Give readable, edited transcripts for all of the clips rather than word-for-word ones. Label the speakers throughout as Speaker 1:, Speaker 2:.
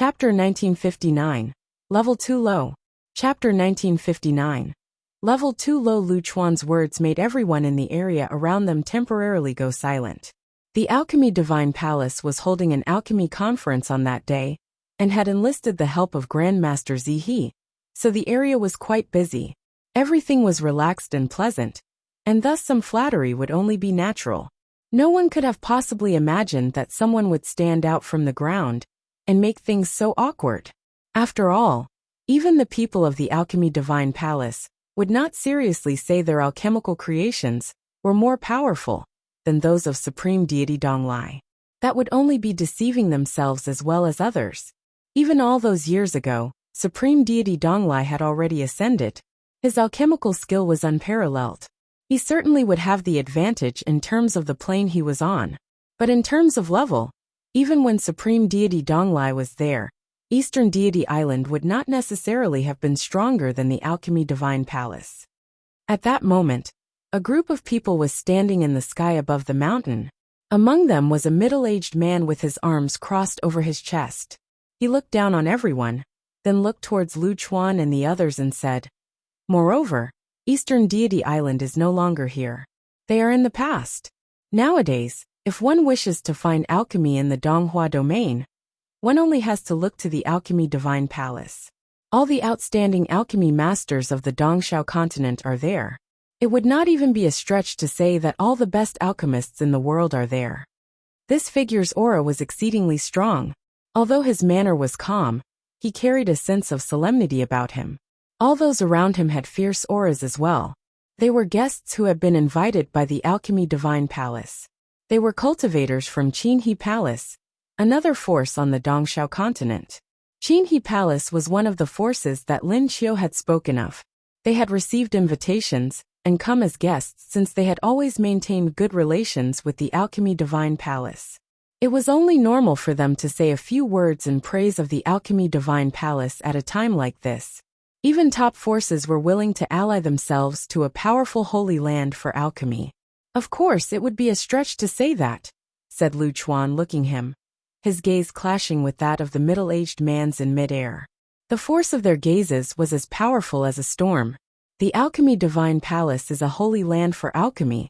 Speaker 1: Chapter 1959. Level 2 Low. Chapter 1959. Level 2 Low. Lu Chuan's words made everyone in the area around them temporarily go silent. The Alchemy Divine Palace was holding an alchemy conference on that day, and had enlisted the help of Grandmaster Zihe, so the area was quite busy. Everything was relaxed and pleasant, and thus some flattery would only be natural. No one could have possibly imagined that someone would stand out from the ground and make things so awkward. After all, even the people of the Alchemy Divine Palace would not seriously say their alchemical creations were more powerful than those of Supreme Deity Donglai. That would only be deceiving themselves as well as others. Even all those years ago, Supreme Deity Donglai had already ascended. His alchemical skill was unparalleled. He certainly would have the advantage in terms of the plane he was on. But in terms of level, even when Supreme Deity Donglai was there, Eastern Deity Island would not necessarily have been stronger than the Alchemy Divine Palace. At that moment, a group of people was standing in the sky above the mountain. Among them was a middle-aged man with his arms crossed over his chest. He looked down on everyone, then looked towards Lu Chuan and the others and said, "Moreover, Eastern Deity Island is no longer here. They are in the past. Nowadays, if one wishes to find alchemy in the Donghua domain, one only has to look to the Alchemy Divine Palace. All the outstanding alchemy masters of the Dongshao continent are there. It would not even be a stretch to say that all the best alchemists in the world are there." This figure's aura was exceedingly strong. Although his manner was calm, he carried a sense of solemnity about him. All those around him had fierce auras as well. They were guests who had been invited by the Alchemy Divine Palace. They were cultivators from Qinhe Palace, another force on the Dongshao continent. Qinhe Palace was one of the forces that Lin Qiu had spoken of. They had received invitations and come as guests since they had always maintained good relations with the Alchemy Divine Palace. It was only normal for them to say a few words in praise of the Alchemy Divine Palace at a time like this. Even top forces were willing to ally themselves to a powerful holy land for alchemy. "Of course it would be a stretch to say that," said Lu Chuan, looking him, his gaze clashing with that of the middle-aged man's in mid-air. The force of their gazes was as powerful as a storm. The Alchemy Divine Palace is a holy land for alchemy,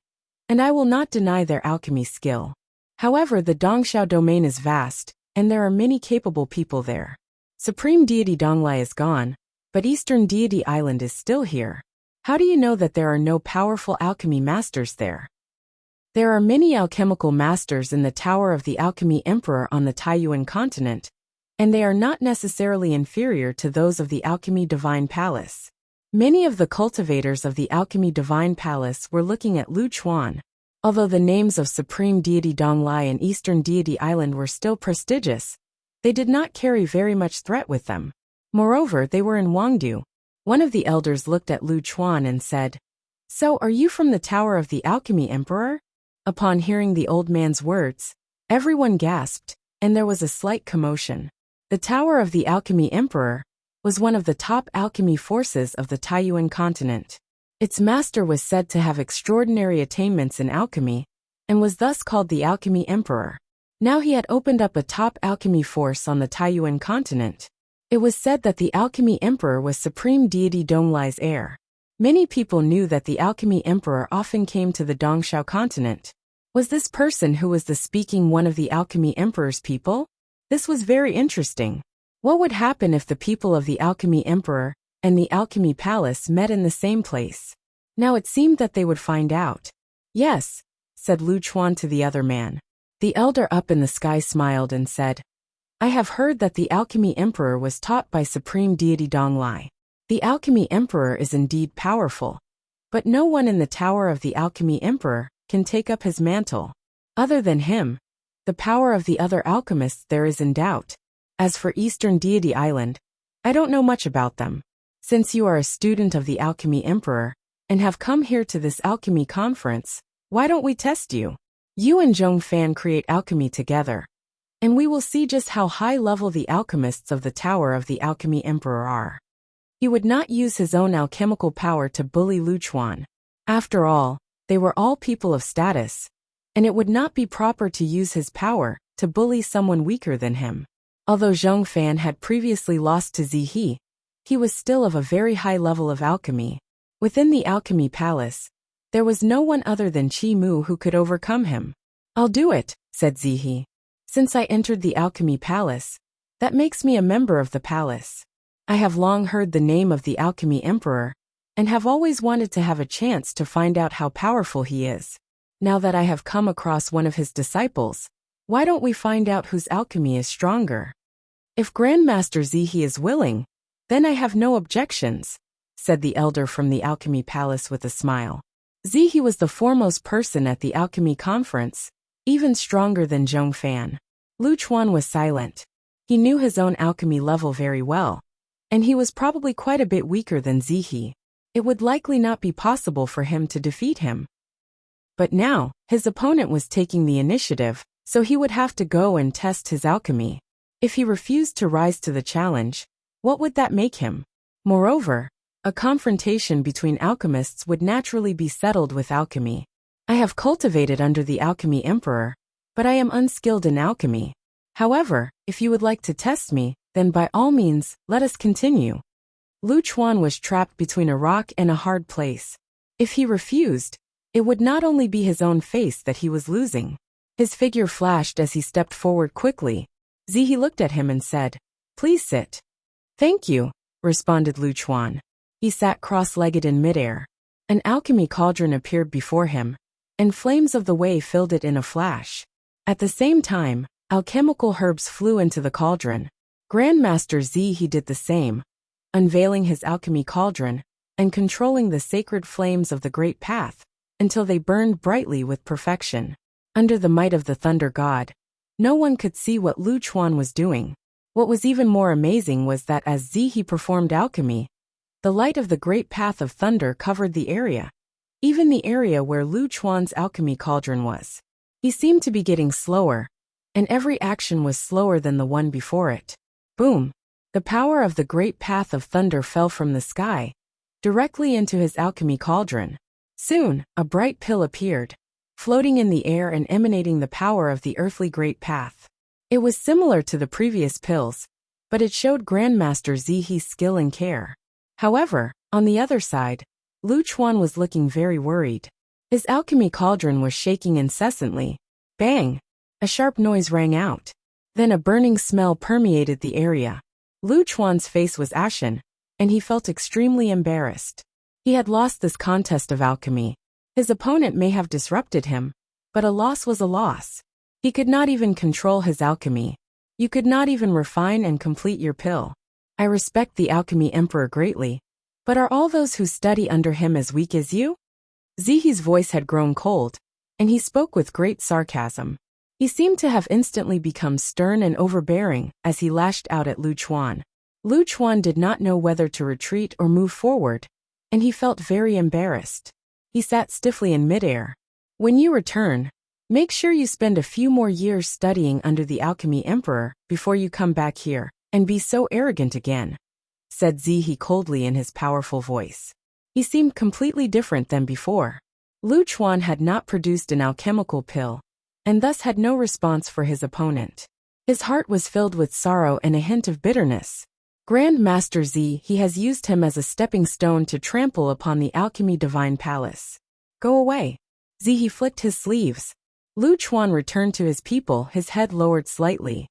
Speaker 1: and I will not deny their alchemy skill. However, the Dongshao domain is vast, and there are many capable people there. Supreme Deity Donglai is gone, but Eastern Deity Island is still here. How do you know that there are no powerful alchemy masters there? There are many alchemical masters in the Tower of the Alchemy Emperor on the Taiyuan continent, and they are not necessarily inferior to those of the Alchemy Divine Palace. Many of the cultivators of the Alchemy Divine Palace were looking at Lu Chuan. Although the names of Supreme Deity Donglai and Eastern Deity Island were still prestigious, they did not carry very much threat with them. Moreover, they were in Wangdu. One of the elders looked at Lu Chuan and said, "So are you from the Tower of the Alchemy Emperor?" Upon hearing the old man's words, everyone gasped, and there was a slight commotion. The Tower of the Alchemy Emperor was one of the top alchemy forces of the Taiyuan continent. Its master was said to have extraordinary attainments in alchemy, and was thus called the Alchemy Emperor. Now he had opened up a top alchemy force on the Taiyuan continent. It was said that the Alchemy Emperor was Supreme Deity Donglai's heir. Many people knew that the Alchemy Emperor often came to the Dongshao continent. Was this person who was the speaking one of the Alchemy Emperor's people? This was very interesting. What would happen if the people of the Alchemy Emperor and the Alchemy Palace met in the same place? Now it seemed that they would find out. "Yes," said Lu Chuan to the other man. The elder up in the sky smiled and said, "I have heard that the Alchemy Emperor was taught by Supreme Deity Donglai. The Alchemy Emperor is indeed powerful, but no one in the Tower of the Alchemy Emperor can take up his mantle. Other than him, the power of the other alchemists there is in doubt. As for Eastern Deity Island, I don't know much about them. Since you are a student of the Alchemy Emperor and have come here to this alchemy conference, why don't we test you? You and Zhong Fan create alchemy together, and we will see just how high level the alchemists of the Tower of the Alchemy Emperor are." He would not use his own alchemical power to bully Lu Chuan. After all, they were all people of status, and it would not be proper to use his power to bully someone weaker than him. Although Zhong Fan had previously lost to Zihe, he was still of a very high level of alchemy. Within the alchemy palace, there was no one other than Qi Mu who could overcome him. "I'll do it," said Zihe. "Since I entered the alchemy palace, that makes me a member of the palace. I have long heard the name of the alchemy emperor, and have always wanted to have a chance to find out how powerful he is. Now that I have come across one of his disciples, why don't we find out whose alchemy is stronger? If Grandmaster Zihe is willing, then I have no objections," said the elder from the alchemy palace with a smile. Zihe was the foremost person at the alchemy conference, even stronger than Zhong Fan. Lu Chuan was silent. He knew his own alchemy level very well, and he was probably quite a bit weaker than Zihe. It would likely not be possible for him to defeat him. But now, his opponent was taking the initiative, so he would have to go and test his alchemy. If he refused to rise to the challenge, what would that make him? Moreover, a confrontation between alchemists would naturally be settled with alchemy. "I have cultivated under the alchemy emperor, but I am unskilled in alchemy. However, if you would like to test me, then by all means, let us continue." Lu Chuan was trapped between a rock and a hard place. If he refused, it would not only be his own face that he was losing. His figure flashed as he stepped forward quickly. Zihe looked at him and said, "Please sit." "Thank you," responded Lu Chuan. He sat cross-legged in midair. An alchemy cauldron appeared before him, and flames of the way filled it in a flash. At the same time, alchemical herbs flew into the cauldron. Grandmaster Zihe did the same, unveiling his alchemy cauldron and controlling the sacred flames of the great path until they burned brightly with perfection. Under the might of the thunder god, no one could see what Lu Chuan was doing. What was even more amazing was that as Zihe performed alchemy, the light of the great path of thunder covered the area, even the area where Lu Chuan's alchemy cauldron was. He seemed to be getting slower, and every action was slower than the one before it. Boom! The power of the great path of thunder fell from the sky, directly into his alchemy cauldron. Soon, a bright pill appeared, floating in the air and emanating the power of the earthly great path. It was similar to the previous pills, but it showed Grandmaster Zihe's skill and care. However, on the other side, Lu Chuan was looking very worried. His alchemy cauldron was shaking incessantly. Bang! A sharp noise rang out. Then a burning smell permeated the area. Lu Chuan's face was ashen, and he felt extremely embarrassed. He had lost this contest of alchemy. His opponent may have disrupted him, but a loss was a loss. He could not even control his alchemy. You could not even refine and complete your pill. "I respect the alchemy emperor greatly, but are all those who study under him as weak as you?" Zihe's voice had grown cold, and he spoke with great sarcasm. He seemed to have instantly become stern and overbearing as he lashed out at Lu Chuan. Lu Chuan did not know whether to retreat or move forward, and he felt very embarrassed. He sat stiffly in midair. "When you return, make sure you spend a few more years studying under the alchemy emperor before you come back here and be so arrogant again," said Zihe coldly in his powerful voice. He seemed completely different than before. Lu Chuan had not produced an alchemical pill, and thus had no response for his opponent. His heart was filled with sorrow and a hint of bitterness. Grandmaster Zihe has used him as a stepping stone to trample upon the alchemy divine palace. "Go away." Zihe flicked his sleeves. Lu Chuan returned to his people, his head lowered slightly.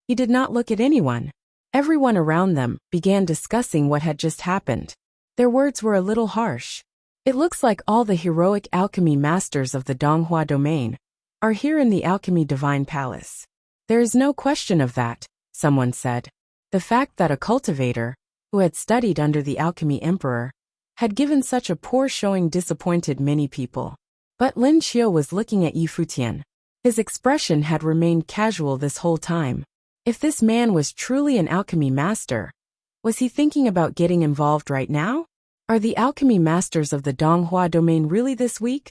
Speaker 1: He did not look at anyone. Everyone around them began discussing what had just happened. Their words were a little harsh. "It looks like all the heroic alchemy masters of the Donghua domain are here in the alchemy divine palace. There is no question of that," someone said. The fact that a cultivator, who had studied under the alchemy emperor, had given such a poor showing disappointed many people. But Lin Qiu was looking at Futian. His expression had remained casual this whole time. If this man was truly an alchemy master, was he thinking about getting involved right now? "Are the alchemy masters of the Donghua domain really this weak?"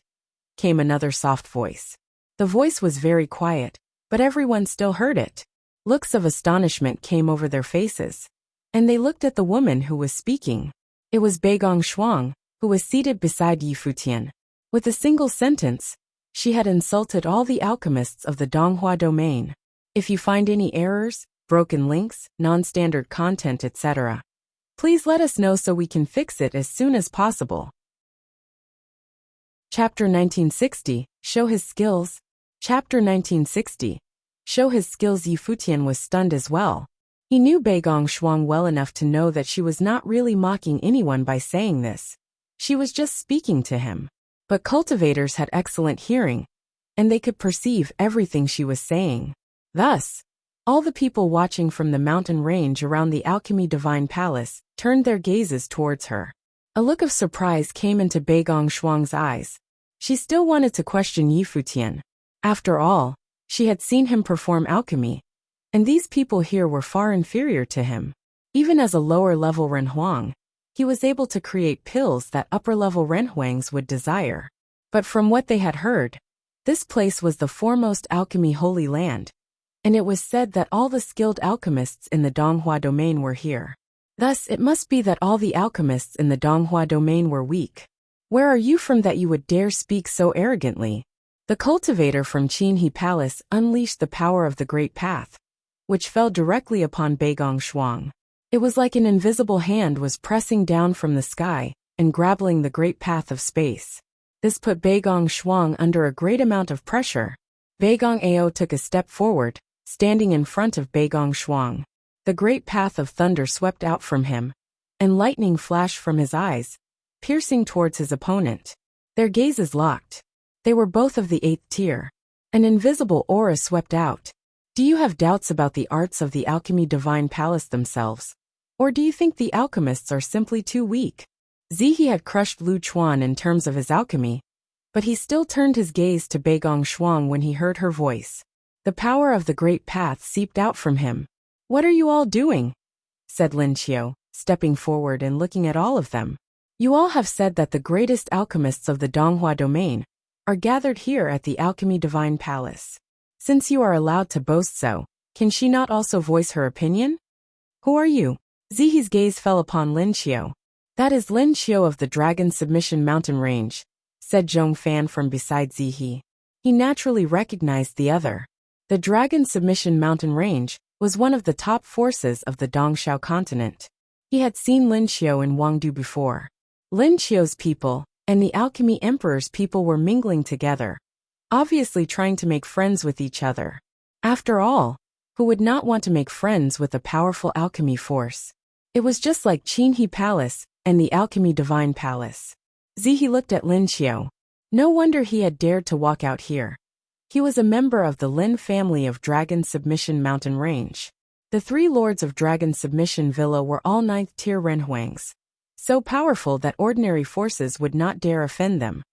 Speaker 1: came another soft voice. The voice was very quiet, but everyone still heard it. Looks of astonishment came over their faces, and they looked at the woman who was speaking. It was Beigong Shuang, who was seated beside Futian. With a single sentence, she had insulted all the alchemists of the Donghua domain. "If you find any errors, broken links, non-standard content, etc. Please let us know so we can fix it as soon as possible. Chapter 1960, Show His Skills. Chapter 1960, Show His Skills. Yi Futian was stunned as well. He knew Beigong Shuang well enough to know that she was not really mocking anyone by saying this. She was just speaking to him. But cultivators had excellent hearing, and they could perceive everything she was saying. Thus, all the people watching from the mountain range around the Alchemy Divine Palace turned their gazes towards her. A look of surprise came into Beigong Shuang's eyes. She still wanted to question Yi Futian. After all, she had seen him perform alchemy, and these people here were far inferior to him. Even as a lower-level renhuang, he was able to create pills that upper-level renhuangs would desire. But from what they had heard, this place was the foremost alchemy holy land, and it was said that all the skilled alchemists in the Donghua domain were here. Thus, it must be that all the alchemists in the Donghua domain were weak. Where are you from that you would dare speak so arrogantly? The cultivator from Qinhe Palace unleashed the power of the Great Path, which fell directly upon Beigong Shuang. It was like an invisible hand was pressing down from the sky and grabbing the Great Path of space. This put Beigong Shuang under a great amount of pressure. Beigong Ao took a step forward, standing in front of Beigong Shuang. The Great Path of thunder swept out from him, and lightning flashed from his eyes, piercing towards his opponent. Their gazes locked. They were both of the 8th tier. An invisible aura swept out. Do you have doubts about the arts of the Alchemy Divine Palace themselves? Or do you think the alchemists are simply too weak? Zihe had crushed Lu Chuan in terms of his alchemy, but he still turned his gaze to Beigong Shuang when he heard her voice. The power of the Great Path seeped out from him. What are you all doing? Said Lin Qiu, stepping forward and looking at all of them. You all have said that the greatest alchemists of the Donghua domain are gathered here at the Alchemy Divine Palace. Since you are allowed to boast so, can she not also voice her opinion? Who are you? Zihe's gaze fell upon Lin Qiu. That is Lin Qiu of the Dragon Submission Mountain Range, said Zhong Fan from beside Zihe. He naturally recognized the other. The Dragon Submission Mountain Range was one of the top forces of the Dongxiao continent. He had seen Lin Qiu in Wangdu before. Lin Qiu's people and the Alchemy Emperor's people were mingling together, obviously trying to make friends with each other. After all, who would not want to make friends with a powerful alchemy force? It was just like Qinhe Palace and the Alchemy Divine Palace. Zihe looked at Lin Qiu. No wonder he had dared to walk out here. He was a member of the Lin family of Dragon Submission Mountain Range. The 3 lords of Dragon Submission Villa were all 9th tier renhuangs, so powerful that ordinary forces would not dare offend them.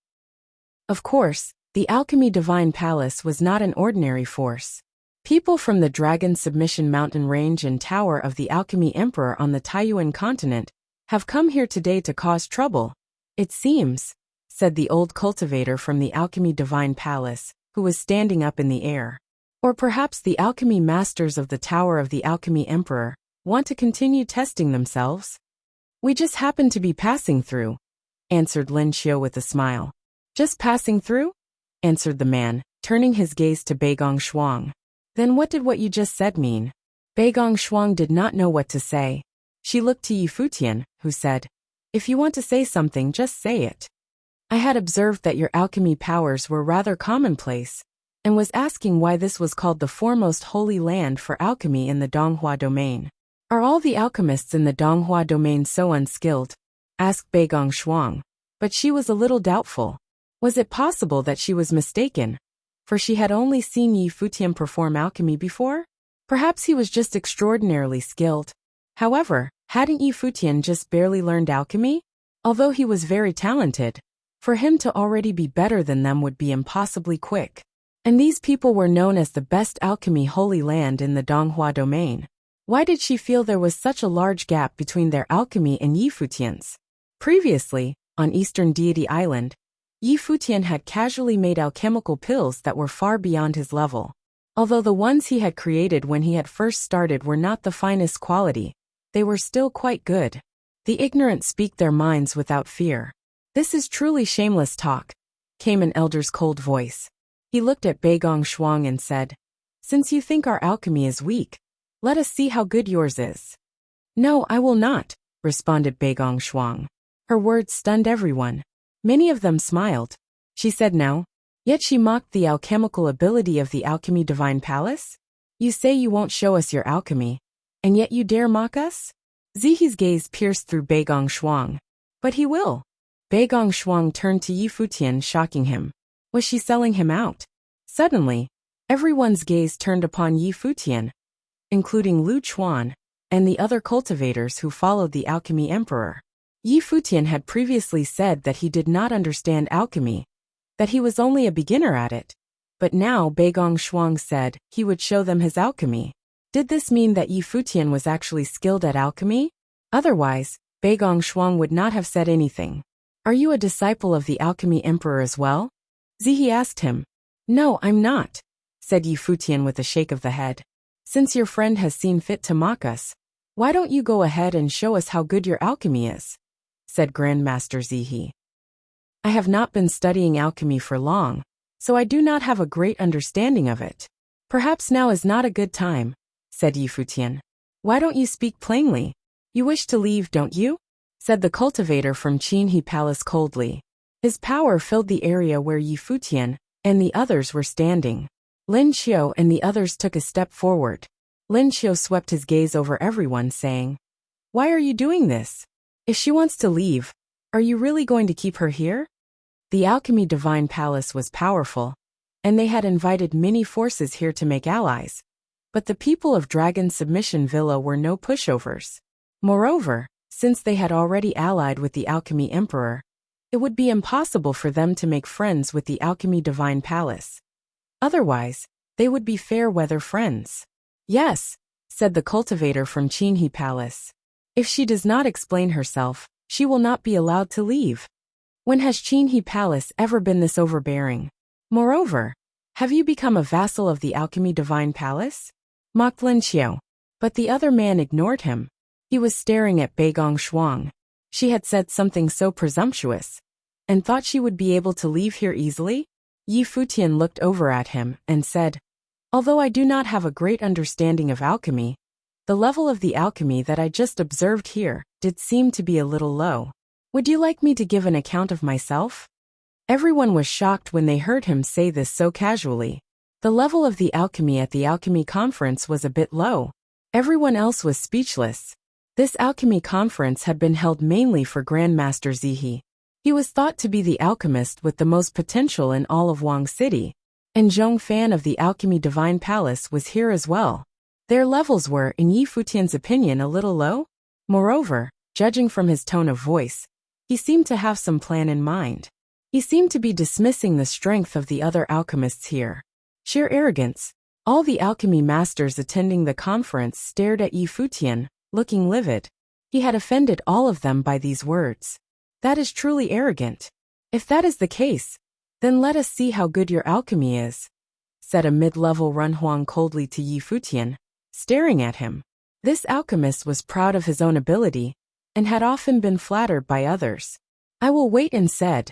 Speaker 1: Of course, the Alchemy Divine Palace was not an ordinary force. People from the Dragon Submission Mountain Range and Tower of the Alchemy Emperor on the Taiyuan continent have come here today to cause trouble. It seems, said the old cultivator from the Alchemy Divine Palace, who was standing up in the air. Or perhaps the alchemy masters of the Tower of the Alchemy Emperor want to continue testing themselves? We just happen to be passing through, answered Lin Qiu with a smile. Just passing through? Answered the man, turning his gaze to Beigong Shuang. Then what did what you just said mean? Beigong Shuang did not know what to say. She looked to Yi Futian, who said, If you want to say something, just say it. I had observed that your alchemy powers were rather commonplace, and was asking why this was called the foremost holy land for alchemy in the Donghua domain. Are all the alchemists in the Donghua domain so unskilled? Asked Beigong Shuang, but she was a little doubtful. Was it possible that she was mistaken? For she had only seen Yi Futian perform alchemy before? Perhaps he was just extraordinarily skilled. However, hadn't Yi Futian just barely learned alchemy? Although he was very talented, for him to already be better than them would be impossibly quick. And these people were known as the best alchemy holy land in the Donghua domain. Why did she feel there was such a large gap between their alchemy and Yi Futian's? Previously, on Eastern Deity Island, Yi Futian had casually made alchemical pills that were far beyond his level. Although the ones he had created when he had first started were not the finest quality, they were still quite good. The ignorant speak their minds without fear. This is truly shameless talk, came an elder's cold voice. He looked at Beigong Shuang and said, Since you think our alchemy is weak, Let us see how good yours is. No, I will not, responded Beigong Shuang. Her words stunned everyone. Many of them smiled. She said no. Yet she mocked the alchemical ability of the alchemy divine palace? You say you won't show us your alchemy, and yet you dare mock us? Zihi's gaze pierced through Beigong Shuang. But he will. Beigong Shuang turned to Yi Futian, shocking him. Was she selling him out? Suddenly, everyone's gaze turned upon Yi Futian, including Lu Chuan and the other cultivators who followed the alchemy emperor. Yi Futian had previously said that he did not understand alchemy, that he was only a beginner at it. But now Beigong Shuang said he would show them his alchemy. Did this mean that Yi Futian was actually skilled at alchemy? Otherwise, Beigong Shuang would not have said anything. Are you a disciple of the alchemy emperor as well? Zihi asked him. No, I'm not, said Yi Futian with a shake of the head. Since your friend has seen fit to mock us, why don't you go ahead and show us how good your alchemy is? Said Grandmaster Zihi. I have not been studying alchemy for long, so I do not have a great understanding of it. Perhaps now is not a good time, said Yi Futian. Why don't you speak plainly? You wish to leave, don't you? Said the cultivator from Qinhe Palace coldly. His power filled the area where Yi Futian and the others were standing. Lin Xiu and the others took a step forward. Lin Xiu swept his gaze over everyone, saying, Why are you doing this? If she wants to leave, are you really going to keep her here? The alchemy divine palace was powerful, and they had invited many forces here to make allies. But the people of Dragon Submission Villa were no pushovers. Moreover, since they had already allied with the alchemy emperor, it would be impossible for them to make friends with the alchemy divine palace. Otherwise, they would be fair-weather friends. Yes, said the cultivator from Qinhe Palace. If she does not explain herself, she will not be allowed to leave. When has Qinhe Palace ever been this overbearing? Moreover, have you become a vassal of the alchemy divine palace? Mocked Lin Xiu. But the other man ignored him. He was staring at Beigong Shuang. She had said something so presumptuous, and thought she would be able to leave here easily? Yi Futian looked over at him and said, Although I do not have a great understanding of alchemy, the level of the alchemy that I just observed here did seem to be a little low. Would you like me to give an account of myself? Everyone was shocked when they heard him say this so casually. The level of the alchemy at the alchemy conference was a bit low. Everyone else was speechless. This alchemy conference had been held mainly for Grandmaster Zihi. He was thought to be the alchemist with the most potential in all of Wang City, and Zhong Fan of the Alchemy Divine Palace was here as well. Their levels were, in Yi Futian's opinion, a little low. Moreover, judging from his tone of voice, he seemed to have some plan in mind. He seemed to be dismissing the strength of the other alchemists here. Sheer arrogance. All the alchemy masters attending the conference stared at Yi Futian, looking livid. He had offended all of them by these words. That is truly arrogant. If that is the case, then let us see how good your alchemy is, said a mid-level Runhuang coldly to Yi Futian, staring at him. This alchemist was proud of his own ability, and had often been flattered by others. I will wait and said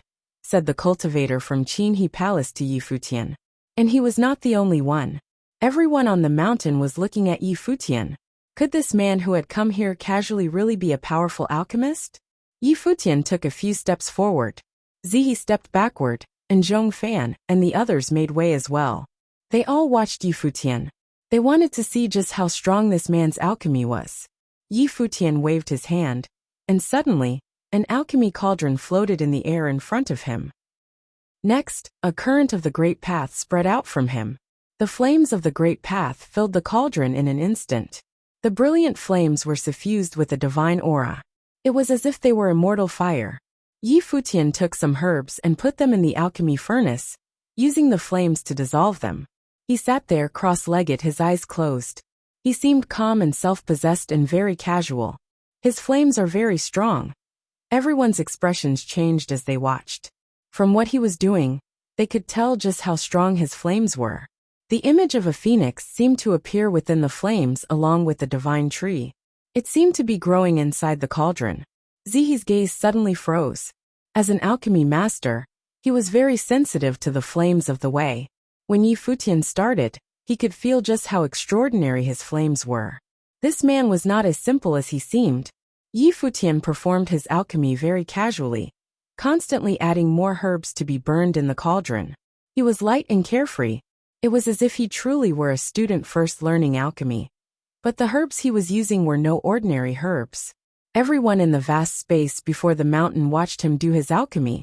Speaker 1: the cultivator from Qinhe Palace to Yi Futian. And he was not the only one. Everyone on the mountain was looking at Yi Futian. Could this man who had come here casually really be a powerful alchemist? Yi Futian took a few steps forward. Zihi stepped backward, and Zhong Fan and the others made way as well. They all watched Yi Futian. They wanted to see just how strong this man's alchemy was. Yi Futian waved his hand, and suddenly, an alchemy cauldron floated in the air in front of him. Next, a current of the great path spread out from him. The flames of the great path filled the cauldron in an instant. The brilliant flames were suffused with a divine aura. It was as if they were immortal fire. Yi Futian took some herbs and put them in the alchemy furnace, using the flames to dissolve them. He sat there cross-legged, his eyes closed. He seemed calm and self-possessed and very casual. His flames are very strong. Everyone's expressions changed as they watched. From what he was doing, they could tell just how strong his flames were. The image of a phoenix seemed to appear within the flames along with the divine tree. It seemed to be growing inside the cauldron. Zihi's gaze suddenly froze. As an alchemy master, he was very sensitive to the flames of the way. When Yi Futian started, he could feel just how extraordinary his flames were. This man was not as simple as he seemed. Futian performed his alchemy very casually, constantly adding more herbs to be burned in the cauldron. He was light and carefree. It was as if he truly were a student first learning alchemy. But the herbs he was using were no ordinary herbs. Everyone in the vast space before the mountain watched him do his alchemy,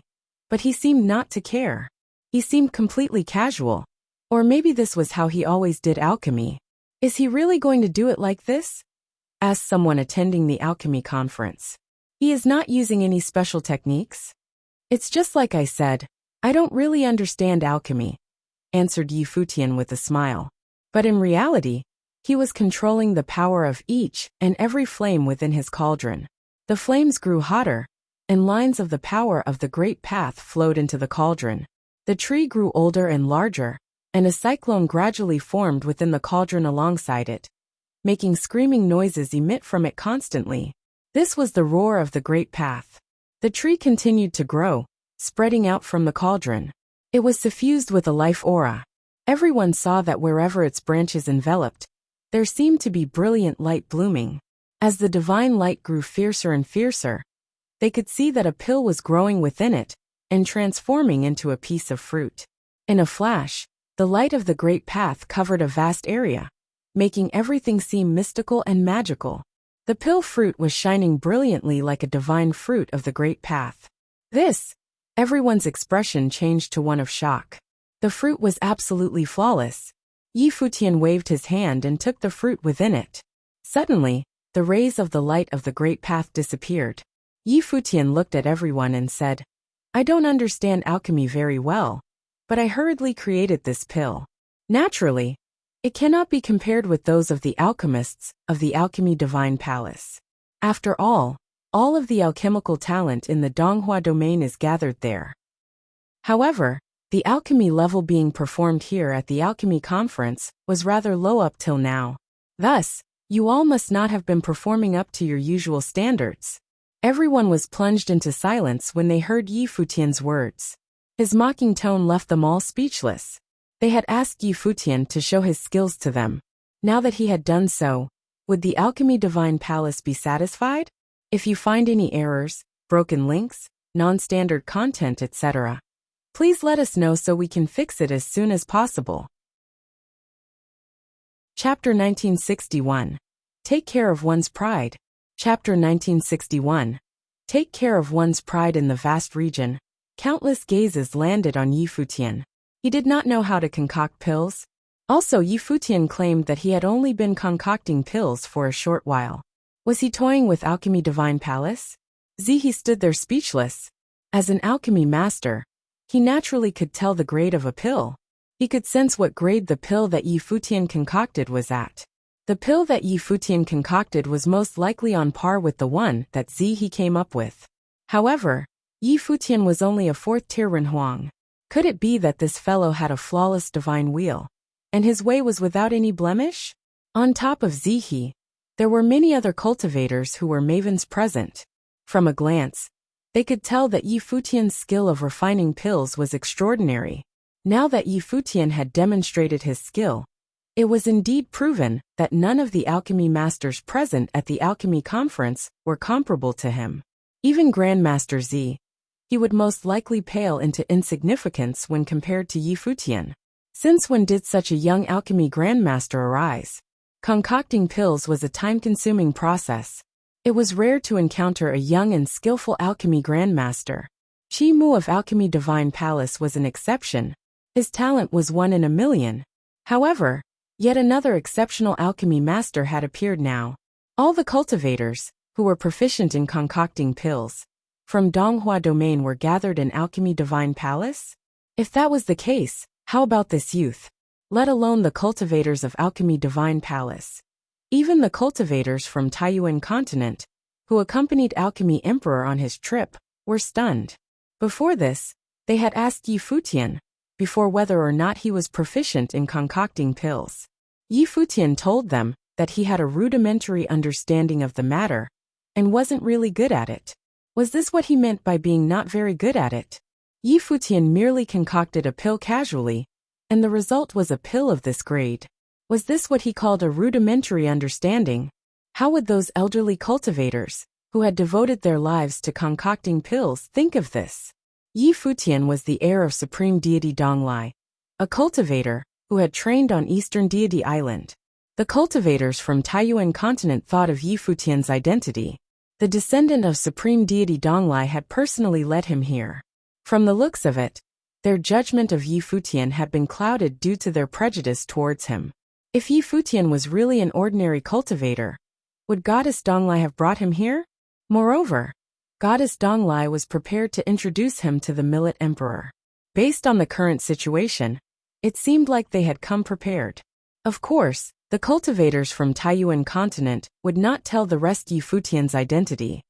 Speaker 1: but he seemed not to care. He seemed completely casual. Or maybe this was how he always did alchemy. Is he really going to do it like this? Asked someone attending the alchemy conference. He is not using any special techniques? It's just like I said, I don't really understand alchemy, answered Futian with a smile. But in reality, he was controlling the power of each and every flame within his cauldron. The flames grew hotter, and lines of the power of the great path flowed into the cauldron. The tree grew older and larger, and a cyclone gradually formed within the cauldron alongside it, making screaming noises emit from it constantly. This was the roar of the great path. The tree continued to grow, spreading out from the cauldron. It was suffused with a life aura. Everyone saw that wherever its branches enveloped, there seemed to be brilliant light blooming. As the divine light grew fiercer and fiercer, they could see that a pill was growing within it and transforming into a piece of fruit. In a flash, the light of the great path covered a vast area, making everything seem mystical and magical. The pill fruit was shining brilliantly like a divine fruit of the great path. Everyone's expression changed to one of shock. The fruit was absolutely flawless. Futian waved his hand and took the fruit within it. Suddenly, the rays of the light of the great path disappeared. Futian looked at everyone and said, I don't understand alchemy very well, but I hurriedly created this pill. Naturally, it cannot be compared with those of the alchemists of the Alchemy Divine Palace. After all of the alchemical talent in the Donghua domain is gathered there. However, the alchemy level being performed here at the alchemy conference was rather low up till now. Thus, you all must not have been performing up to your usual standards. Everyone was plunged into silence when they heard Futian's words. His mocking tone left them all speechless. They had asked Futian to show his skills to them. Now that he had done so, would the Alchemy Divine Palace be satisfied? If you find any errors, broken links, non-standard content, etc., please let us know so we can fix it as soon as possible. Chapter 1961. Take care of one's pride. Chapter 1961. Take care of one's pride. In the vast region, countless gazes landed on Futian. He did not know how to concoct pills. Also, Futian claimed that he had only been concocting pills for a short while. Was he toying with Alchemy Divine Palace? He stood there speechless. As an alchemy master, he naturally could tell the grade of a pill. He could sense what grade the pill that Futian concocted was at. The pill that Futian concocted was most likely on par with the one that he came up with. However, Futian was only a 4th-tier Renhuang. Could it be that this fellow had a flawless divine wheel, and his way was without any blemish? On top of Zihi, there were many other cultivators who were mavens present. From a glance, they could tell that Futian's skill of refining pills was extraordinary. Now that Futian had demonstrated his skill, it was indeed proven that none of the alchemy masters present at the alchemy conference were comparable to him. Even Grandmaster he would most likely pale into insignificance when compared to Futian. Since when did such a young alchemy grandmaster arise? Concocting pills was a time-consuming process. It was rare to encounter a young and skillful alchemy grandmaster. Chi Mu of Alchemy Divine Palace was an exception. His talent was 1 in a million. However, yet another exceptional alchemy master had appeared now. All the cultivators, who were proficient in concocting pills, from Donghua domain were gathered in Alchemy Divine Palace? If that was the case, how about this youth? Let alone the cultivators of Alchemy Divine Palace. Even the cultivators from Taiyuan continent, who accompanied Alchemy Emperor on his trip, were stunned. Before this, they had asked Futian before whether or not he was proficient in concocting pills. Futian told them that he had a rudimentary understanding of the matter and wasn't really good at it. Was this what he meant by being not very good at it? Futian merely concocted a pill casually, and the result was a pill of this grade. Was this what he called a rudimentary understanding? How would those elderly cultivators, who had devoted their lives to concocting pills, think of this? Yi Futian was the heir of supreme deity Donglai, a cultivator who had trained on eastern deity island. The cultivators from Taiyuan continent thought of Yi Futian's identity. The descendant of supreme deity Donglai had personally led him here. From the looks of it, their judgment of Yi Futian had been clouded due to their prejudice towards him. If Yi Futian was really an ordinary cultivator, would Goddess Donglai have brought him here? Moreover, Goddess Donglai was prepared to introduce him to the Millet Emperor. Based on the current situation, it seemed like they had come prepared. Of course, the cultivators from Taiyuan continent would not tell the rest Yi Futian's identity.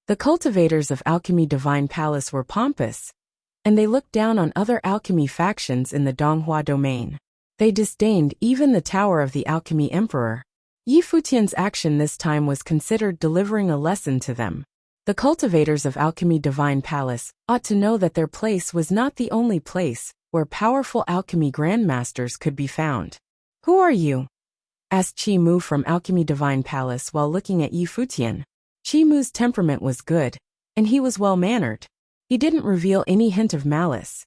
Speaker 1: The cultivators of Alchemy Divine Palace were pompous, and they looked down on other alchemy factions in the Donghua domain. They disdained even the tower of the Alchemy Emperor. Yi Futian's action this time was considered delivering a lesson to them. The cultivators of Alchemy Divine Palace ought to know that their place was not the only place where powerful alchemy grandmasters could be found. "Who are you?" asked Qi Mu from Alchemy Divine Palace while looking at Yi Futian. Qi Mu's temperament was good, and he was well-mannered. He didn't reveal any hint of malice.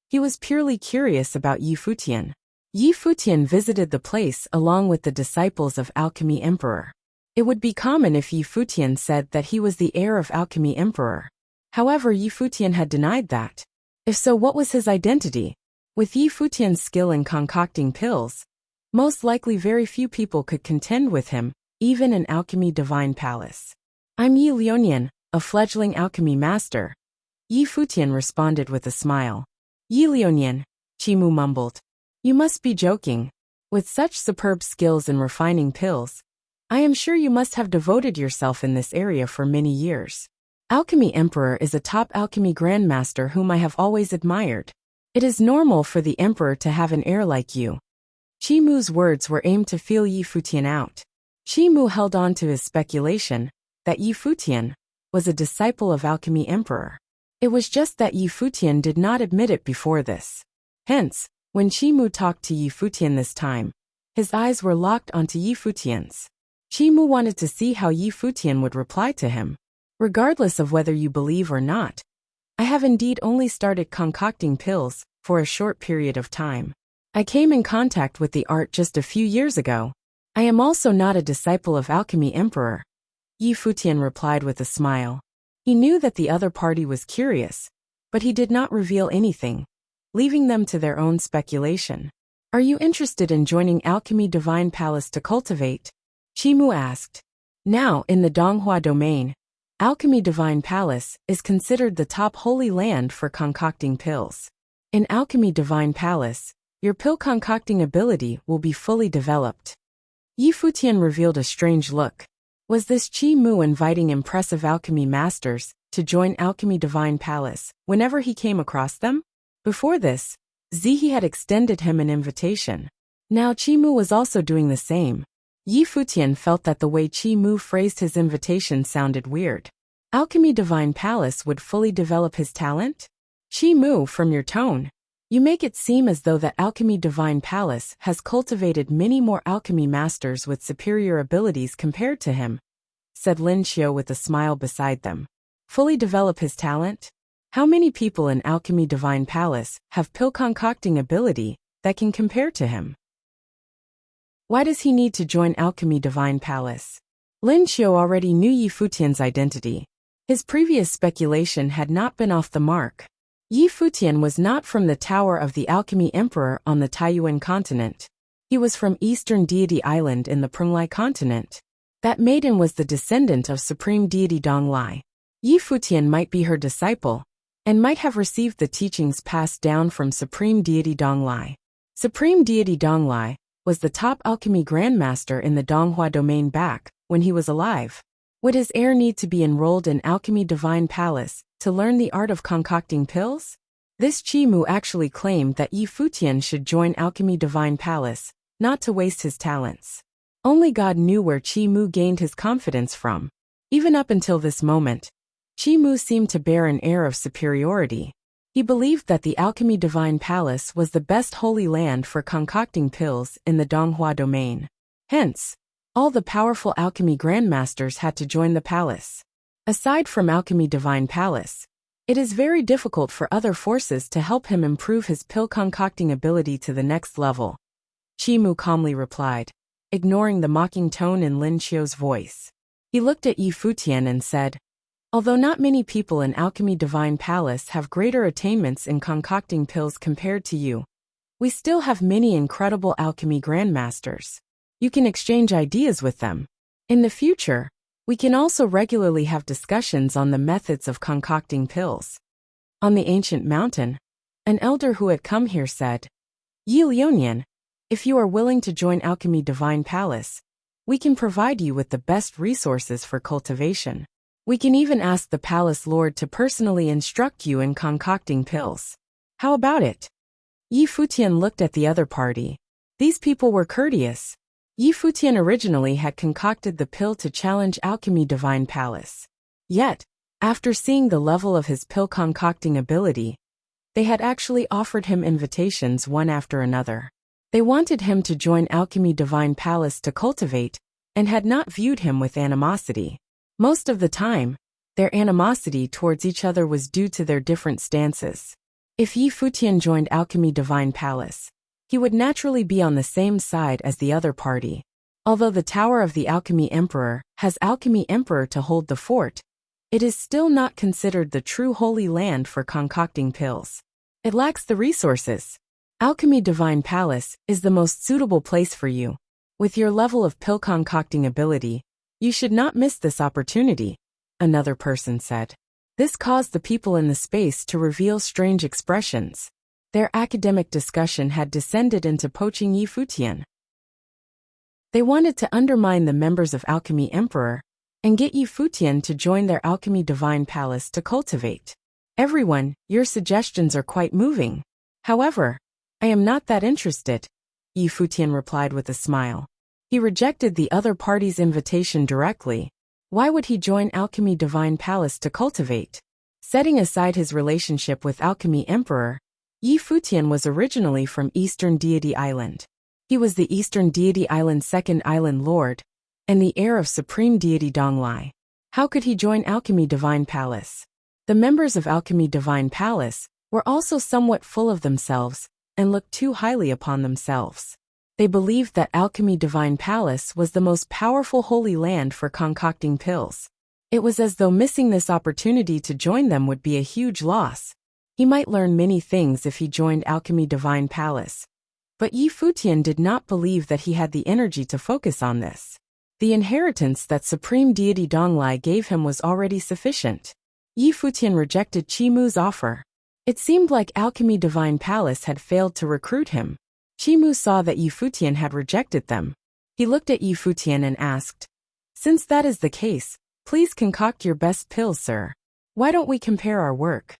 Speaker 1: He was purely curious about Yi Futian. Yi Futian visited the place along with the disciples of Alchemy Emperor. It would be common if Yi Futian said that he was the heir of Alchemy Emperor. However, Yi Futian had denied that. If so, what was his identity? With Yi Futian's skill in concocting pills, most likely very few people could contend with him, even in Alchemy Divine Palace. "I'm Yi Lionian, a fledgling alchemy master," Yi Futian responded with a smile. "Yi Lionian," Qi Mu mumbled. "You must be joking. With such superb skills in refining pills, I am sure you must have devoted yourself in this area for many years. Alchemy Emperor is a top alchemy grandmaster whom I have always admired. It is normal for the Emperor to have an heir like you." Qi Mu's words were aimed to feel Yi Futian out. Qi Mu held on to his speculation that Yi Futian was a disciple of Alchemy Emperor. It was just that Yi Futian did not admit it before this. Hence, when Qi Mu talked to Yi Futian this time, his eyes were locked onto Yi Futian's. Qi Mu wanted to see how Yi Futian would reply to him. "Regardless of whether you believe or not, I have indeed only started concocting pills for a short period of time. I came in contact with the art just a few years ago. I am also not a disciple of Alchemy Emperor," Yi Futian replied with a smile. He knew that the other party was curious, but he did not reveal anything, leaving them to their own speculation. "Are you interested in joining Alchemy Divine Palace to cultivate?" Qi Mu asked. Now, in the Donghua domain, Alchemy Divine Palace is considered the top holy land for concocting pills. In Alchemy Divine Palace, your pill concocting ability will be fully developed. Yi Futian revealed a strange look. Was this Qi Mu inviting impressive alchemy masters to join Alchemy Divine Palace whenever he came across them? Before this, Zihe had extended him an invitation. Now Qi Mu was also doing the same. Yi Futian felt that the way Qi Mu phrased his invitation sounded weird. Alchemy Divine Palace would fully develop his talent? Qi Mu, from your tone, you make it seem as though the Alchemy Divine Palace has cultivated many more alchemy masters with superior abilities compared to him, said Lin Xiu with a smile beside them. Fully develop his talent? How many people in Alchemy Divine Palace have pill concocting ability that can compare to him? Why does he need to join Alchemy Divine Palace? Lin Xiu already knew Yi Futian's identity. His previous speculation had not been off the mark. Yi Futian was not from the tower of the Alchemy Emperor on the Taiyuan continent. He was from Eastern Deity Island in the Prunglai continent. That maiden was the descendant of Supreme Deity Donglai. Yi Futian might be her disciple, and might have received the teachings passed down from Supreme Deity Donglai. Supreme Deity Donglai was the top alchemy grandmaster in the Donghua domain back when he was alive. Would his heir need to be enrolled in Alchemy Divine Palace to learn the art of concocting pills? This Qi Mu actually claimed that Yi Futian should join Alchemy Divine Palace, not to waste his talents. Only God knew where Qi Mu gained his confidence from. Even up until this moment, Qi Mu seemed to bear an air of superiority. He believed that the Alchemy Divine Palace was the best holy land for concocting pills in the Donghua domain. Hence, all the powerful alchemy grandmasters had to join the palace. Aside from Alchemy Divine Palace, it is very difficult for other forces to help him improve his pill concocting ability to the next level. Chimu calmly replied, ignoring the mocking tone in Lin Qiu's voice. He looked at Yi Futian and said, although not many people in Alchemy Divine Palace have greater attainments in concocting pills compared to you, we still have many incredible alchemy grandmasters. You can exchange ideas with them. In the future, we can also regularly have discussions on the methods of concocting pills. On the ancient mountain, an elder who had come here said, Yi Lionian, if you are willing to join Alchemy Divine Palace, we can provide you with the best resources for cultivation. We can even ask the palace lord to personally instruct you in concocting pills. How about it? Yi Futian looked at the other party. These people were courteous. Yi Futian originally had concocted the pill to challenge Alchemy Divine Palace. Yet, after seeing the level of his pill concocting ability, they had actually offered him invitations one after another. They wanted him to join Alchemy Divine Palace to cultivate, and had not viewed him with animosity. Most of the time, their animosity towards each other was due to their different stances. If Yi Futian joined Alchemy Divine Palace, he would naturally be on the same side as the other party. Although the Tower of the Alchemy Emperor has Alchemy Emperor to hold the fort, it is still not considered the true holy land for concocting pills. It lacks the resources. Alchemy Divine Palace is the most suitable place for you. With your level of pill concocting ability, you should not miss this opportunity, another person said. This caused the people in the space to reveal strange expressions. Their academic discussion had descended into poaching Yi Futian. They wanted to undermine the members of Alchemy Emperor and get Yi Futian to join their Alchemy Divine Palace to cultivate. Everyone, your suggestions are quite moving. However, I am not that interested, Yi Futian replied with a smile. He rejected the other party's invitation directly. Why would he join Alchemy Divine Palace to cultivate? Setting aside his relationship with Alchemy Emperor, Yi Futian was originally from Eastern Deity Island. He was the Eastern Deity Island's second island lord, and the heir of Supreme Deity Donglai. How could he join Alchemy Divine Palace? The members of Alchemy Divine Palace were also somewhat full of themselves and looked too highly upon themselves. They believed that Alchemy Divine Palace was the most powerful holy land for concocting pills. It was as though missing this opportunity to join them would be a huge loss. He might learn many things if he joined Alchemy Divine Palace. But Yi Futian did not believe that he had the energy to focus on this. The inheritance that Supreme Deity Donglai gave him was already sufficient. Yi Futian rejected Chimu's offer. It seemed like Alchemy Divine Palace had failed to recruit him. Chimu saw that Yi Futian had rejected them. He looked at Yi Futian and asked, since that is the case, please concoct your best pills, sir. Why don't we compare our work?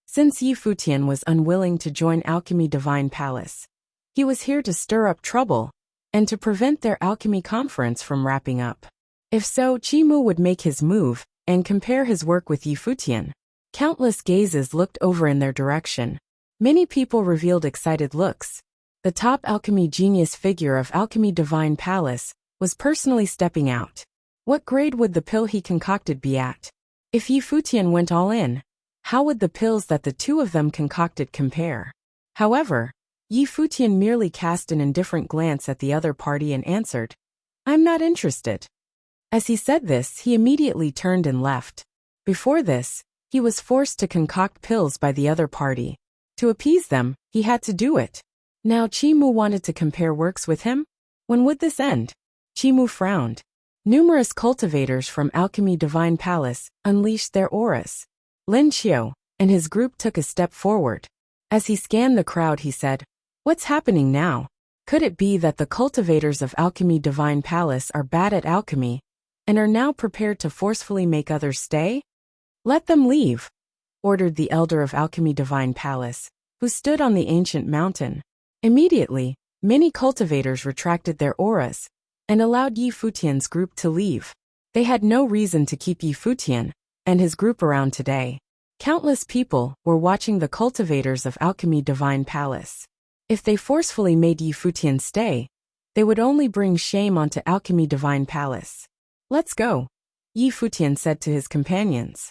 Speaker 1: Since Yi Futian was unwilling to join Alchemy Divine Palace, he was here to stir up trouble and to prevent their alchemy conference from wrapping up. If so, Chimu would make his move and compare his work with Yi Futian. Countless gazes looked over in their direction. Many people revealed excited looks. The top alchemy genius figure of Alchemy Divine Palace was personally stepping out. What grade would the pill he concocted be at? If Yi Futian went all in, how would the pills that the two of them concocted compare? However, Yi Futian merely cast an indifferent glance at the other party and answered, I'm not interested. As he said this, he immediately turned and left. Before this, he was forced to concoct pills by the other party. To appease them, he had to do it. Now Chimu wanted to compare works with him? When would this end? Chimu frowned. Numerous cultivators from Alchemy Divine Palace unleashed their auras. Lin Qiu and his group took a step forward. As he scanned the crowd, he said, what's happening now? Could it be that the cultivators of Alchemy Divine Palace are bad at alchemy and are now prepared to forcefully make others stay? Let them leave, ordered the elder of Alchemy Divine Palace, who stood on the ancient mountain. Immediately, many cultivators retracted their auras and allowed Yi Futian's group to leave. They had no reason to keep Yi Futian and his group around today. Countless people were watching the cultivators of Alchemy Divine Palace. If they forcefully made Yi Futian stay, they would only bring shame onto Alchemy Divine Palace. Let's go, Yi Futian said to his companions.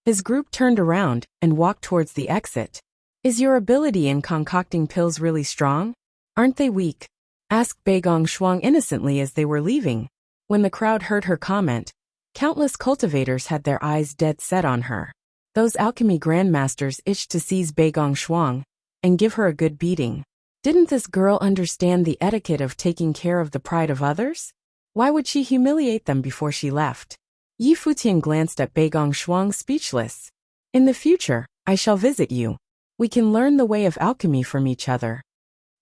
Speaker 1: His group turned around and walked towards the exit. Is your ability in concocting pills really strong? Aren't they weak? Asked Beigong Shuang innocently as they were leaving. When the crowd heard her comment, countless cultivators had their eyes dead set on her. Those alchemy grandmasters itched to seize Beigong Shuang and give her a good beating. Didn't this girl understand the etiquette of taking care of the pride of others? Why would she humiliate them before she left? Yi Futian glanced at Beigong Shuang speechless. In the future, I shall visit you. We can learn the way of alchemy from each other.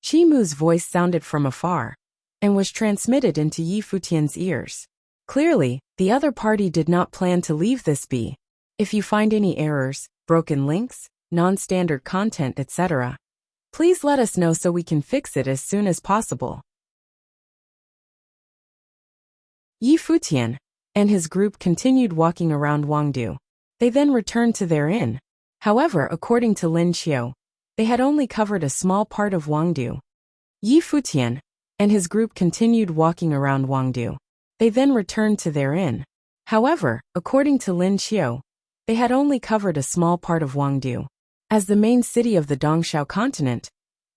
Speaker 1: Qi Mu's voice sounded from afar and was transmitted into Yi Futian's ears. Clearly, the other party did not plan to leave this be. If you find any errors, broken links, non-standard content, etc., please let us know so we can fix it as soon as possible. Yi Futian and his group continued walking around Wangdu. They then returned to their inn. However, according to Lin Qiu, they had only covered a small part of Wangdu. Yi Futian and his group continued walking around Wangdu. They then returned to their inn. However, according to Lin Qiu, they had only covered a small part of Wangdu. As the main city of the Dongxiao continent,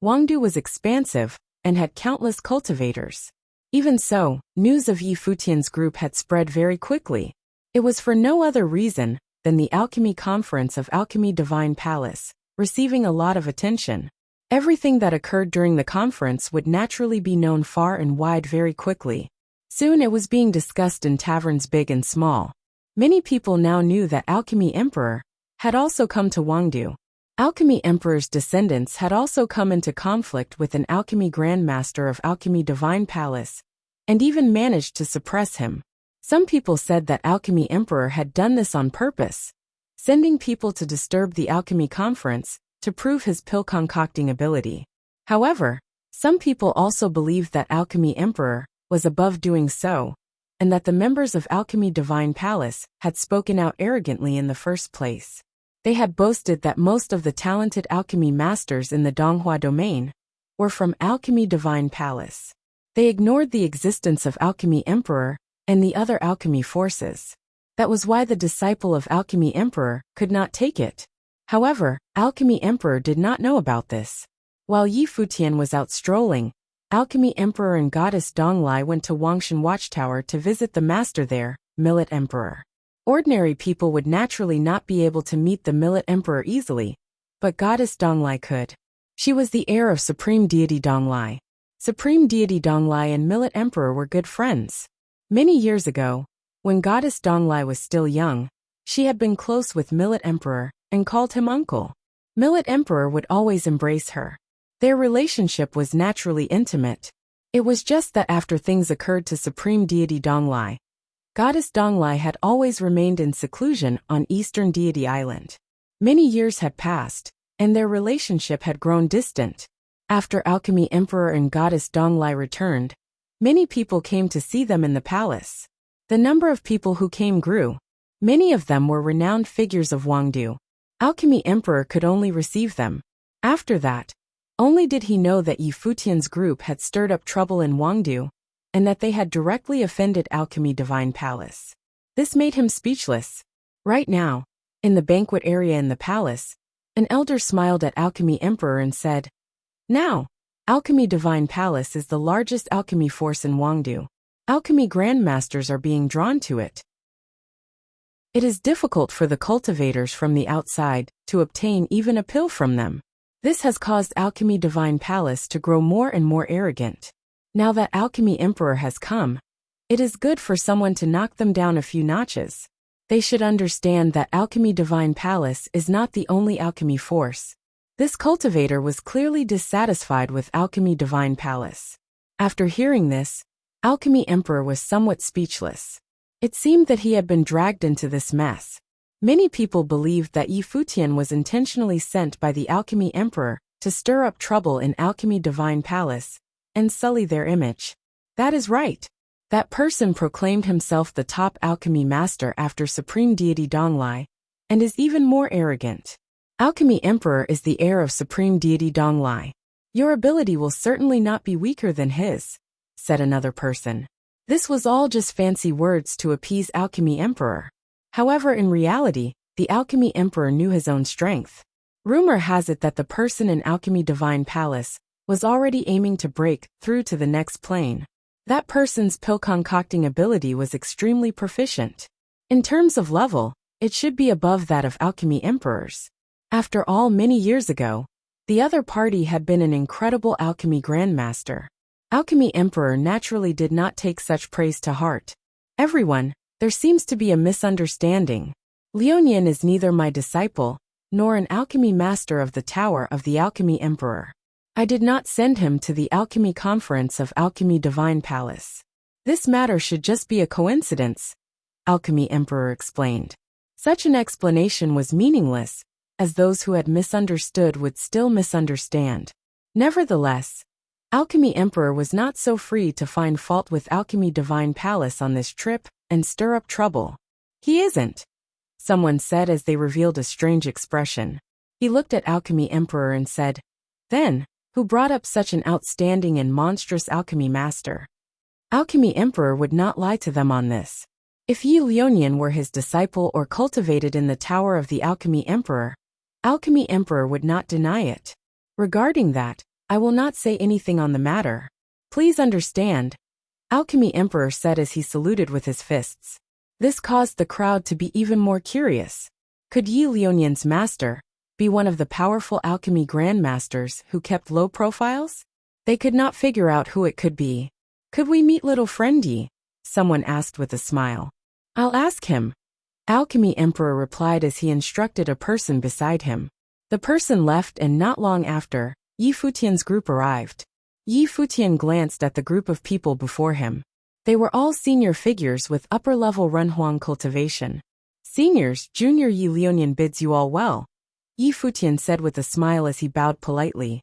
Speaker 1: Wangdu was expansive and had countless cultivators. Even so, news of Yi Futian's group had spread very quickly. It was for no other reason than the Alchemy Conference of Alchemy Divine Palace, receiving a lot of attention. Everything that occurred during the conference would naturally be known far and wide very quickly. Soon it was being discussed in taverns big and small. Many people now knew that Alchemy Emperor had also come to Wangdu. Alchemy Emperor's descendants had also come into conflict with an Alchemy Grandmaster of Alchemy Divine Palace, and even managed to suppress him. Some people said that Alchemy Emperor had done this on purpose, sending people to disturb the Alchemy Conference to prove his pill concocting ability. However, some people also believed that Alchemy Emperor was above doing so, and that the members of Alchemy Divine Palace had spoken out arrogantly in the first place. They had boasted that most of the talented alchemy masters in the Donghua domain were from Alchemy Divine Palace. They ignored the existence of Alchemy Emperor and the other alchemy forces. That was why the disciple of Alchemy Emperor could not take it. However, Alchemy Emperor did not know about this. While Yi Futian was out strolling, Alchemy Emperor and Goddess Donglai went to Wangshan Watchtower to visit the master there, Millet Emperor. Ordinary people would naturally not be able to meet the Millet Emperor easily, but Goddess Donglai could. She was the heir of Supreme Deity Donglai. Supreme Deity Donglai and Millet Emperor were good friends. Many years ago, when Goddess Donglai was still young, she had been close with Millet Emperor and called him uncle. Millet Emperor would always embrace her. Their relationship was naturally intimate. It was just that after things occurred to Supreme Deity Donglai, Goddess Donglai had always remained in seclusion on Eastern Deity Island. Many years had passed, and their relationship had grown distant. After Alchemy Emperor and Goddess Donglai returned, many people came to see them in the palace. The number of people who came grew. Many of them were renowned figures of Wangdu. Alchemy Emperor could only receive them. After that, only did he know that Yi Futian's group had stirred up trouble in Wangdu, and that they had directly offended Alchemy Divine Palace. This made him speechless. Right now, in the banquet area in the palace, an elder smiled at Alchemy Emperor and said, "Now, Alchemy Divine Palace is the largest alchemy force in Wangdu. Alchemy grandmasters are being drawn to it. It is difficult for the cultivators from the outside to obtain even a pill from them. This has caused Alchemy Divine Palace to grow more and more arrogant. Now that Alchemy Emperor has come, it is good for someone to knock them down a few notches. They should understand that Alchemy Divine Palace is not the only alchemy force." This cultivator was clearly dissatisfied with Alchemy Divine Palace. After hearing this, Alchemy Emperor was somewhat speechless. It seemed that he had been dragged into this mess. Many people believed that Yi Futian was intentionally sent by the Alchemy Emperor to stir up trouble in Alchemy Divine Palace and sully their image. That is right. That person proclaimed himself the top alchemy master after Supreme Deity Donglai, and is even more arrogant. Alchemy Emperor is the heir of Supreme Deity Donglai. Your ability will certainly not be weaker than his, said another person. This was all just fancy words to appease Alchemy Emperor. However, in reality, the Alchemy Emperor knew his own strength. Rumor has it that the person in Alchemy Divine Palace was already aiming to break through to the next plane. That person's pill concocting ability was extremely proficient. In terms of level, it should be above that of Alchemy Emperors. After all, many years ago, the other party had been an incredible alchemy grandmaster. Alchemy Emperor naturally did not take such praise to heart. Everyone, there seems to be a misunderstanding. Leonian is neither my disciple, nor an alchemy master of the Tower of the Alchemy Emperor. I did not send him to the Alchemy Conference of Alchemy Divine Palace. This matter should just be a coincidence, Alchemy Emperor explained. Such an explanation was meaningless, as those who had misunderstood would still misunderstand. Nevertheless, Alchemy Emperor was not so free to find fault with Alchemy Divine Palace on this trip and stir up trouble. He isn't, someone said as they revealed a strange expression. He looked at Alchemy Emperor and said, "Then, who brought up such an outstanding and monstrous alchemy master?" Alchemy Emperor would not lie to them on this. If Yi Leonian were his disciple or cultivated in the Tower of the Alchemy Emperor, Alchemy Emperor would not deny it. Regarding that, I will not say anything on the matter. Please understand, Alchemy Emperor said as he saluted with his fists. This caused the crowd to be even more curious. Could Yi Leonian's master be one of the powerful alchemy grandmasters who kept low profiles? They could not figure out who it could be. Could we meet little friend Yi? Someone asked with a smile. I'll ask him, Alchemy Emperor replied as he instructed a person beside him. The person left and not long after, Yi Futian's group arrived. Yi Futian glanced at the group of people before him. They were all senior figures with upper-level Renhuang cultivation. Seniors, Junior Yi Leonian bids you all well, Yi Futian said with a smile as he bowed politely.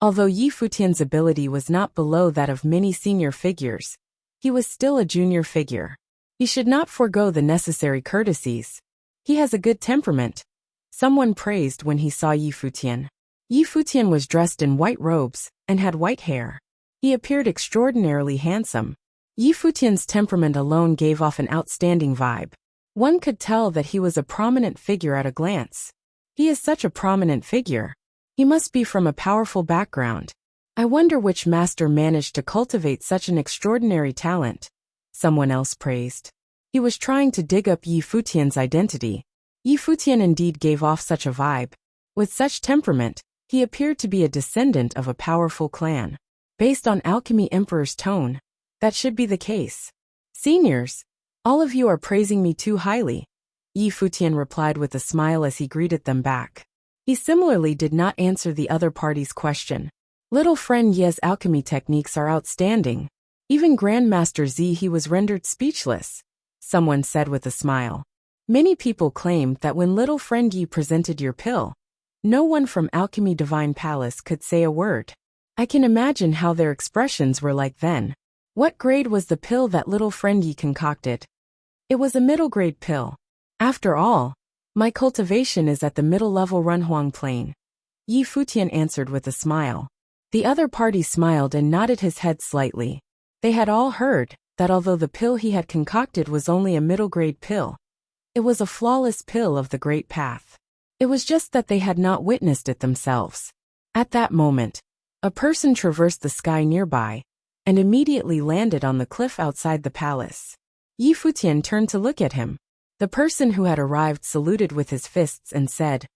Speaker 1: Although Yi Futian's ability was not below that of many senior figures, he was still a junior figure. He should not forego the necessary courtesies. He has a good temperament, someone praised when he saw Yi Futian. Yi Futian was dressed in white robes and had white hair. He appeared extraordinarily handsome. Yi Futian's temperament alone gave off an outstanding vibe. One could tell that he was a prominent figure at a glance. He is such a prominent figure. He must be from a powerful background. I wonder which master managed to cultivate such an extraordinary talent, someone else praised. He was trying to dig up Yi Futian's identity. Yi Futian indeed gave off such a vibe. With such temperament, he appeared to be a descendant of a powerful clan. Based on Alchemy Emperor's tone, that should be the case. Seniors, all of you are praising me too highly, Yi Futian replied with a smile as he greeted them back. He similarly did not answer the other party's question. Little friend Ye's alchemy techniques are outstanding. Even Grandmaster Z he was rendered speechless, someone said with a smile. Many people claimed that when little friend Yi presented your pill, no one from Alchemy Divine Palace could say a word. I can imagine how their expressions were like then. What grade was the pill that little friend Yi concocted? It was a middle grade pill. After all, my cultivation is at the middle level Renhuang plane, Yi Futian answered with a smile. The other party smiled and nodded his head slightly. They had all heard that although the pill he had concocted was only a middle grade pill, it was a flawless pill of the Great Path. It was just that they had not witnessed it themselves. At that moment, a person traversed the sky nearby and immediately landed on the cliff outside the palace. Yi Futian turned to look at him. The person who had arrived saluted with his fists and said,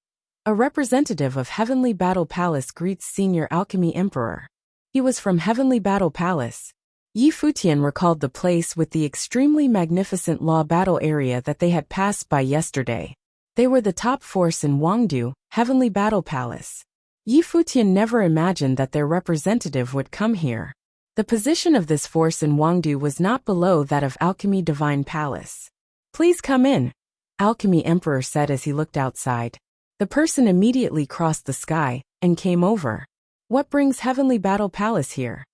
Speaker 1: "A representative of Heavenly Battle Palace greets Senior Alchemy Emperor." He was from Heavenly Battle Palace. Yi Futian recalled the place with the extremely magnificent law battle area that they had passed by yesterday. They were the top force in Wangdu, Heavenly Battle Palace. Yi Futian never imagined that their representative would come here. The position of this force in Wangdu was not below that of Alchemy Divine Palace. "Please come in," Alchemy Emperor said as he looked outside. The person immediately crossed the sky and came over. "What brings Heavenly Battle Palace here?"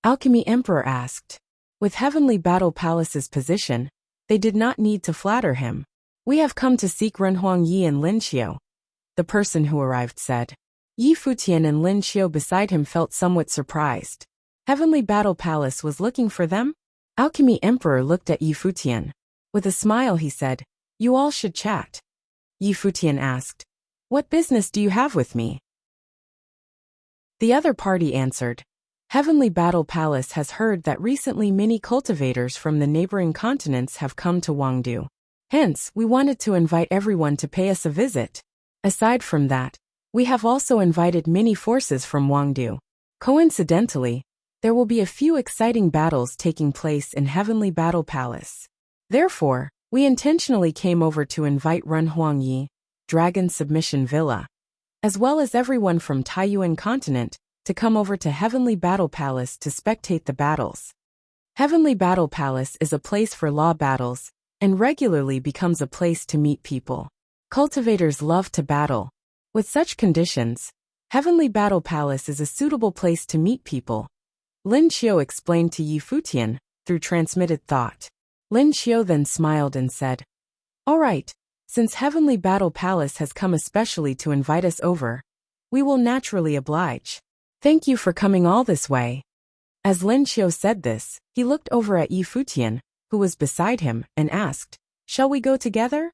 Speaker 1: Alchemy Emperor asked. With Heavenly Battle Palace's position, they did not need to flatter him. We have come to seek Renhuang Yi and Lin Xiu, the person who arrived said. Yi Futian and Lin Xiu beside him felt somewhat surprised. Heavenly Battle Palace was looking for them? Alchemy Emperor looked at Yi Futian. With a smile he said, "You all should chat." Yi Futian asked, "What business do you have with me?" The other party answered, "Heavenly Battle Palace has heard that recently many cultivators from the neighboring continents have come to Wangdu. Hence, we wanted to invite everyone to pay us a visit. Aside from that, we have also invited many forces from Wangdu. Coincidentally, there will be a few exciting battles taking place in Heavenly Battle Palace. Therefore, we intentionally came over to invite Renhuang Yi, Dragon Submission Villa, as well as everyone from Taiyuan continent, to come over to Heavenly Battle Palace to spectate the battles. Heavenly Battle Palace is a place for law battles, and regularly becomes a place to meet people. Cultivators love to battle. With such conditions, Heavenly Battle Palace is a suitable place to meet people." Lin Xiu explained to Yi Futian, through transmitted thought. Lin Xiu then smiled and said, "All right, since Heavenly Battle Palace has come especially to invite us over, we will naturally oblige. Thank you for coming all this way." As Lin Xiu said this, he looked over at Yi Futian, who was beside him, and asked, "Shall we go together?"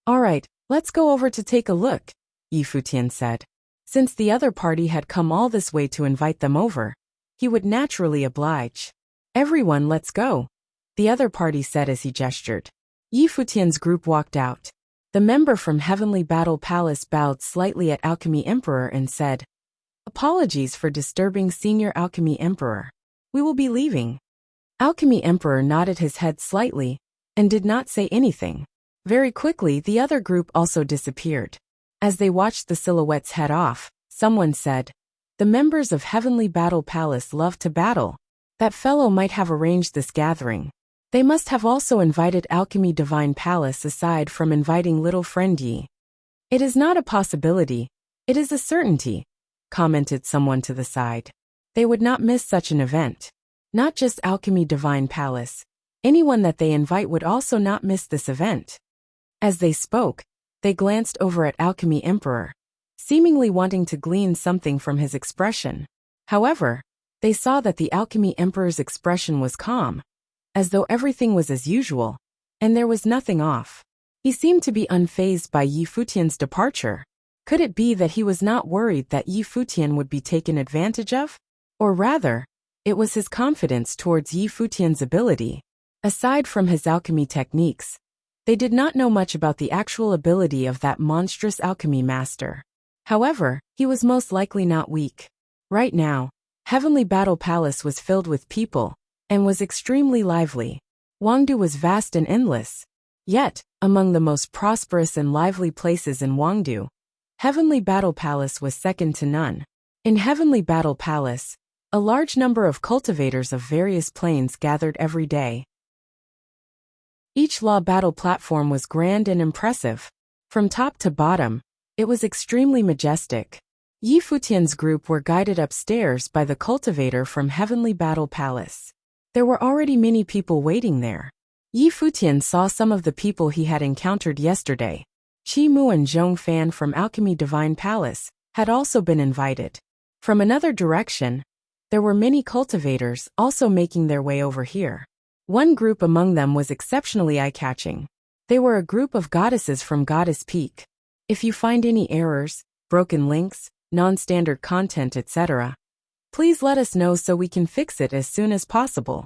Speaker 1: "All right, let's go over to take a look," Yi Futian said. Since the other party had come all this way to invite them over, he would naturally oblige. "Everyone, let's go," the other party said as he gestured. Yi Futian's group walked out. The member from Heavenly Battle Palace bowed slightly at Alchemy Emperor and said, "Apologies for disturbing Senior Alchemy Emperor. We will be leaving." Alchemy Emperor nodded his head slightly, and did not say anything. Very quickly the other group also disappeared. As they watched the silhouettes head off, someone said, "The members of Heavenly Battle Palace love to battle. That fellow might have arranged this gathering. They must have also invited Alchemy Divine Palace aside from inviting little friend Yi." "It is not a possibility, it is a certainty," commented someone to the side. They would not miss such an event. Not just Alchemy Divine Palace, anyone that they invite would also not miss this event. As they spoke, they glanced over at Alchemy Emperor, seemingly wanting to glean something from his expression. However, they saw that the Alchemy Emperor's expression was calm, as though everything was as usual, and there was nothing off. He seemed to be unfazed by Yi Futian's departure. Could it be that he was not worried that Yi Futian would be taken advantage of? Or rather, it was his confidence towards Yi Futian's ability. Aside from his alchemy techniques, they did not know much about the actual ability of that monstrous alchemy master. However, he was most likely not weak. Right now, Heavenly Battle Palace was filled with people, and was extremely lively. Wangdu was vast and endless. Yet, among the most prosperous and lively places in Wangdu, Heavenly Battle Palace was second to none. In Heavenly Battle Palace, a large number of cultivators of various planes gathered every day. Each law battle platform was grand and impressive. From top to bottom, it was extremely majestic. Yi Futian's group were guided upstairs by the cultivator from Heavenly Battle Palace. There were already many people waiting there. Yi Futian saw some of the people he had encountered yesterday. Qi Mu and Zhong Fan from Alchemy Divine Palace had also been invited. From another direction, there were many cultivators also making their way over here. One group among them was exceptionally eye-catching. They were a group of goddesses from Goddess Peak. If you find any errors, broken links, non-standard content, etc., please let us know so we can fix it as soon as possible.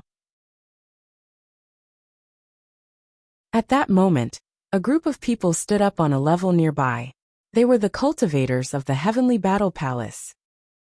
Speaker 1: At that moment, a group of people stood up on a level nearby. They were the cultivators of the Heavenly Battle Palace.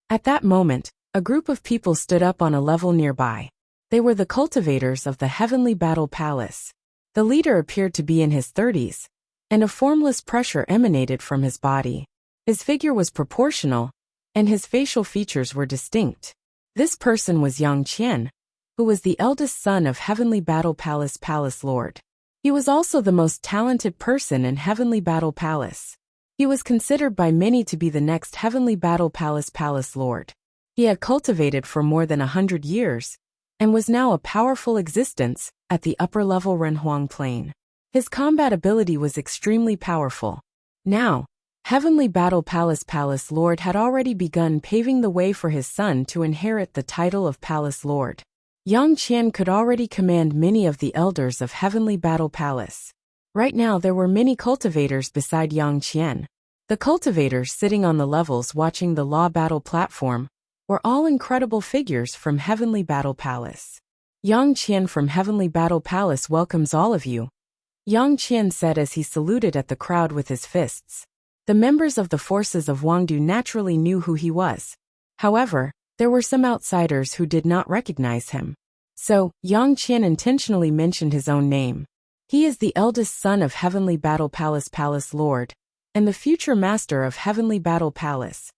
Speaker 1: At that moment, a group of people stood up on a level nearby. They were the cultivators of the Heavenly Battle Palace. The leader appeared to be in his 30s, and a formless pressure emanated from his body. His figure was proportional, and his facial features were distinct. This person was Yang Qian, who was the eldest son of Heavenly Battle Palace Palace Lord. He was also the most talented person in Heavenly Battle Palace. He was considered by many to be the next Heavenly Battle Palace Palace Lord. He had cultivated for more than 100 years, and was now a powerful existence at the upper-level Renhuang plane. His combat ability was extremely powerful. Now, Heavenly Battle Palace Lord had already begun paving the way for his son to inherit the title of Palace Lord. Yang Qian could already command many of the elders of Heavenly Battle Palace. Right now there were many cultivators beside Yang Qian. The cultivators sitting on the levels watching the Law Battle platform were all incredible figures from Heavenly Battle Palace. Yang Qian from Heavenly Battle Palace welcomes all of you, Yang Qian said as he saluted at the crowd with his fists. The members of the forces of Wangdu naturally knew who he was. However, there were some outsiders who did not recognize him. So, Yang Qian intentionally mentioned his own name. He is the eldest son of Heavenly Battle Palace Lord, and the future master of Heavenly Battle Palace.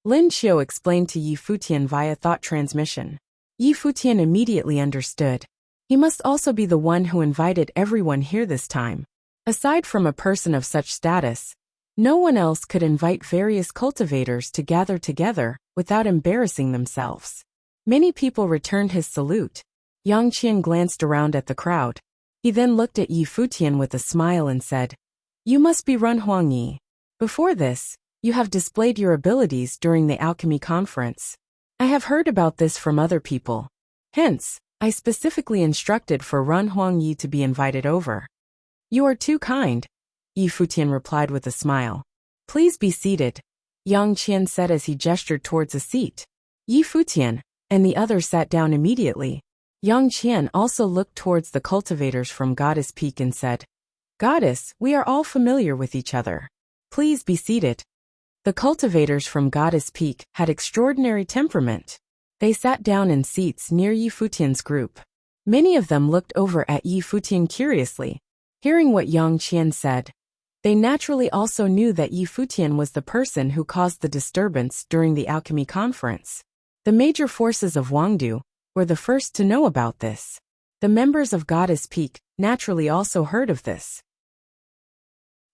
Speaker 1: Lin Qiu explained to Yi Futian via thought transmission. Yi Futian immediately understood. He must also be the one who invited everyone here this time. Aside from a person of such status, no one else could invite various cultivators to gather together without embarrassing themselves. Many people returned his salute. Yang Qian glanced around at the crowd. He then looked at Yi Futian with a smile and said, "You must be Run Huangyi. Before this, you have displayed your abilities during the alchemy conference. I have heard about this from other people. Hence, I specifically instructed for Run Huangyi to be invited over." "You are too kind," Yi Futian replied with a smile. "Please be seated," Yang Qian said as he gestured towards a seat. Yi Futian and the others sat down immediately. Yang Qian also looked towards the cultivators from Goddess Peak and said, "Goddess, we are all familiar with each other. Please be seated." The cultivators from Goddess Peak had extraordinary temperament. They sat down in seats near Yi Futian's group. Many of them looked over at Yi Futian curiously. Hearing what Yang Qian said, they naturally also knew that Yi Futian was the person who caused the disturbance during the alchemy conference. The major forces of Wangdu were the first to know about this. The members of Goddess Peak naturally also heard of this.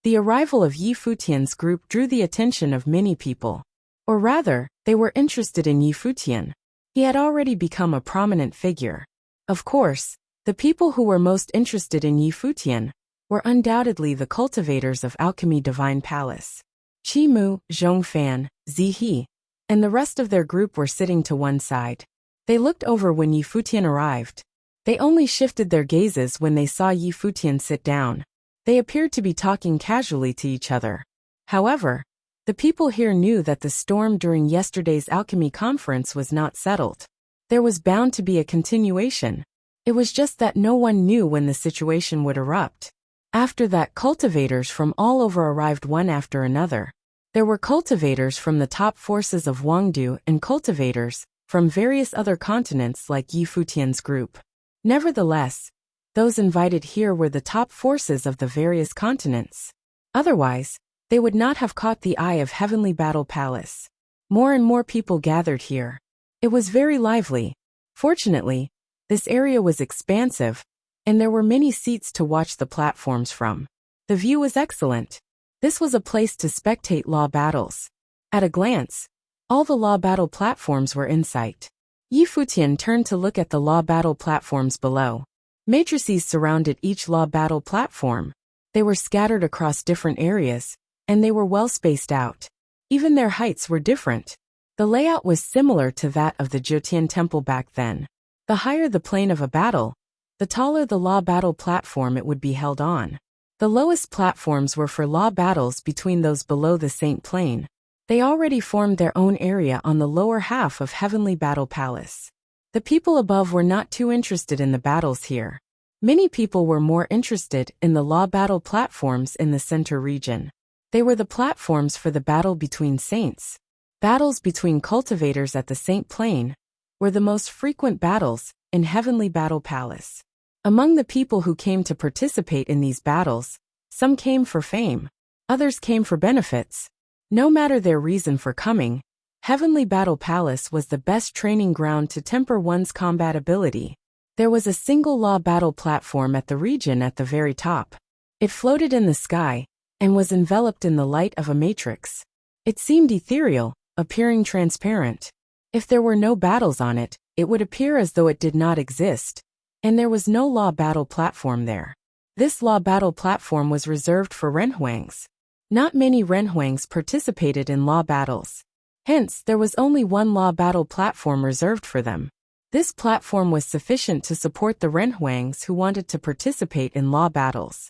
Speaker 1: The arrival of Yi Futian's group drew the attention of many people. Or rather, they were interested in Yi Futian. He had already become a prominent figure. Of course, the people who were most interested in Yi Futian were undoubtedly the cultivators of Alchemy Divine Palace. Qi Mu, Zhong Fan, Zi He, and the rest of their group were sitting to one side. They looked over when Yi Futian arrived. They only shifted their gazes when they saw Yi Futian sit down. They appeared to be talking casually to each other. However, the people here knew that the storm during yesterday's alchemy conference was not settled. There was bound to be a continuation. It was just that no one knew when the situation would erupt. After that, cultivators from all over arrived one after another. There were cultivators from the top forces of Wangdu and cultivators from various other continents like Yi Futian's group. Nevertheless, those invited here were the top forces of the various continents. Otherwise, they would not have caught the eye of Heavenly Battle Palace. More and more people gathered here. It was very lively. Fortunately, this area was expansive, and there were many seats to watch the platforms from. The view was excellent. This was a place to spectate law battles. At a glance, all the law battle platforms were in sight. Yi Futian turned to look at the law battle platforms below. Matrices surrounded each law battle platform. They were scattered across different areas, and they were well spaced out. Even their heights were different. The layout was similar to that of the Jiutian Temple back then. The higher the plane of a battle, the taller the law battle platform it would be held on. The lowest platforms were for law battles between those below the Saint Plane. They already formed their own area on the lower half of Heavenly Battle Palace. The people above were not too interested in the battles here. Many people were more interested in the law battle platforms in the center region. They were the platforms for the battle between saints. Battles between cultivators at the Saint Plane were the most frequent battles in Heavenly Battle Palace. Among the people who came to participate in these battles, some came for fame, others came for benefits. No matter their reason for coming, Heavenly Battle Palace was the best training ground to temper one's combat ability. There was a single law battle platform at the region at the very top. It floated in the sky and was enveloped in the light of a matrix. It seemed ethereal, appearing transparent. If there were no battles on it, it would appear as though it did not exist, and there was no law battle platform there. This law battle platform was reserved for renhuangs. Not many renhuangs participated in law battles. Hence, there was only one law battle platform reserved for them. This platform was sufficient to support the renhuangs who wanted to participate in law battles.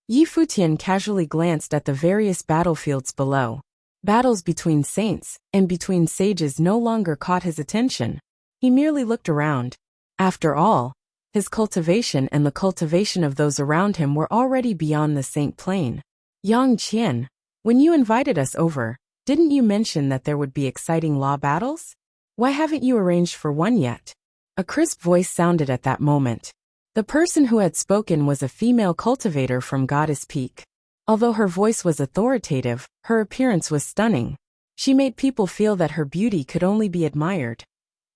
Speaker 1: Futian casually glanced at the various battlefields below. Battles between saints and between sages no longer caught his attention. He merely looked around. After all, his cultivation and the cultivation of those around him were already beyond the saint plane. Yang Qian, when you invited us over, didn't you mention that there would be exciting law battles? Why haven't you arranged for one yet? A crisp voice sounded at that moment. The person who had spoken was a female cultivator from Goddess Peak. Although her voice was authoritative, her appearance was stunning. She made people feel that her beauty could only be admired.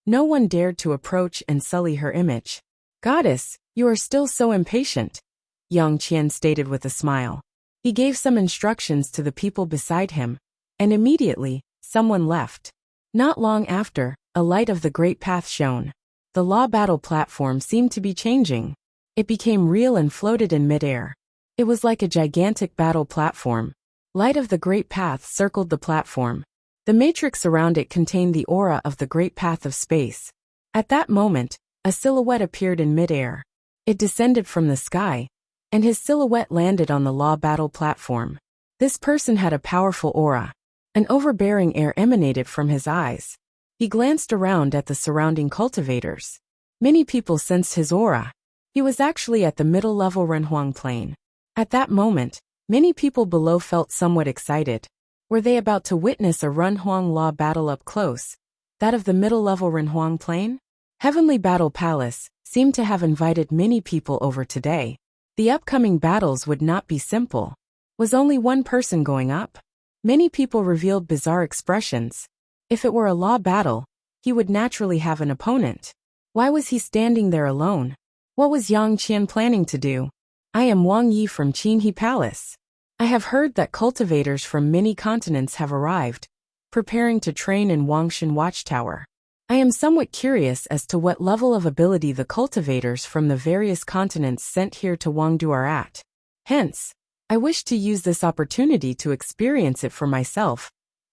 Speaker 1: No one dared to approach and sully her image. Goddess, you are still so impatient, Yang Qian stated with a smile. He gave some instructions to the people beside him, and immediately, someone left. Not long after, a light of the great path shone. The law battle platform seemed to be changing. It became real and floated in midair. It was like a gigantic battle platform. Light of the great path circled the platform. The matrix around it contained the aura of the great path of space. At that moment, a silhouette appeared in midair. It descended from the sky, and his silhouette landed on the law battle platform. This person had a powerful aura. An overbearing air emanated from his eyes. He glanced around at the surrounding cultivators. Many people sensed his aura. He was actually at the middle-level Renhuang plane. At that moment, many people below felt somewhat excited. Were they about to witness a Renhuang law battle up close? That of the middle-level Renhuang plane? Heavenly Battle Palace seemed to have invited many people over today. The upcoming battles would not be simple. Was only one person going up? Many people revealed bizarre expressions. If it were a law battle, he would naturally have an opponent. Why was he standing there alone? What was Yang Qian planning to do? I am Wang Yi from Qinhe Palace. I have heard that cultivators from many continents have arrived, preparing to train in Wangshan Watchtower. I am somewhat curious as to what level of ability the cultivators from the various continents sent here to Wangdu are at. Hence, I wish to use this opportunity to experience it for myself,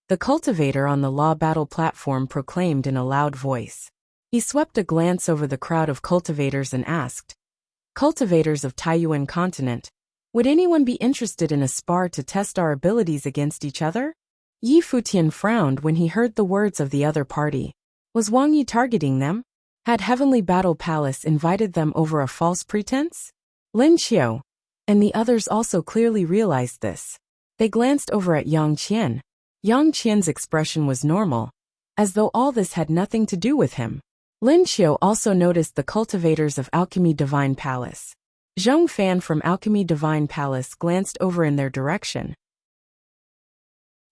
Speaker 1: the cultivator on the law battle platform proclaimed in a loud voice. He swept a glance over the crowd of cultivators and asked, "Cultivators of Taiyuan continent, would anyone be interested in a spar to test our abilities against each other?" Futian frowned when he heard the words of the other party. Was Wang Yi targeting them? Had Heavenly Battle Palace invited them over a false pretense? Lin Xiu and the others also clearly realized this. They glanced over at Yang Qian. Yang Qian's expression was normal, as though all this had nothing to do with him. Lin Xiu also noticed the cultivators of Alchemy Divine Palace. Zhong Fan from Alchemy Divine Palace glanced over in their direction.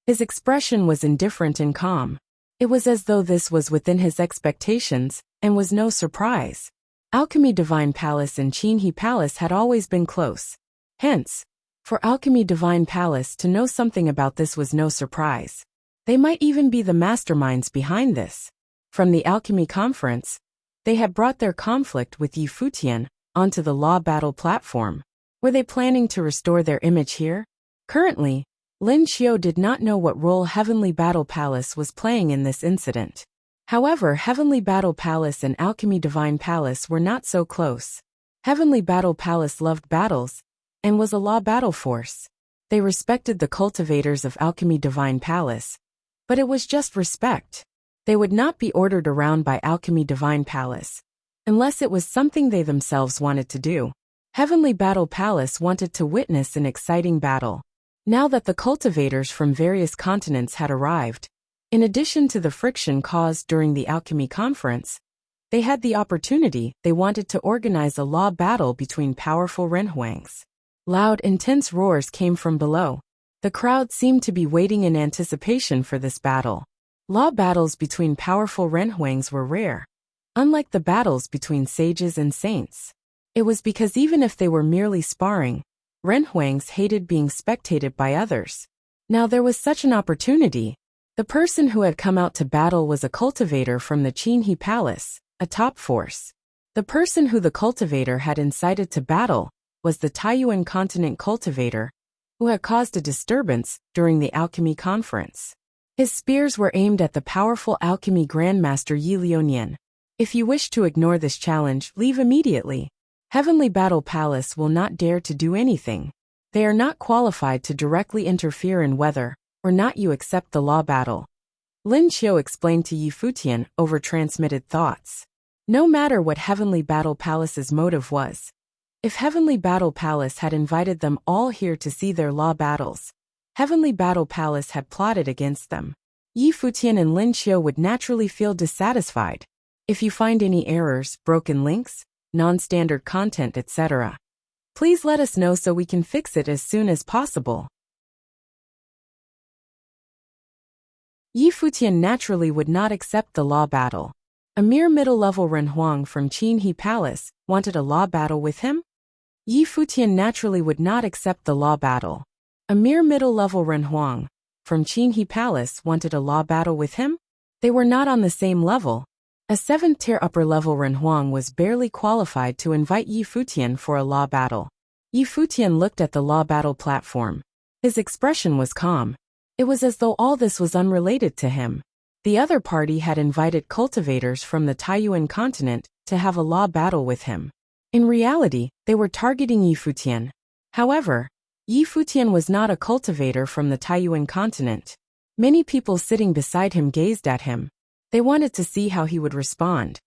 Speaker 1: His expression was indifferent and calm. It was as though this was within his expectations, and was no surprise. Alchemy Divine Palace and Qinhe Palace had always been close. Hence, for Alchemy Divine Palace to know something about this was no surprise. They might even be the masterminds behind this. From the Alchemy Conference, they had brought their conflict with Futian onto the law battle platform. Were they planning to restore their image here? Currently, Lin Xiu did not know what role Heavenly Battle Palace was playing in this incident. However, Heavenly Battle Palace and Alchemy Divine Palace were not so close. Heavenly Battle Palace loved battles, and was a law battle force. They respected the cultivators of Alchemy Divine Palace. But it was just respect. They would not be ordered around by Alchemy Divine Palace, unless it was something they themselves wanted to do. Heavenly Battle Palace wanted to witness an exciting battle. Now that the cultivators from various continents had arrived, in addition to the friction caused during the Alchemy Conference, they had the opportunity. They wanted to organize a law battle between powerful renhuangs. Loud, intense roars came from below. The crowd seemed to be waiting in anticipation for this battle. Law battles between powerful renhuangs were rare, unlike the battles between sages and saints. It was because even if they were merely sparring, renhuangs hated being spectated by others. Now there was such an opportunity. The person who had come out to battle was a cultivator from the Qinhe Palace, a top force. The person who the cultivator had incited to battle was the Taiyuan continent cultivator, who had caused a disturbance during the alchemy conference. His spears were aimed at the powerful alchemy grandmaster Yi Lionian. If you wish to ignore this challenge, leave immediately. Heavenly Battle Palace will not dare to do anything. They are not qualified to directly interfere in whether or not you accept the law battle. Lin Qiu explained to Yi Futian over transmitted thoughts. No matter what Heavenly Battle Palace's motive was, if Heavenly Battle Palace had invited them all here to see their law battles, Heavenly Battle Palace had plotted against them. Yi Futian and Lin Qiu would naturally feel dissatisfied. If you find any errors, broken links, non-standard content, etc., please let us know so we can fix it as soon as possible. Yi Futian naturally would not accept the law battle. A mere middle-level Renhuang from Qinhe Palace wanted a law battle with him? Yi Futian naturally would not accept the law battle. A mere middle-level Renhuang from Qinhe Palace wanted a law battle with him? They were not on the same level. A 7th-tier upper-level Renhuang was barely qualified to invite Yi Futian for a law battle. Yi Futian looked at the law battle platform. His expression was calm. It was as though all this was unrelated to him. The other party had invited cultivators from the Taiyuan continent to have a law battle with him. In reality, they were targeting Yi Futian. However, Yi Futian was not a cultivator from the Taiyuan continent. Many people sitting beside him gazed at him. They wanted to see how he would respond.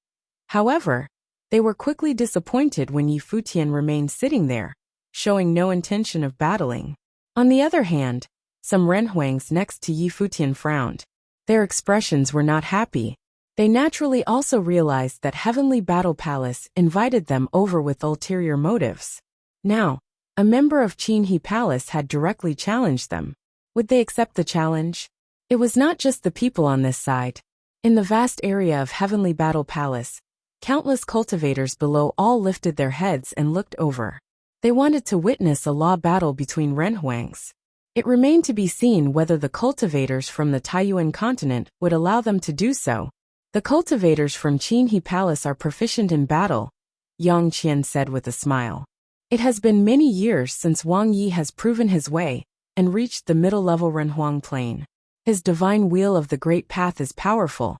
Speaker 1: However, they were quickly disappointed when Yi Futian remained sitting there, showing no intention of battling. On the other hand, some Renhuangs next to Yi Futian frowned. Their expressions were not happy. They naturally also realized that Heavenly Battle Palace invited them over with ulterior motives. Now, a member of Qinhe Palace had directly challenged them. Would they accept the challenge? It was not just the people on this side. In the vast area of Heavenly Battle Palace, countless cultivators below all lifted their heads and looked over. They wanted to witness a law battle between Renhuangs. It remained to be seen whether the cultivators from the Taiyuan continent would allow them to do so. The cultivators from Qinhe Palace are proficient in battle, Yang Qian said with a smile. It has been many years since Wang Yi has proven his way and reached the middle-level Renhuang plane. His divine wheel of the Great Path is powerful,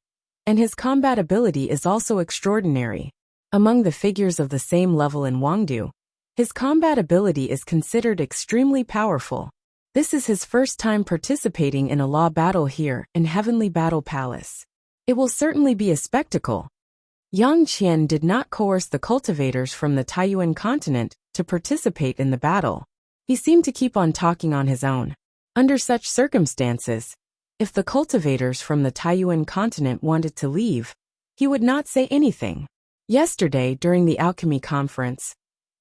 Speaker 1: and his combat ability is also extraordinary. Among the figures of the same level in Wangdu, his combat ability is considered extremely powerful. This is his first time participating in a law battle here in Heavenly Battle Palace. It will certainly be a spectacle. Yang Qian did not coerce the cultivators from the Taiyuan continent to participate in the battle. He seemed to keep on talking on his own. Under such circumstances, if the cultivators from the Taiyuan continent wanted to leave, he would not say anything. Yesterday, during the alchemy conference,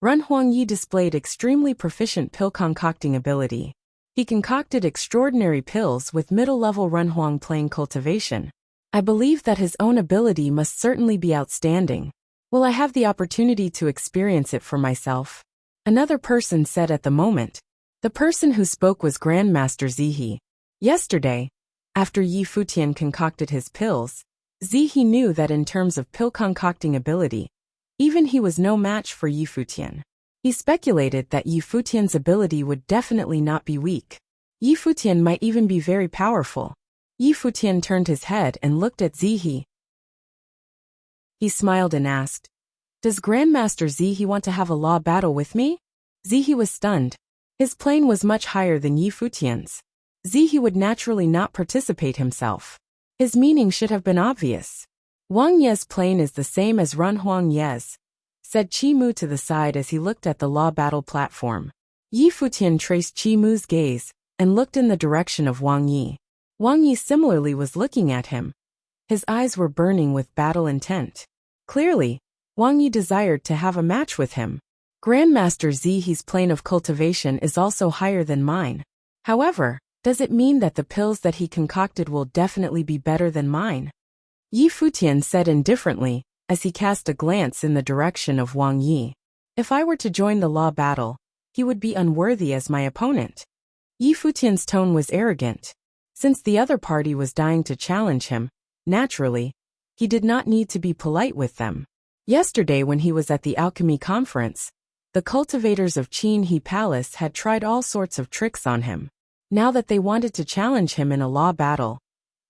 Speaker 1: Renhuang Yi displayed extremely proficient pill concocting ability. He concocted extraordinary pills with middle-level Renhuang plane cultivation. I believe that his own ability must certainly be outstanding. Will I have the opportunity to experience it for myself? Another person said at the moment. The person who spoke was Grandmaster Zihe. Yesterday, after Yi Futian concocted his pills, Zihe knew that in terms of pill concocting ability, even he was no match for Yi Futian. He speculated that Yi Futian's ability would definitely not be weak. Yi Futian might even be very powerful. Yi Futian turned his head and looked at Zihe. He smiled and asked, "Does Grandmaster Zihe want to have a law battle with me?" Zihe was stunned. His plane was much higher than Yi Futian's. Zihe would naturally not participate himself. His meaning should have been obvious. Wang Ye's plane is the same as Renhuang Ye's, said Qi Mu to the side as he looked at the law battle platform. Yi Futian traced Qi Mu's gaze and looked in the direction of Wang Yi. Wang Yi similarly was looking at him. His eyes were burning with battle intent. Clearly, Wang Yi desired to have a match with him. Grandmaster Zihe's plane of cultivation is also higher than mine. However, does it mean that the pills that he concocted will definitely be better than mine? Yi Futian said indifferently, as he cast a glance in the direction of Wang Yi. If I were to join the law battle, he would be unworthy as my opponent. Yi Futian's tone was arrogant. Since the other party was dying to challenge him, naturally, he did not need to be polite with them. Yesterday when he was at the alchemy conference, the cultivators of Qin He Palace had tried all sorts of tricks on him. Now that they wanted to challenge him in a law battle,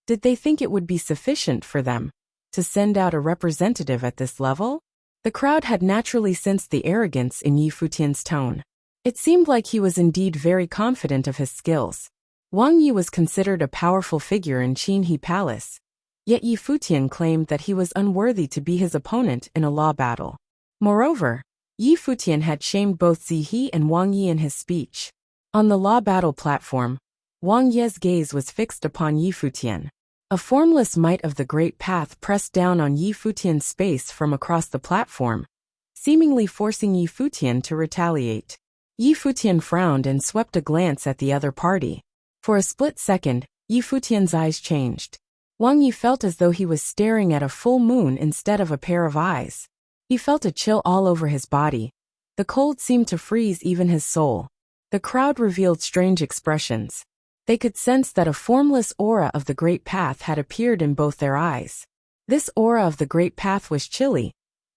Speaker 1: did they think it would be sufficient for them to send out a representative at this level? The crowd had naturally sensed the arrogance in Yi Futian's tone. It seemed like he was indeed very confident of his skills. Wang Yi was considered a powerful figure in Qin He Palace, yet Yi Futian claimed that he was unworthy to be his opponent in a law battle. Moreover, Yi Futian had shamed both Zihe and Wang Yi in his speech. On the law battle platform, Wang Yi's gaze was fixed upon Yi Futian. A formless might of the great path pressed down on Yi Futian's space from across the platform, seemingly forcing Yi Futian to retaliate. Yi Futian frowned and swept a glance at the other party. For a split second, Yi Futian's eyes changed. Wang Yi felt as though he was staring at a full moon instead of a pair of eyes. He felt a chill all over his body. The cold seemed to freeze even his soul. The crowd revealed strange expressions. They could sense that a formless aura of the great path had appeared in both their eyes. This aura of the great path was chilly,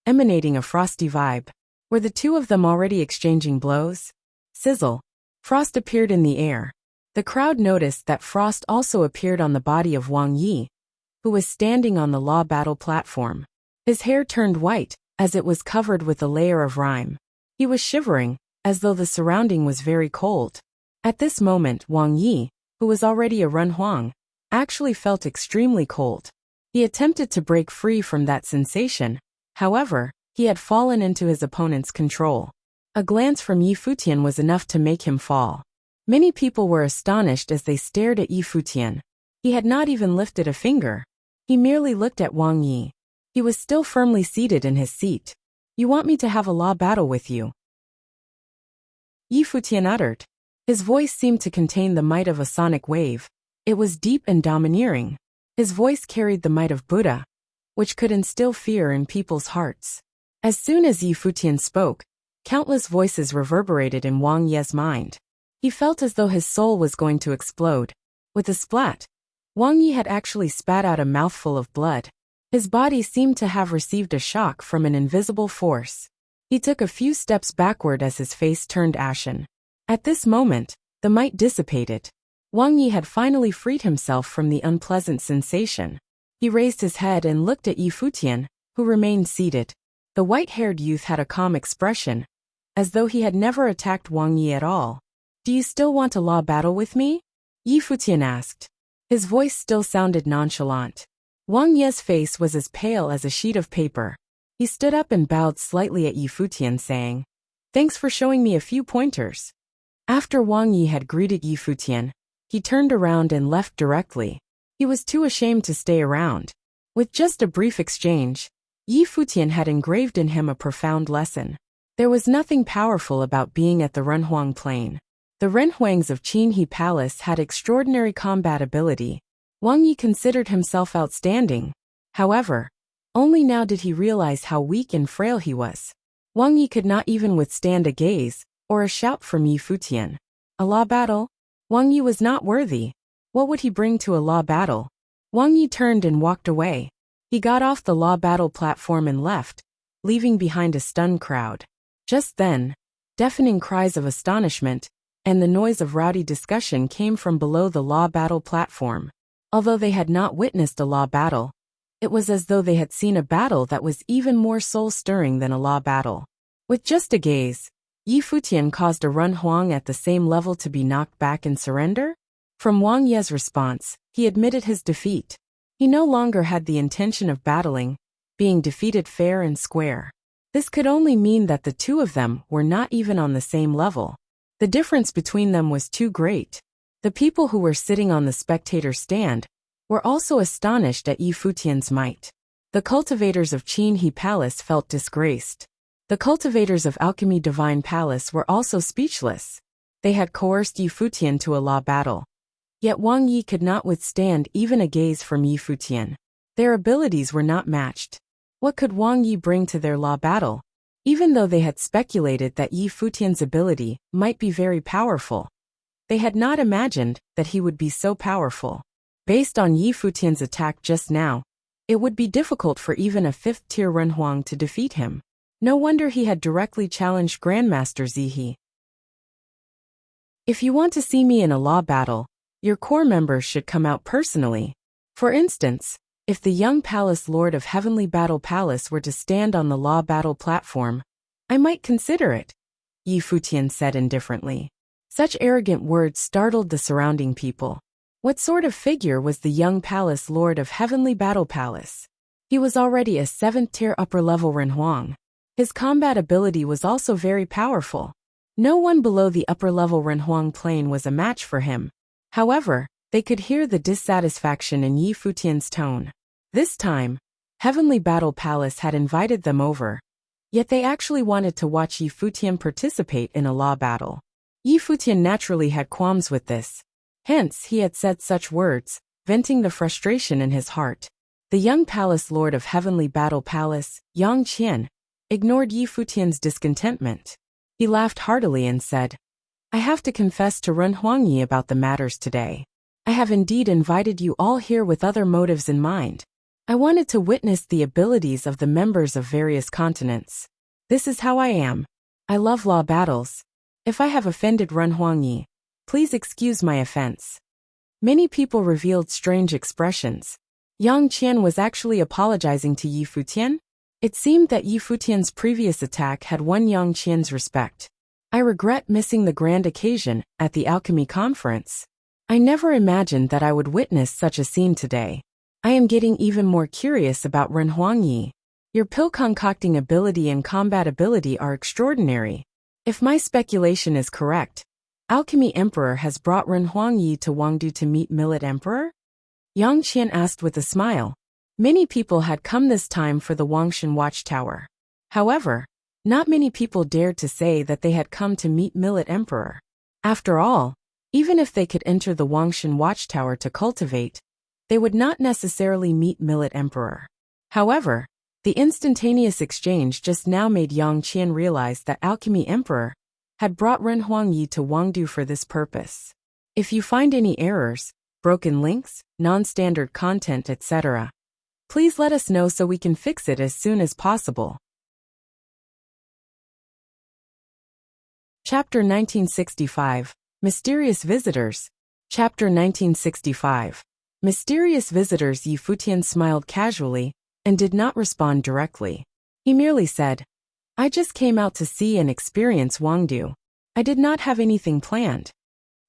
Speaker 1: emanating a frosty vibe. Were the two of them already exchanging blows? Sizzle. Frost appeared in the air. The crowd noticed that frost also appeared on the body of Wang Yi, who was standing on the law battle platform. His hair turned white, as it was covered with a layer of rime. He was shivering, as though the surrounding was very cold. At this moment Wang Yi, who was already a Renhuang, actually felt extremely cold. He attempted to break free from that sensation. However, he had fallen into his opponent's control. A glance from Yi Futian was enough to make him fall. Many people were astonished as they stared at Yi Futian. He had not even lifted a finger. He merely looked at Wang Yi. He was still firmly seated in his seat. "You want me to have a law battle with you?" Yi Futian uttered. His voice seemed to contain the might of a sonic wave. It was deep and domineering. His voice carried the might of Buddha, which could instill fear in people's hearts. As soon as Yi Futian spoke, countless voices reverberated in Wang Yi's mind. He felt as though his soul was going to explode. With a splat, Wang Yi had actually spat out a mouthful of blood. His body seemed to have received a shock from an invisible force. He took a few steps backward as his face turned ashen. At this moment, the might dissipated. Wang Yi had finally freed himself from the unpleasant sensation. He raised his head and looked at Yi Futian, who remained seated. The white-haired youth had a calm expression, as though he had never attacked Wang Yi at all. "Do you still want a law battle with me?" Yi Futian asked. His voice still sounded nonchalant. Wang Yi's face was as pale as a sheet of paper. He stood up and bowed slightly at Yi Futian, saying, "Thanks for showing me a few pointers." After Wang Yi had greeted Yi Futian, he turned around and left directly. He was too ashamed to stay around. With just a brief exchange, Yi Futian had engraved in him a profound lesson. There was nothing powerful about being at the Renhuang Plain. The Renhuangs of Qin He Palace had extraordinary combat ability. Wang Yi considered himself outstanding. However, only now did he realize how weak and frail he was. Wang Yi could not even withstand a gaze or a shout from Yi Futian. A law battle? Wang Yi was not worthy. What would he bring to a law battle? Wang Yi turned and walked away. He got off the law battle platform and left, leaving behind a stunned crowd. Just then, deafening cries of astonishment and the noise of rowdy discussion came from below the law battle platform. Although they had not witnessed a law battle, it was as though they had seen a battle that was even more soul-stirring than a law battle. With just a gaze, Yi Futian caused a Renhuang at the same level to be knocked back and surrender? From Wang Yi's response, he admitted his defeat. He no longer had the intention of battling, being defeated fair and square. This could only mean that the two of them were not even on the same level. The difference between them was too great. The people who were sitting on the spectator stand were also astonished at Yi Futian's might. The cultivators of Qin He Palace felt disgraced. The cultivators of Alchemy Divine Palace were also speechless. They had coerced Yi Futian to a law battle. Yet Wang Yi could not withstand even a gaze from Yi Futian. Their abilities were not matched. What could Wang Yi bring to their law battle? Even though they had speculated that Yi Futian's ability might be very powerful, they had not imagined that he would be so powerful. Based on Yi Futian's attack just now, It would be difficult for even a 5th-tier Renhuang to defeat him. No wonder he had directly challenged Grandmaster Zihe. If you want to see me in a law battle, your core members should come out personally. For instance, if the young palace lord of Heavenly Battle Palace were to stand on the law battle platform, I might consider it, Yi Futian said indifferently. Such arrogant words startled the surrounding people. What sort of figure was the young palace lord of Heavenly Battle Palace? He was already a 7th-tier upper-level Renhuang. His combat ability was also very powerful. No one below the upper-level Renhuang plane was a match for him. However, they could hear the dissatisfaction in Yi Futian's tone. This time, Heavenly Battle Palace had invited them over. Yet they actually wanted to watch Yi Futian participate in a law battle. Yi Futian naturally had qualms with this. Hence, he had said such words, venting the frustration in his heart. The young palace lord of Heavenly Battle Palace, Yang Qian, ignored Yi Futian's discontentment. He laughed heartily and said, I have to confess to Ren Huangyi about the matters today. I have indeed invited you all here with other motives in mind. I wanted to witness the abilities of the members of various continents. This is how I am. I love law battles. If I have offended Ren Huangyi, please excuse my offense. Many people revealed strange expressions. Yang Qian was actually apologizing to Yi Futian. It seemed that Yi Futian's previous attack had won Yang Qian's respect. I regret missing the grand occasion at the alchemy conference. I never imagined that I would witness such a scene today. I am getting even more curious about Ren Huangyi. Your pill concocting ability and combat ability are extraordinary. If my speculation is correct, Alchemy Emperor has brought Ren Huangyi to Wangdu to meet Millet Emperor? Yang Qian asked with a smile. Many people had come this time for the Wangshan Watchtower. However, not many people dared to say that they had come to meet Millet Emperor. After all, even if they could enter the Wangshan Watchtower to cultivate, they would not necessarily meet Millet Emperor. However, the instantaneous exchange just now made Yang Qian realize that Alchemy Emperor had brought Ren Huangyi to Wangdu for this purpose. If you find any errors, broken links, non-standard content, etc., please let us know so we can fix it as soon as possible. Chapter 1965. Mysterious Visitors. Chapter 1965. Mysterious Visitors. Yi Futian smiled casually and did not respond directly. He merely said, I just came out to see and experience Wangdu. I did not have anything planned.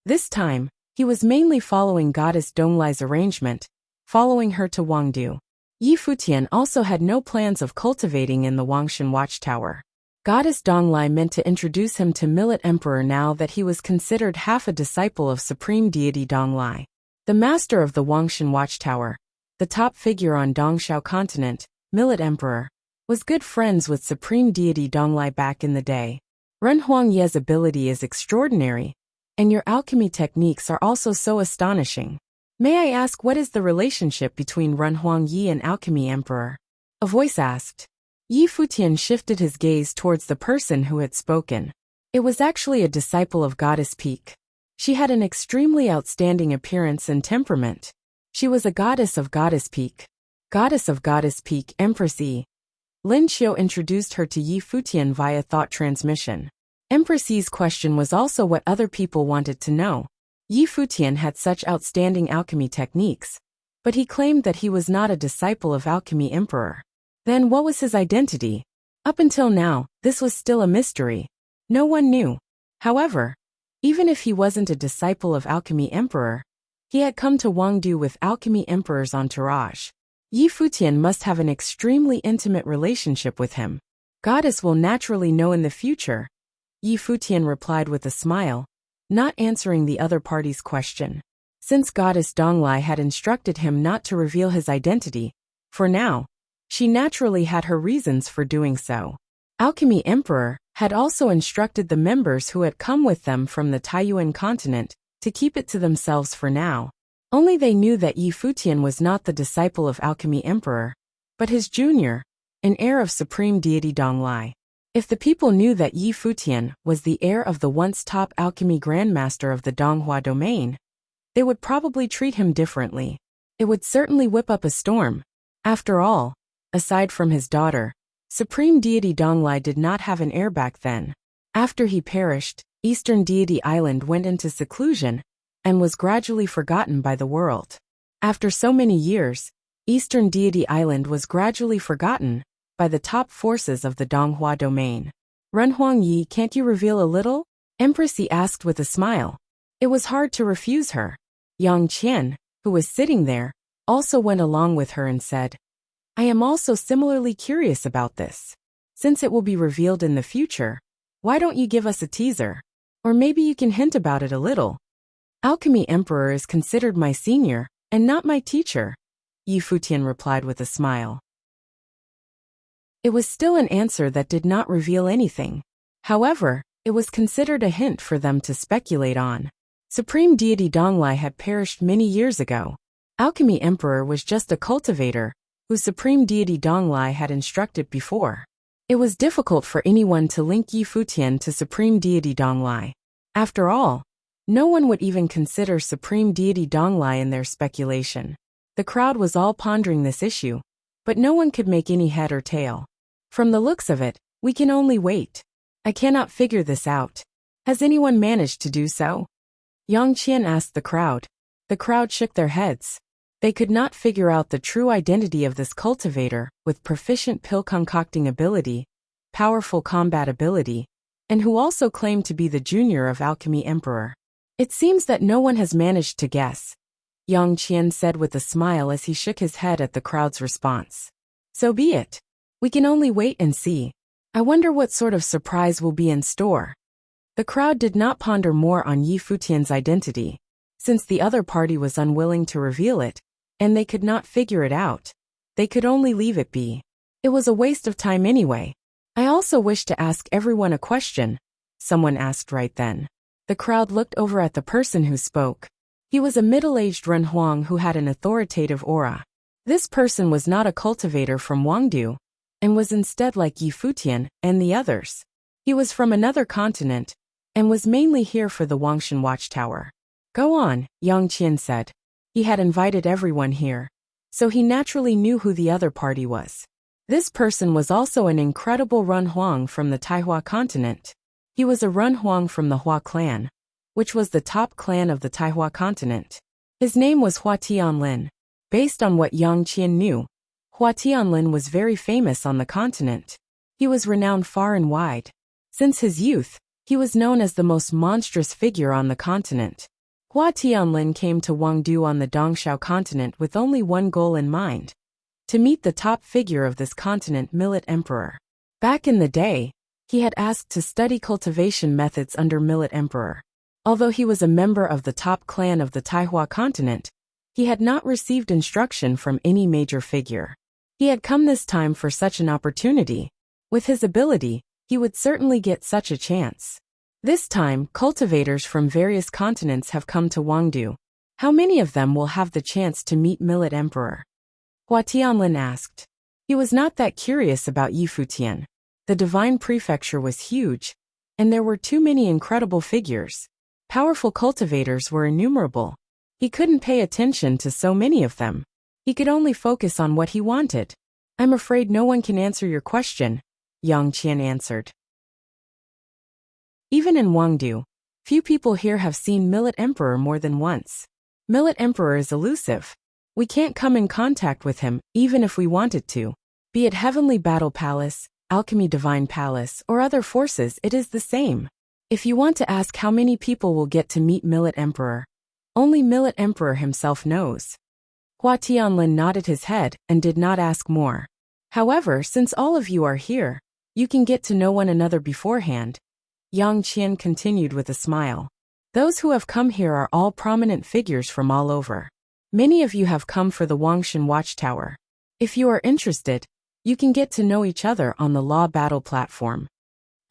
Speaker 1: This time, he was mainly following Goddess Donglai's arrangement, following her to Wangdu. Yi Futian also had no plans of cultivating in the Wangshan Watchtower. Goddess Donglai meant to introduce him to Millet Emperor now that he was considered half a disciple of Supreme Deity Donglai. The master of the Wangshan Watchtower, the top figure on Dongshao continent, Millet Emperor, was good friends with Supreme Deity Donglai back in the day. Ren Huangyi's ability is extraordinary, and your alchemy techniques are also so astonishing. May I ask what is the relationship between Ren Huangyi and Alchemy Emperor? A voice asked. Yi Futian shifted his gaze towards the person who had spoken. It was actually a disciple of Goddess Peak. She had an extremely outstanding appearance and temperament. She was a goddess of Goddess Peak. Goddess of Goddess Peak, Empress Yi. Lin Xiu introduced her to Yi Futian via thought transmission. Empress Yi's question was also what other people wanted to know. Yi Futian had such outstanding alchemy techniques, but he claimed that he was not a disciple of Alchemy Emperor. Then what was his identity? Up until now, this was still a mystery. No one knew. However, even if he wasn't a disciple of Alchemy Emperor, he had come to Wangdu with Alchemy Emperor's entourage. Yi Futian must have an extremely intimate relationship with him. Goddess will naturally know in the future, Yi Futian replied with a smile, not answering the other party's question. Since Goddess Donglai had instructed him not to reveal his identity, for now, she naturally had her reasons for doing so. Alchemy Emperor had also instructed the members who had come with them from the Taiyuan continent to keep it to themselves for now. Only they knew that Yi Futian was not the disciple of Alchemy Emperor, but his junior, an heir of Supreme Deity Donglai. If the people knew that Yi Futian was the heir of the once top alchemy grandmaster of the Donghua domain, they would probably treat him differently. It would certainly whip up a storm. After all, aside from his daughter, Supreme Deity Donglai did not have an heir back then. After he perished, Eastern Deity Island went into seclusion and was gradually forgotten by the world. After so many years, Eastern Deity Island was gradually forgotten by the top forces of the Donghua domain. Renhuang Yi, can't you reveal a little? Empress Yi asked with a smile. It was hard to refuse her. Yang Qian, who was sitting there, also went along with her and said, I am also similarly curious about this. Since it will be revealed in the future, why don't you give us a teaser? Or maybe you can hint about it a little. Alchemy Emperor is considered my senior, and not my teacher, Yi Futian replied with a smile. It was still an answer that did not reveal anything. However, it was considered a hint for them to speculate on. Supreme Deity Donglai had perished many years ago. Alchemy Emperor was just a cultivator, whose Supreme Deity Donglai had instructed before. It was difficult for anyone to link Yi Futian to Supreme Deity Donglai. After all, no one would even consider Supreme Deity Donglai in their speculation. The crowd was all pondering this issue, but no one could make any head or tail. From the looks of it, we can only wait. I cannot figure this out. Has anyone managed to do so? Yang Qian asked the crowd. The crowd shook their heads. They could not figure out the true identity of this cultivator with proficient pill concocting ability, powerful combat ability, and who also claimed to be the junior of Alchemy Emperor. It seems that no one has managed to guess, Yang Qian said with a smile as he shook his head at the crowd's response. So be it. We can only wait and see. I wonder what sort of surprise will be in store. The crowd did not ponder more on Yi Futian's identity, since the other party was unwilling to reveal it, and they could not figure it out. They could only leave it be. It was a waste of time anyway. I also wish to ask everyone a question, someone asked right then. The crowd looked over at the person who spoke. He was a middle-aged Renhuang who had an authoritative aura. This person was not a cultivator from Wangdu, and was instead like Yi Futian and the others. He was from another continent, and was mainly here for the Wangshan Watchtower. Go on, Yang Qian said. He had invited everyone here, so he naturally knew who the other party was. This person was also an incredible Renhuang from the Taihua continent. He was a Renhuang from the Hua clan, which was the top clan of the Taihua continent. His name was Hua Tianlin. Based on what Yang Qian knew, Hua Tianlin was very famous on the continent. He was renowned far and wide. Since his youth, he was known as the most monstrous figure on the continent. Hua Tianlin came to Wangdu on the Dongshao continent with only one goal in mind: to meet the top figure of this continent, Millet Emperor. Back in the day, he had asked to study cultivation methods under Millet Emperor. Although he was a member of the top clan of the Taihua continent, he had not received instruction from any major figure. He had come this time for such an opportunity. With his ability, he would certainly get such a chance. This time, cultivators from various continents have come to Wangdu. How many of them will have the chance to meet Millet Emperor? Hua Tianlin asked. He was not that curious about Yi Futian. The divine prefecture was huge, and there were too many incredible figures. Powerful cultivators were innumerable. He couldn't pay attention to so many of them. He could only focus on what he wanted. I'm afraid no one can answer your question, Yang Qian answered. Even in Wangdu, few people here have seen Millet Emperor more than once. Millet Emperor is elusive. We can't come in contact with him, even if we wanted to. Be it Heavenly Battle Palace, Alchemy Divine Palace, or other forces, it is the same. If you want to ask how many people will get to meet Millet Emperor, only Millet Emperor himself knows. Hua Tianlin nodded his head and did not ask more. However, since all of you are here, you can get to know one another beforehand. Yang Qian continued with a smile. Those who have come here are all prominent figures from all over. Many of you have come for the Wangshan Watchtower. If you are interested, you can get to know each other on the law battle platform.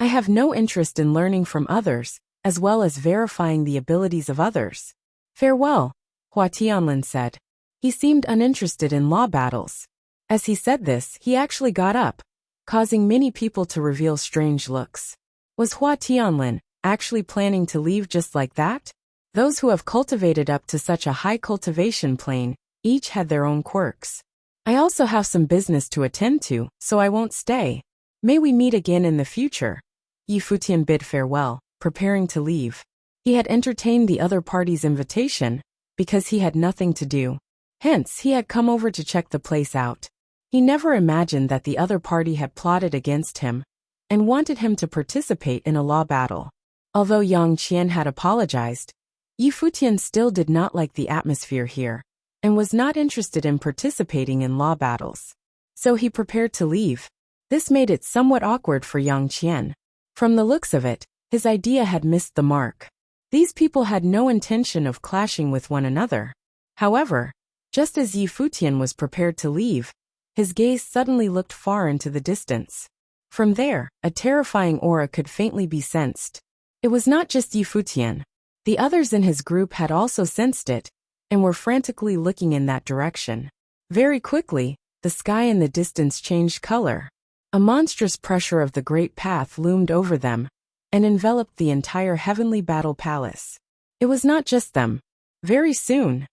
Speaker 1: I have no interest in learning from others, as well as verifying the abilities of others. Farewell, Hua Tianlin said. He seemed uninterested in law battles. As he said this, he actually got up, causing many people to reveal strange looks. Was Hua Tianlin actually planning to leave just like that? Those who have cultivated up to such a high cultivation plane each had their own quirks. I also have some business to attend to, so I won't stay. May we meet again in the future. Yi Futian bid farewell, preparing to leave. He had entertained the other party's invitation because he had nothing to do. Hence, he had come over to check the place out. He never imagined that the other party had plotted against him and wanted him to participate in a law battle. Although Yang Qian had apologized, Yi Futian still did not like the atmosphere here and was not interested in participating in law battles. So he prepared to leave. This made it somewhat awkward for Yang Qian. From the looks of it, his idea had missed the mark. These people had no intention of clashing with one another. However, just as Yi Futian was prepared to leave, his gaze suddenly looked far into the distance. From there, a terrifying aura could faintly be sensed. It was not just Yi Futian. The others in his group had also sensed it and were frantically looking in that direction. Very quickly, the sky in the distance changed color. A monstrous pressure of the great path loomed over them and enveloped the entire Heavenly Battle Palace. It was not just them. Very soon,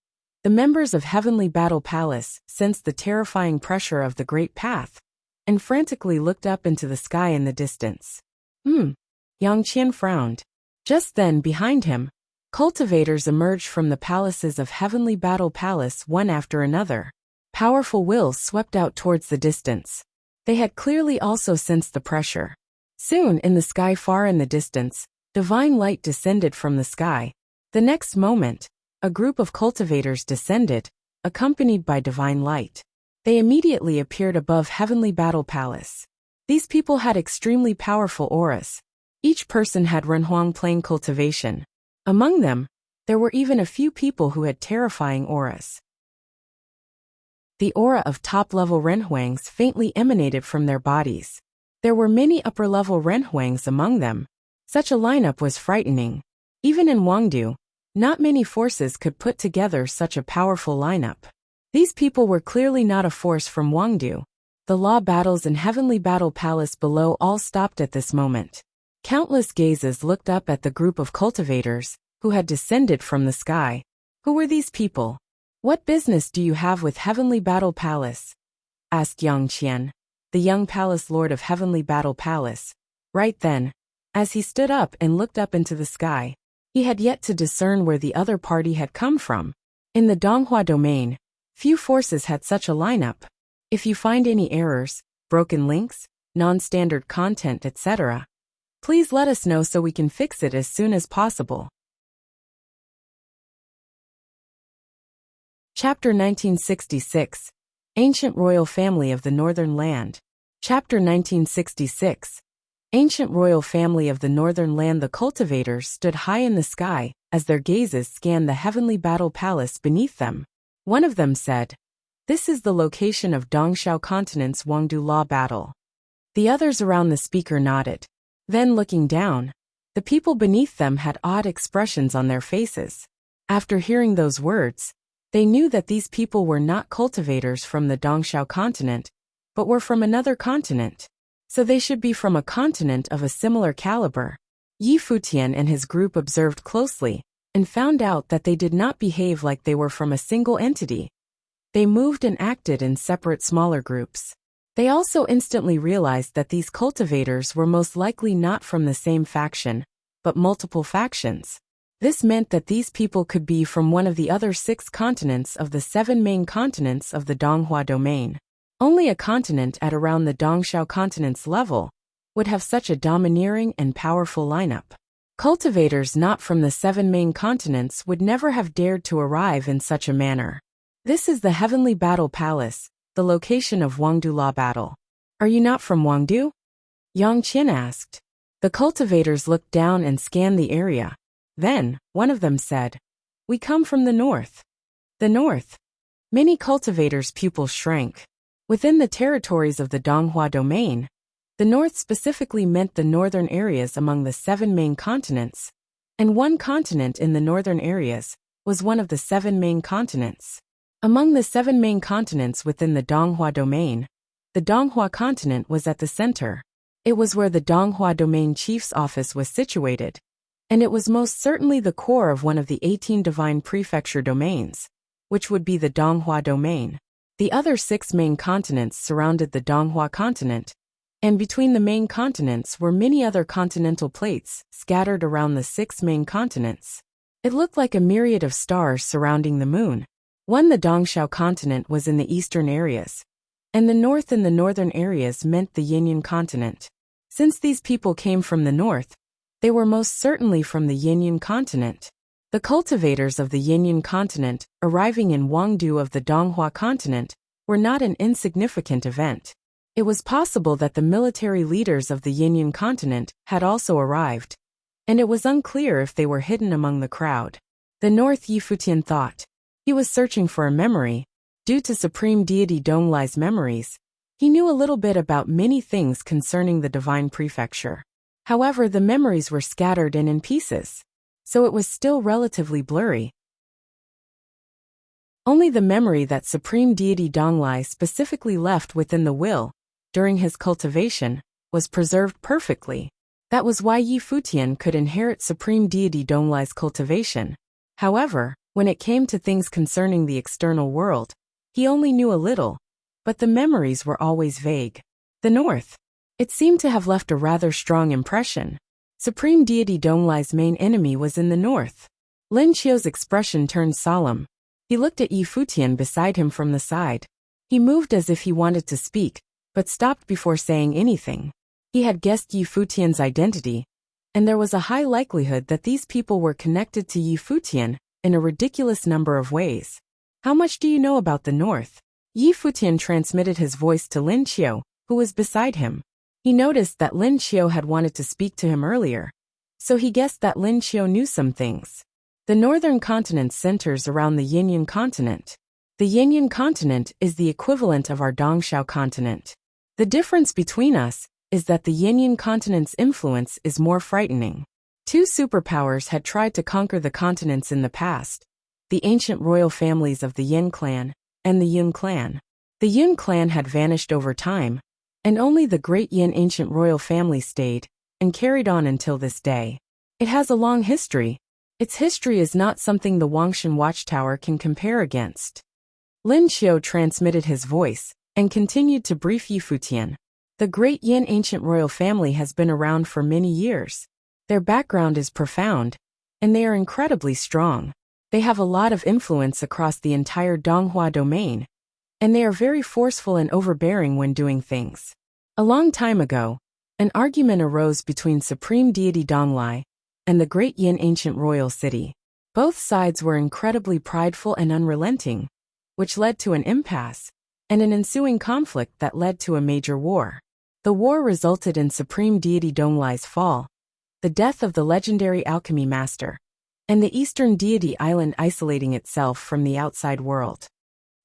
Speaker 1: the members of Heavenly Battle Palace sensed the terrifying pressure of the great path and frantically looked up into the sky in the distance. Yang Qian frowned. Just then, behind him, cultivators emerged from the palaces of Heavenly Battle Palace one after another. Powerful wills swept out towards the distance. They had clearly also sensed the pressure. Soon, in the sky far in the distance, divine light descended from the sky. The next moment, a group of cultivators descended, accompanied by divine light. They immediately appeared above Heavenly Battle Palace. These people had extremely powerful auras. Each person had Renhuang plane cultivation. Among them, there were even a few people who had terrifying auras. The aura of top-level Renhuangs faintly emanated from their bodies. There were many upper-level Renhuangs among them. Such a lineup was frightening. Even in Wangdu, not many forces could put together such a powerful lineup. These people were clearly not a force from Wangdu. The law battles in Heavenly Battle Palace below all stopped at this moment. Countless gazes looked up at the group of cultivators who had descended from the sky. Who were these people? What business do you have with Heavenly Battle Palace? Asked Yang Qian, the young palace lord of Heavenly Battle Palace. Right then, as he stood up and looked up into the sky, he had yet to discern where the other party had come from. In the Donghua domain, few forces had such a lineup. If you find any errors, broken links, non-standard content, etc., please let us know so we can fix it as soon as possible. Chapter 1966. Ancient Royal Family of the Northern Land. Chapter 1966. Ancient Royal Family of the Northern Land. The cultivators stood high in the sky as their gazes scanned the Heavenly Battle Palace beneath them. One of them said, "This is the location of Dongxiao Continent's Wangdu Law Battle." The others around the speaker nodded. Then, looking down, the people beneath them had odd expressions on their faces. After hearing those words, they knew that these people were not cultivators from the Dongxiao continent, but were from another continent. So they should be from a continent of a similar caliber. Yi Futian and his group observed closely and found out that they did not behave like they were from a single entity. They moved and acted in separate smaller groups. They also instantly realized that these cultivators were most likely not from the same faction, but multiple factions. This meant that these people could be from one of the other 6 continents of the 7 main continents of the Donghua domain. Only a continent at around the Dongxiao continent's level would have such a domineering and powerful lineup. Cultivators not from the 7 main continents would never have dared to arrive in such a manner. This is the Heavenly Battle Palace, the location of Wangdu Law Battle. Are you not from Wangdu? Yang Qian asked. The cultivators looked down and scanned the area. Then, one of them said, "We come from the north." The north. Many cultivators' pupils shrank. Within the territories of the Donghua domain, the north specifically meant the northern areas among the 7 main continents, and one continent in the northern areas was one of the 7 main continents. Among the 7 main continents within the Donghua domain, the Donghua continent was at the center. It was where the Donghua domain chief's office was situated, and it was most certainly the core of one of the 18 divine prefecture domains, which would be the Donghua domain. The other 6 main continents surrounded the Donghua continent, and between the main continents were many other continental plates scattered around the 6 main continents. It looked like a myriad of stars surrounding the moon. The Dongxiao continent was in the eastern areas, and the north in the northern areas meant the Yinyan continent. Since these people came from the north, they were most certainly from the Yinyan continent. The cultivators of the Yinyan continent, arriving in Wangdu of the Donghua continent, were not an insignificant event. It was possible that the military leaders of the Yinyan continent had also arrived, and it was unclear if they were hidden among the crowd. The North Yi Futian thought. He was searching for a memory. Due to Supreme Deity Donglai's memories, he knew a little bit about many things concerning the divine prefecture. However, the memories were scattered and in pieces, so it was still relatively blurry. Only the memory that Supreme Deity Donglai specifically left within the will, during his cultivation, was preserved perfectly. That was why Yi Futian could inherit Supreme Deity Donglai's cultivation. However, when it came to things concerning the external world, he only knew a little, but the memories were always vague. The North. It seemed to have left a rather strong impression. Supreme Deity Donglai's main enemy was in the north. Lin Qiu's expression turned solemn. He looked at Yi Futian beside him from the side. He moved as if he wanted to speak, but stopped before saying anything. He had guessed Yi Futian's identity, and there was a high likelihood that these people were connected to Yi Futian in a ridiculous number of ways. How much do you know about the north? Yi Futian transmitted his voice to Lin Qiu, who was beside him. He noticed that Lin Qiu had wanted to speak to him earlier, so he guessed that Lin Qiu knew some things. The northern continent centers around the Yinyan continent. The Yinyan continent is the equivalent of our Dongxiao continent. The difference between us is that the Yinyan continent's influence is more frightening. 2 superpowers had tried to conquer the continents in the past, the ancient royal families of the Yin clan and the Yun clan. The Yun clan had vanished over time, and only the great Yin ancient royal family stayed and carried on until this day. It has a long history. Its history is not something the Wangshan Watchtower can compare against. Lin Qiu transmitted his voice and continued to brief Yi Futian. The great Yin ancient royal family has been around for many years. Their background is profound, and they are incredibly strong. They have a lot of influence across the entire Donghua domain, and they are very forceful and overbearing when doing things. A long time ago, an argument arose between Supreme Deity Donglai and the great Yin ancient royal city. Both sides were incredibly prideful and unrelenting, which led to an impasse and an ensuing conflict that led to a major war. The war resulted in Supreme Deity Donglai's fall, the death of the legendary alchemy master, and the eastern deity island isolating itself from the outside world.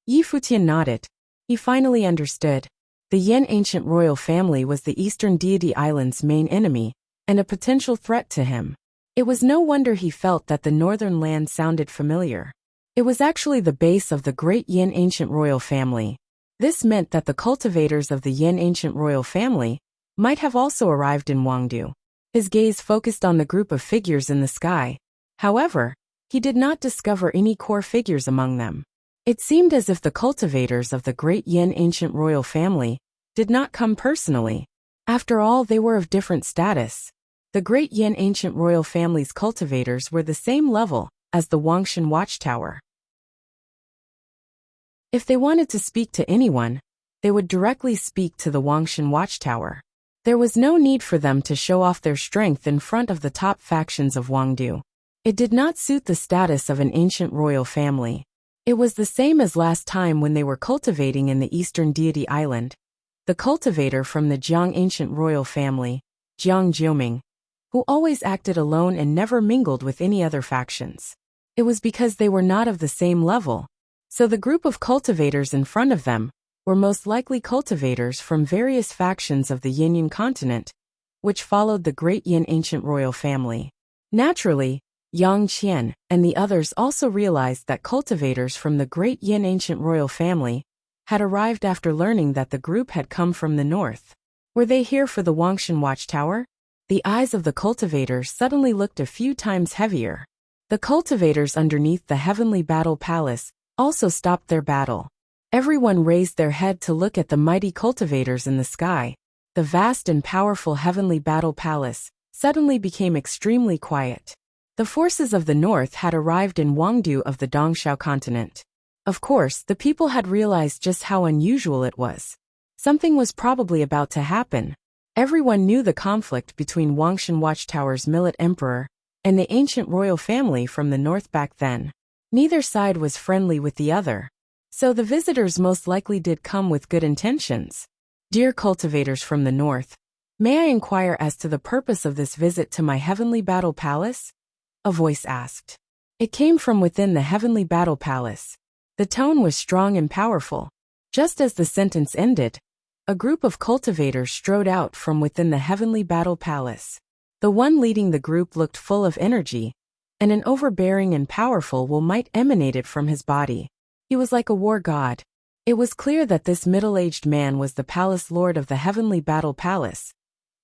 Speaker 1: Yi Futian nodded. He finally understood. The Yin ancient royal family was the eastern deity island's main enemy, and a potential threat to him. It was no wonder he felt that the northern land sounded familiar. It was actually the base of the great Yin ancient royal family. This meant that the cultivators of the Yin ancient royal family might have also arrived in Wangdu. His gaze focused on the group of figures in the sky. However, he did not discover any core figures among them. It seemed as if the cultivators of the great Yin ancient royal family did not come personally. After all, they were of different status. The great Yin ancient royal family's cultivators were the same level as the Wangshan Watchtower. If they wanted to speak to anyone, they would directly speak to the Wangshan Watchtower. There was no need for them to show off their strength in front of the top factions of Wangdu. It did not suit the status of an ancient royal family. It was the same as last time when they were cultivating in the eastern deity island. The cultivator from the Jiang ancient royal family, Jiang Jiuming, who always acted alone and never mingled with any other factions. It was because they were not of the same level. So the group of cultivators in front of them were most likely cultivators from various factions of the Yinyan continent, which followed the great Yin ancient royal family. Naturally, Yang Qian and the others also realized that cultivators from the great Yin ancient royal family had arrived after learning that the group had come from the north. Were they here for the Wangshan Watchtower? The eyes of the cultivators suddenly looked a few times heavier. The cultivators underneath the heavenly battle palace also stopped their battle. Everyone raised their head to look at the mighty cultivators in the sky. The vast and powerful heavenly battle palace suddenly became extremely quiet. The forces of the north had arrived in Wangdu of the Dongxiao continent. Of course, the people had realized just how unusual it was. Something was probably about to happen. Everyone knew the conflict between Wangshan Watchtower's millet emperor and the ancient royal family from the north back then. Neither side was friendly with the other. So the visitors most likely did come with good intentions. Dear cultivators from the north, may I inquire as to the purpose of this visit to my heavenly battle palace? A voice asked. It came from within the heavenly battle palace. The tone was strong and powerful. Just as the sentence ended, a group of cultivators strode out from within the heavenly battle palace. The one leading the group looked full of energy, and an overbearing and powerful will might emanated from his body. He was like a war god. It was clear that this middle-aged man was the palace lord of the heavenly battle palace,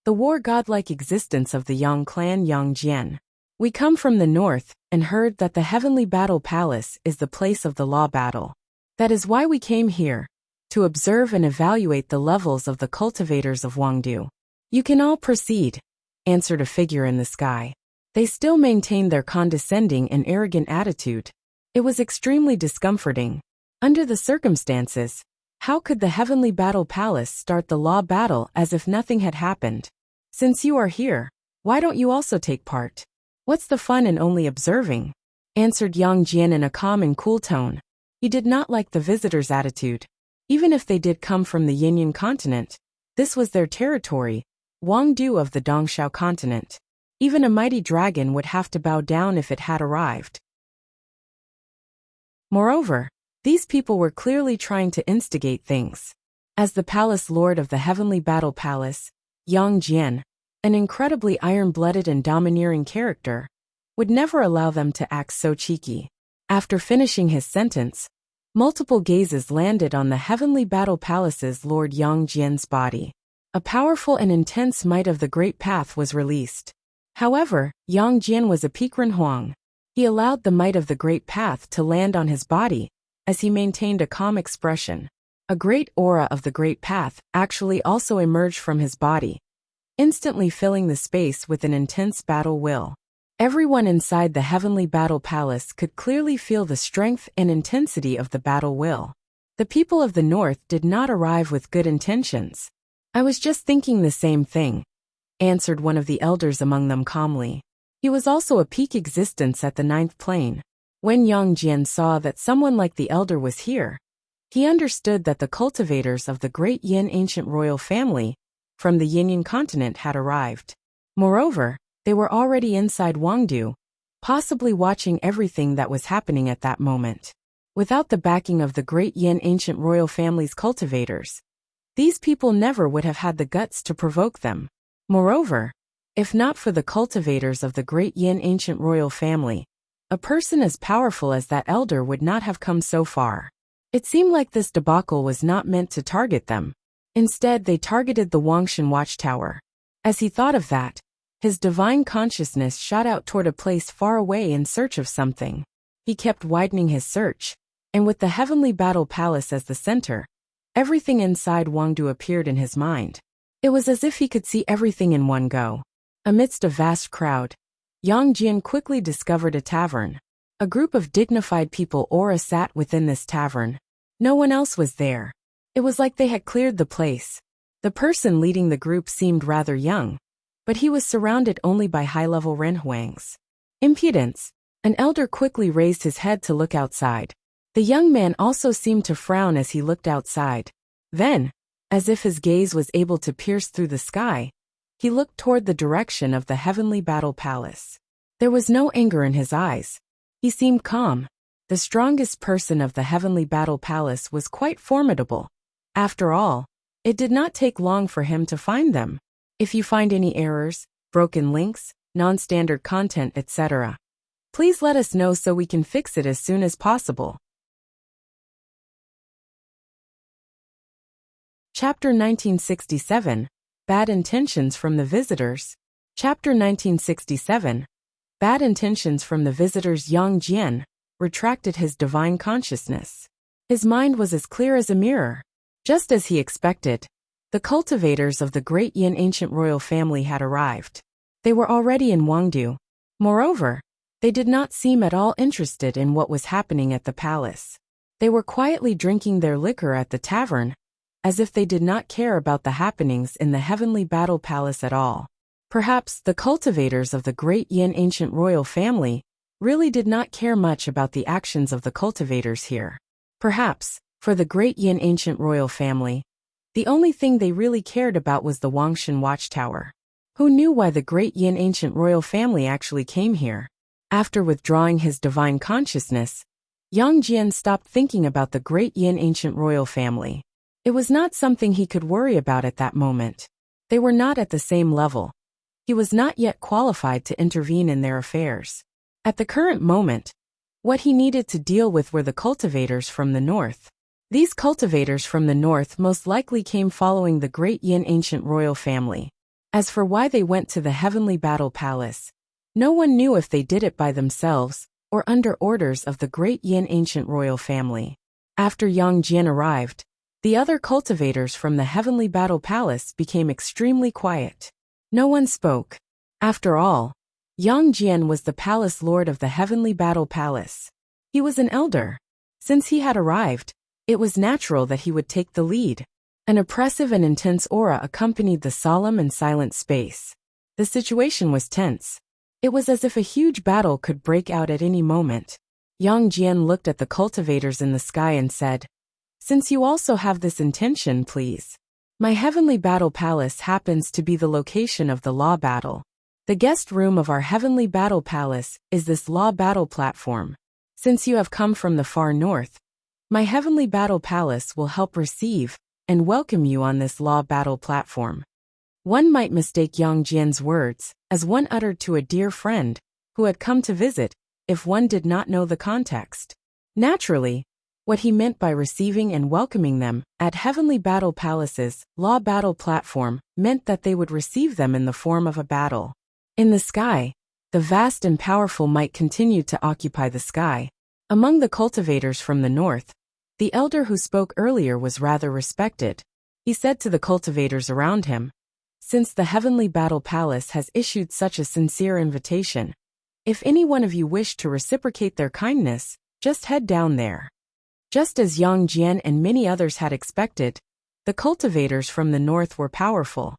Speaker 1: the war god-like existence of the Yang clan Yang Jian. We come from the north and heard that the heavenly battle palace is the place of the law battle. That is why we came here, to observe and evaluate the levels of the cultivators of Wangdu. You can all proceed, answered a figure in the sky. They still maintained their condescending and arrogant attitude. It was extremely discomforting. Under the circumstances, how could the heavenly battle palace start the law battle as if nothing had happened? Since you are here, why don't you also take part? What's the fun in only observing? Answered Yang Jian in a calm and cool tone. He did not like the visitors' attitude. Even if they did come from the Yinyan continent, this was their territory, Wangdu of the Dongxiao continent. Even a mighty dragon would have to bow down if it had arrived. Moreover, these people were clearly trying to instigate things. As the palace lord of the heavenly battle palace, Yang Jian, an incredibly iron-blooded and domineering character, would never allow them to act so cheeky. After finishing his sentence, multiple gazes landed on the heavenly battle palace's Lord Yang Jian's body. A powerful and intense might of the Great Path was released. However, Yang Jian was a Pikran Huang. He allowed the might of the Great Path to land on his body, as he maintained a calm expression. A great aura of the Great Path actually also emerged from his body, instantly filling the space with an intense battle will. Everyone inside the heavenly battle palace could clearly feel the strength and intensity of the battle will. The people of the north did not arrive with good intentions. I was just thinking the same thing, answered one of the elders among them calmly. He was also a peak existence at the ninth plane. When Yang Jian saw that someone like the elder was here, he understood that the cultivators of the great Yin ancient royal family from the Yinyan continent had arrived. Moreover, they were already inside Wangdu, possibly watching everything that was happening at that moment. Without the backing of the great Yin ancient royal family's cultivators, these people never would have had the guts to provoke them. Moreover, if not for the cultivators of the great Yin ancient royal family, a person as powerful as that elder would not have come so far. It seemed like this debacle was not meant to target them. Instead, they targeted the Wangshan Watchtower. As he thought of that, his divine consciousness shot out toward a place far away in search of something. He kept widening his search, and with the heavenly battle palace as the center, everything inside Wangdu appeared in his mind. It was as if he could see everything in one go. Amidst a vast crowd, Yang Jian quickly discovered a tavern. A group of dignified people aura sat within this tavern. No one else was there. It was like they had cleared the place. The person leading the group seemed rather young, but he was surrounded only by high-level renhuangs. Impudence. An elder quickly raised his head to look outside. The young man also seemed to frown as he looked outside. Then, as if his gaze was able to pierce through the sky, he looked toward the direction of the heavenly battle palace. There was no anger in his eyes. He seemed calm. The strongest person of the heavenly battle palace was quite formidable. After all, it did not take long for him to find them. If you find any errors, broken links, non-standard content, etc., please let us know so we can fix it as soon as possible. Chapter 1967, Bad Intentions from the Visitors. Chapter 1967, Bad Intentions from the Visitors. Yang Jian retracted his divine consciousness. His mind was as clear as a mirror. Just as he expected, the cultivators of the great Yin ancient royal family had arrived. They were already in Wangdu. Moreover, they did not seem at all interested in what was happening at the palace. They were quietly drinking their liquor at the tavern, as if they did not care about the happenings in the heavenly battle palace at all. Perhaps the cultivators of the great Yin ancient royal family really did not care much about the actions of the cultivators here. Perhaps, for the great Yin ancient royal family, the only thing they really cared about was the Wangshan watchtower. Who knew why the great Yin ancient royal family actually came here? After withdrawing his divine consciousness, Yang Jian stopped thinking about the great Yin ancient royal family. It was not something he could worry about at that moment. They were not at the same level. He was not yet qualified to intervene in their affairs. At the current moment, what he needed to deal with were the cultivators from the north. These cultivators from the north most likely came following the great Yin ancient royal family. As for why they went to the heavenly battle palace, no one knew if they did it by themselves or under orders of the great Yin ancient royal family. After Yang Jian arrived, the other cultivators from the heavenly battle palace became extremely quiet. No one spoke. After all, Yang Jian was the palace lord of the heavenly battle palace. He was an elder. Since he had arrived, it was natural that he would take the lead. An oppressive and intense aura accompanied the solemn and silent space. The situation was tense. It was as if a huge battle could break out at any moment. Yang Jian looked at the cultivators in the sky and said, "Since you also have this intention, please. My heavenly battle palace happens to be the location of the law battle. The guest room of our heavenly battle palace is this law battle platform. Since you have come from the far north, my heavenly battle palace will help receive and welcome you on this law battle platform." One might mistake Yang Jian's words as one uttered to a dear friend who had come to visit if one did not know the context. Naturally, what he meant by receiving and welcoming them at Heavenly Battle Palace's Law Battle platform meant that they would receive them in the form of a battle. In the sky, the vast and powerful might continue to occupy the sky. Among the cultivators from the north, the elder who spoke earlier was rather respected. He said to the cultivators around him, "Since the Heavenly Battle Palace has issued such a sincere invitation, if any one of you wish to reciprocate their kindness, just head down there." Just as Yang Jian and many others had expected, the cultivators from the north were powerful.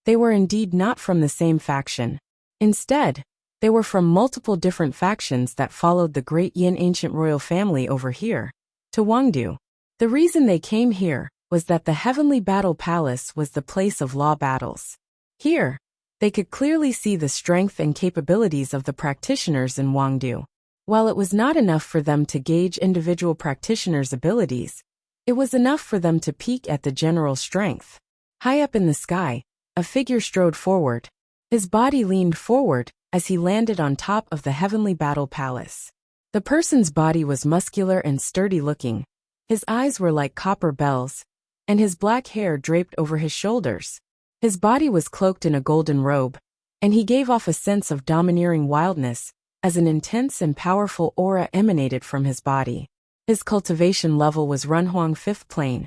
Speaker 1: They were indeed not from the same faction. Instead, they were from multiple different factions that followed the great Yin ancient royal family over here, to Wangdu. The reason they came here was that the Heavenly Battle Palace was the place of law battles. Here, they could clearly see the strength and capabilities of the practitioners in Wangdu. While it was not enough for them to gauge individual practitioners' abilities, it was enough for them to peek at the general strength. High up in the sky, a figure strode forward. His body leaned forward as he landed on top of the Heavenly Battle Palace. The person's body was muscular and sturdy-looking. His eyes were like copper bells, and his black hair draped over his shoulders. His body was cloaked in a golden robe, and he gave off a sense of domineering wildness as an intense and powerful aura emanated from his body. His cultivation level was Runhuang 5th plane,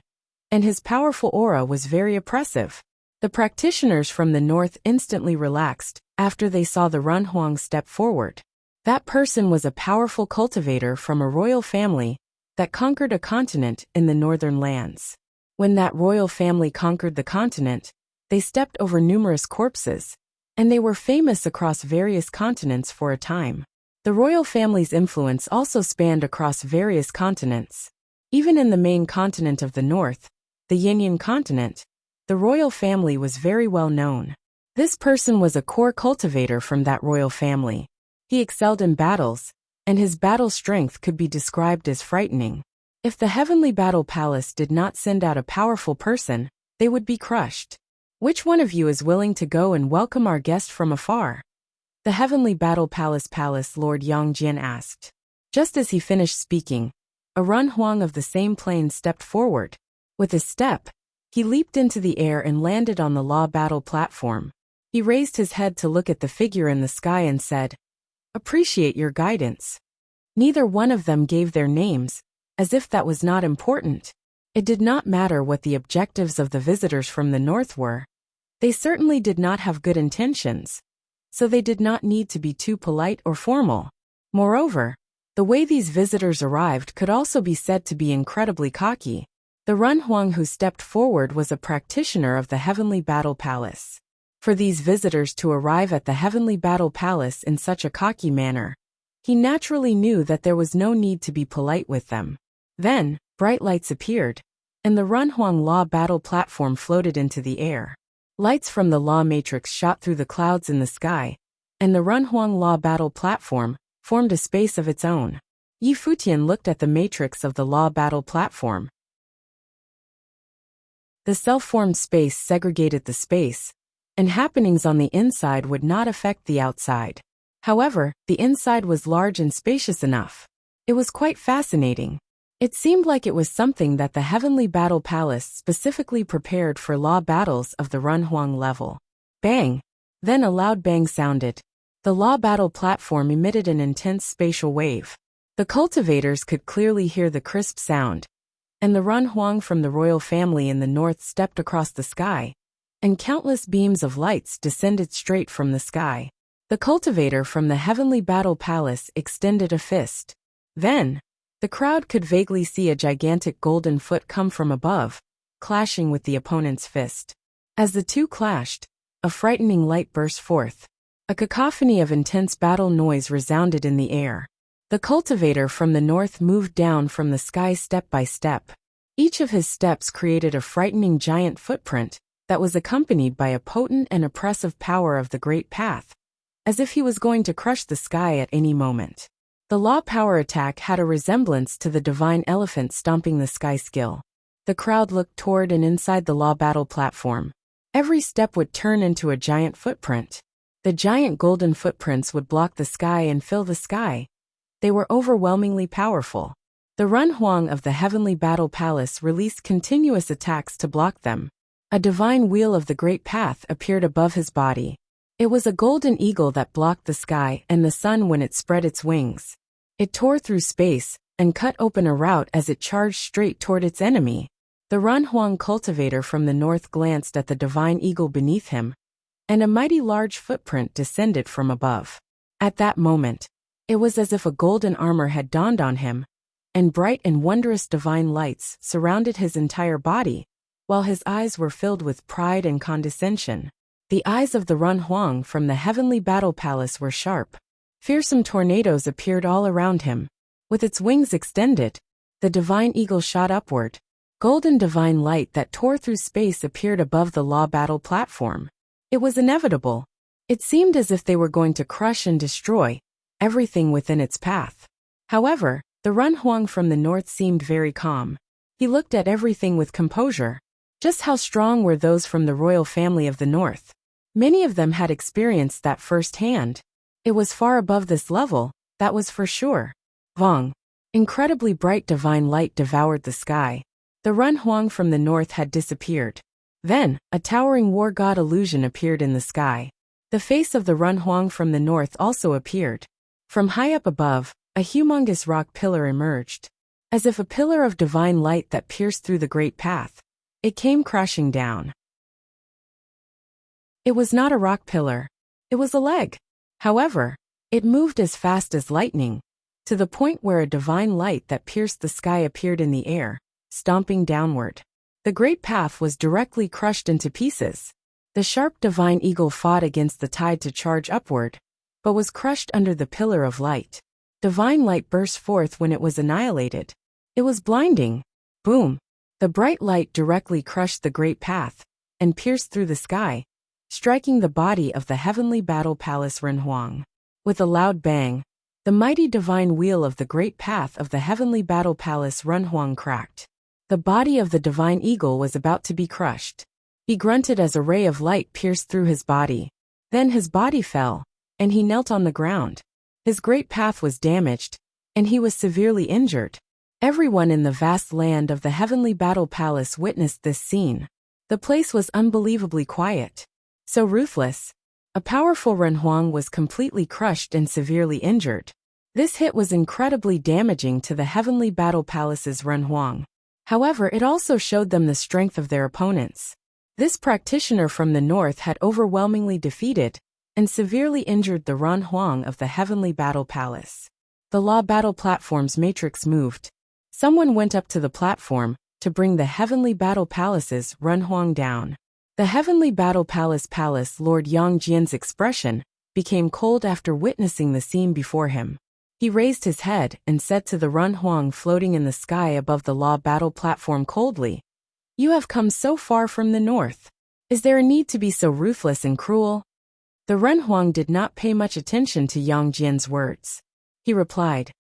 Speaker 1: and his powerful aura was very oppressive. The practitioners from the north instantly relaxed after they saw the Runhuang step forward. That person was a powerful cultivator from a royal family that conquered a continent in the northern lands. When that royal family conquered the continent, they stepped over numerous corpses, and they were famous across various continents for a time. The royal family's influence also spanned across various continents. Even in the main continent of the north, the Yinyan continent, the royal family was very well known. This person was a core cultivator from that royal family. He excelled in battles, and his battle strength could be described as frightening. If the Heavenly Battle Palace did not send out a powerful person, they would be crushed. Which one of you is willing to go and welcome our guest from afar? The Heavenly Battle Palace Lord Yang Jian asked. Just as he finished speaking, a Runhuang of the same plane stepped forward. With a step, he leaped into the air and landed on the law battle platform. He raised his head to look at the figure in the sky and said, "Appreciate your guidance." Neither one of them gave their names, as if that was not important. It did not matter what the objectives of the visitors from the north were. They certainly did not have good intentions, so they did not need to be too polite or formal. Moreover, the way these visitors arrived could also be said to be incredibly cocky. The Renhuang who stepped forward was a practitioner of the Heavenly Battle Palace. For these visitors to arrive at the Heavenly Battle Palace in such a cocky manner, he naturally knew that there was no need to be polite with them. Then, bright lights appeared, and the Renhuang Law Battle Platform floated into the air. Lights from the Law Matrix shot through the clouds in the sky, and the Renhuang Law Battle Platform formed a space of its own. Yi Futian looked at the matrix of the Law Battle Platform. The self-formed space segregated the space, and happenings on the inside would not affect the outside. However, the inside was large and spacious enough. It was quite fascinating. It seemed like it was something that the Heavenly Battle Palace specifically prepared for law battles of the Renhuang level. Bang! Then a loud bang sounded. The law battle platform emitted an intense spatial wave. The cultivators could clearly hear the crisp sound, and the Renhuang from the royal family in the north stepped across the sky, and countless beams of lights descended straight from the sky. The cultivator from the Heavenly Battle Palace extended a fist. Then, the crowd could vaguely see a gigantic golden foot come from above, clashing with the opponent's fist. As the two clashed, a frightening light burst forth. A cacophony of intense battle noise resounded in the air. The cultivator from the north moved down from the sky step by step. Each of his steps created a frightening giant footprint that was accompanied by a potent and oppressive power of the Great Path, as if he was going to crush the sky at any moment. The law power attack had a resemblance to the divine elephant stomping the sky skill. The crowd looked toward and inside the law battle platform. Every step would turn into a giant footprint. The giant golden footprints would block the sky and fill the sky. They were overwhelmingly powerful. The Renhuang of the Heavenly Battle Palace released continuous attacks to block them. A divine wheel of the Great Path appeared above his body. It was a golden eagle that blocked the sky and the sun when it spread its wings. It tore through space and cut open a route as it charged straight toward its enemy. The Renhuang cultivator from the north glanced at the divine eagle beneath him, and a mighty large footprint descended from above. At that moment, it was as if a golden armor had dawned on him, and bright and wondrous divine lights surrounded his entire body, while his eyes were filled with pride and condescension. The eyes of the Renhuang from the Heavenly Battle Palace were sharp. Fearsome tornadoes appeared all around him. With its wings extended, the divine eagle shot upward. Golden divine light that tore through space appeared above the law battle platform. It was inevitable. It seemed as if they were going to crush and destroy everything within its path. However, the Renhuang from the north seemed very calm. He looked at everything with composure. Just how strong were those from the royal family of the north? Many of them had experienced that firsthand. It was far above this level, that was for sure. Vong. Incredibly bright divine light devoured the sky. The Renhuang from the north had disappeared. Then, a towering war god illusion appeared in the sky. The face of the Renhuang from the north also appeared. From high up above, a humongous rock pillar emerged. As if a pillar of divine light that pierced through the great path. It came crashing down. It was not a rock pillar. It was a leg. However, it moved as fast as lightning, to the point where a divine light that pierced the sky appeared in the air, stomping downward. The great path was directly crushed into pieces. The sharp divine eagle fought against the tide to charge upward, but was crushed under the pillar of light. Divine light burst forth when it was annihilated. It was blinding. Boom! The bright light directly crushed the great path, and pierced through the sky, striking the body of the Heavenly Battle Palace Renhuang. With a loud bang, the mighty divine wheel of the great path of the Heavenly Battle Palace Renhuang cracked. The body of the divine eagle was about to be crushed. He grunted as a ray of light pierced through his body. Then his body fell, and he knelt on the ground. His great path was damaged, and he was severely injured. Everyone in the vast land of the Heavenly Battle Palace witnessed this scene. The place was unbelievably quiet. So ruthless. A powerful Renhuang was completely crushed and severely injured. This hit was incredibly damaging to the Heavenly Battle Palace's Renhuang. However, it also showed them the strength of their opponents. This practitioner from the north had overwhelmingly defeated and severely injured the Renhuang of the Heavenly Battle Palace. The Law Battle Platform's matrix moved. Someone went up to the platform to bring the Heavenly Battle Palace's Renhuang down. The Heavenly Battle Palace Lord Yang Jian's expression became cold after witnessing the scene before him. He raised his head and said to the Renhuang floating in the sky above the Law Battle Platform coldly, "You have come so far from the north. Is there a need to be so ruthless and cruel?" The Renhuang did not pay much attention to Yang Jian's words. He replied,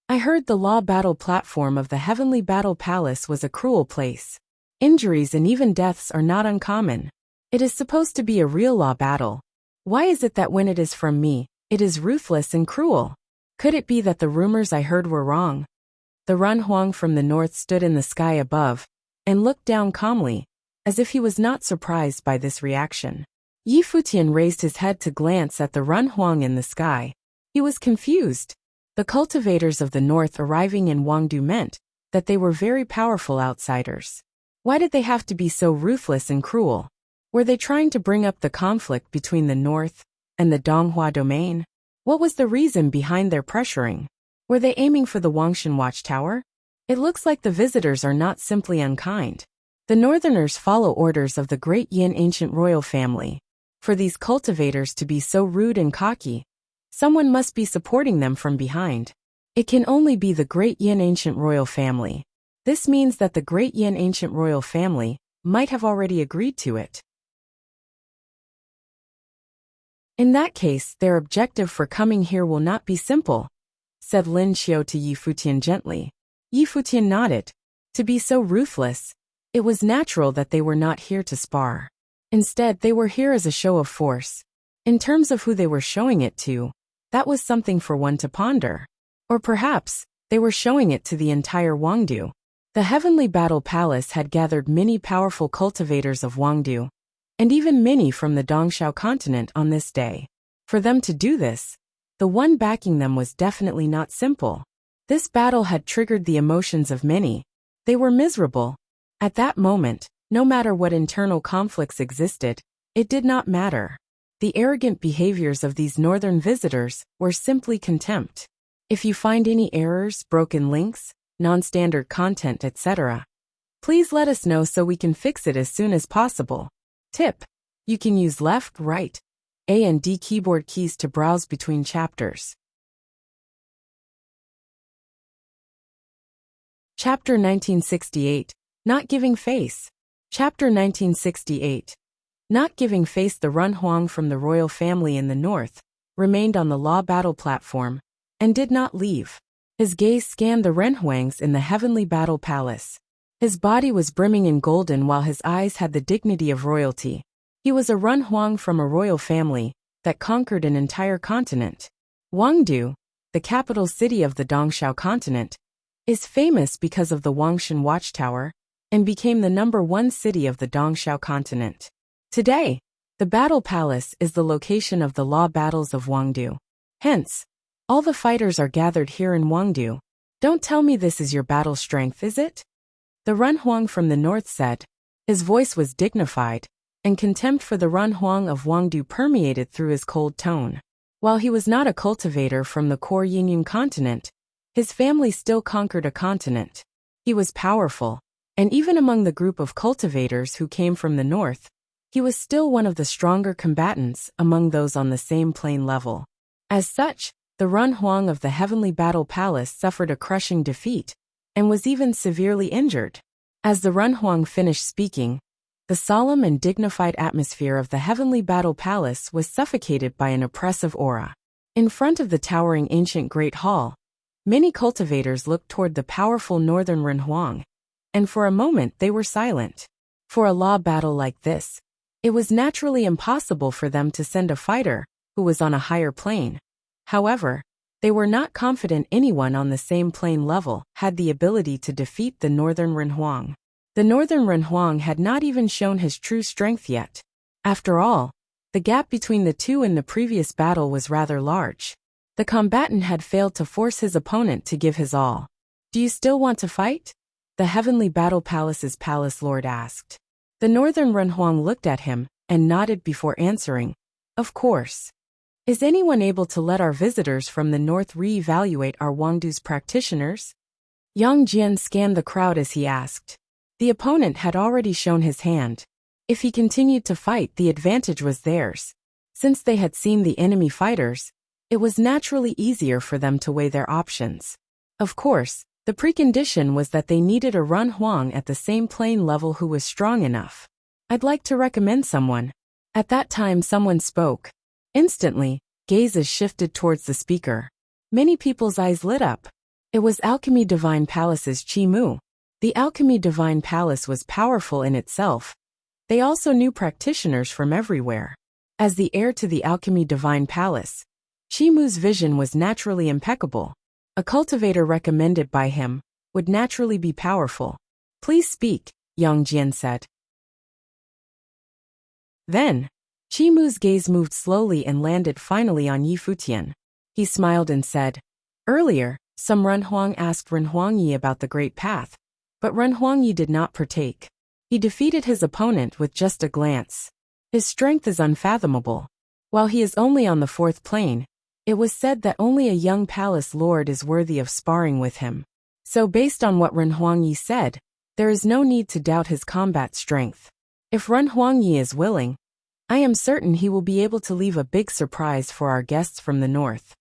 Speaker 1: "I heard the Law Battle Platform of the Heavenly Battle Palace was a cruel place. Injuries and even deaths are not uncommon. It is supposed to be a real law battle. Why is it that when it is from me, it is ruthless and cruel? Could it be that the rumors I heard were wrong?" The Renhuang from the north stood in the sky above and looked down calmly, as if he was not surprised by this reaction. Yi Futian raised his head to glance at the Renhuang in the sky. He was confused. The cultivators of the north arriving in Wangdu meant that they were very powerful outsiders. Why did they have to be so ruthless and cruel? Were they trying to bring up the conflict between the north and the Donghua domain? What was the reason behind their pressuring? Were they aiming for the Wangshan watchtower? It looks like the visitors are not simply unkind. The northerners follow orders of the great Yin ancient royal family. For these cultivators to be so rude and cocky, someone must be supporting them from behind. It can only be the great Yin ancient royal family. This means that the great Yin ancient royal family might have already agreed to it. In that case, their objective for coming here will not be simple, said Lin Xiao to Yi Futian gently. Yi Futian nodded. To be so ruthless, it was natural that they were not here to spar. Instead, they were here as a show of force. In terms of who they were showing it to, that was something for one to ponder. Or perhaps, they were showing it to the entire Wangdu. The Heavenly Battle Palace had gathered many powerful cultivators of Wangdu, and even many from the Dongxiao continent on this day. For them to do this, the one backing them was definitely not simple. This battle had triggered the emotions of many. They were miserable. At that moment, no matter what internal conflicts existed, it did not matter. The arrogant behaviors of these northern visitors were simply contempt. If you find any errors, broken links, non-standard content, etc., please let us know so we can fix it as soon as possible. Tip: you can use left, right, A and D keyboard keys to browse between chapters. Chapter 1968. Not Giving Face. Chapter 1968. Not giving face. The Renhuang from the royal family in the north remained on the Law Battle Platform and did not leave. His gaze scanned the Renhuangs in the Heavenly Battle Palace. His body was brimming in golden while his eyes had the dignity of royalty. He was a Renhuang from a royal family that conquered an entire continent. Wangdu, the capital city of the Dongxiao continent, is famous because of the Wangshan watchtower and became the #1 city of the Dongxiao continent. Today, the Battle Palace is the location of the law battles of Wangdu. Hence, all the fighters are gathered here in Wangdu. Don't tell me this is your battle strength, is it? The Renhuang from the north said. His voice was dignified, and contempt for the Renhuang of Wangdu permeated through his cold tone. While he was not a cultivator from the core Yinyun continent, his family still conquered a continent. He was powerful, and even among the group of cultivators who came from the north, he was still one of the stronger combatants among those on the same plane level. As such, the Renhuang of the Heavenly Battle Palace suffered a crushing defeat, and was even severely injured. As the Renhuang finished speaking, the solemn and dignified atmosphere of the Heavenly Battle Palace was suffocated by an oppressive aura. In front of the towering ancient Great Hall, many cultivators looked toward the powerful northern Renhuang, and for a moment they were silent. For a law battle like this, it was naturally impossible for them to send a fighter who was on a higher plane. However, they were not confident anyone on the same plane level had the ability to defeat the northern Renhuang. The northern Renhuang had not even shown his true strength yet. After all, the gap between the two in the previous battle was rather large. The combatant had failed to force his opponent to give his all. Do you still want to fight? The Heavenly Battle Palace's palace lord asked. The Northern Renhuang looked at him and nodded before answering, of course. Is anyone able to let our visitors from the north re-evaluate our Wangdu's practitioners? Yang Jian scanned the crowd as he asked. The opponent had already shown his hand. If he continued to fight, the advantage was theirs. Since they had seen the enemy fighters, it was naturally easier for them to weigh their options. Of course, the precondition was that they needed a Renhuang at the same plane level who was strong enough. I'd like to recommend someone. At that time someone spoke. Instantly, gazes shifted towards the speaker. Many people's eyes lit up. It was Alchemy Divine Palace's Qi Mu. The Alchemy Divine Palace was powerful in itself. They also knew practitioners from everywhere. As the heir to the Alchemy Divine Palace, Qi Mu's vision was naturally impeccable. A cultivator recommended by him would naturally be powerful. Please speak, Yang Jian said. Then, Qi Mu's gaze moved slowly and landed finally on Yi Futian. He smiled and said, earlier, some Renhuang asked Renhuang Yi about the Great Path, but Renhuang Yi did not partake. He defeated his opponent with just a glance. His strength is unfathomable. While he is only on the fourth plane, it was said that only a young palace lord is worthy of sparring with him. So based on what Renhuang Yi said, there is no need to doubt his combat strength. If Renhuang Yi is willing, I am certain he will be able to leave a big surprise for our guests from the north.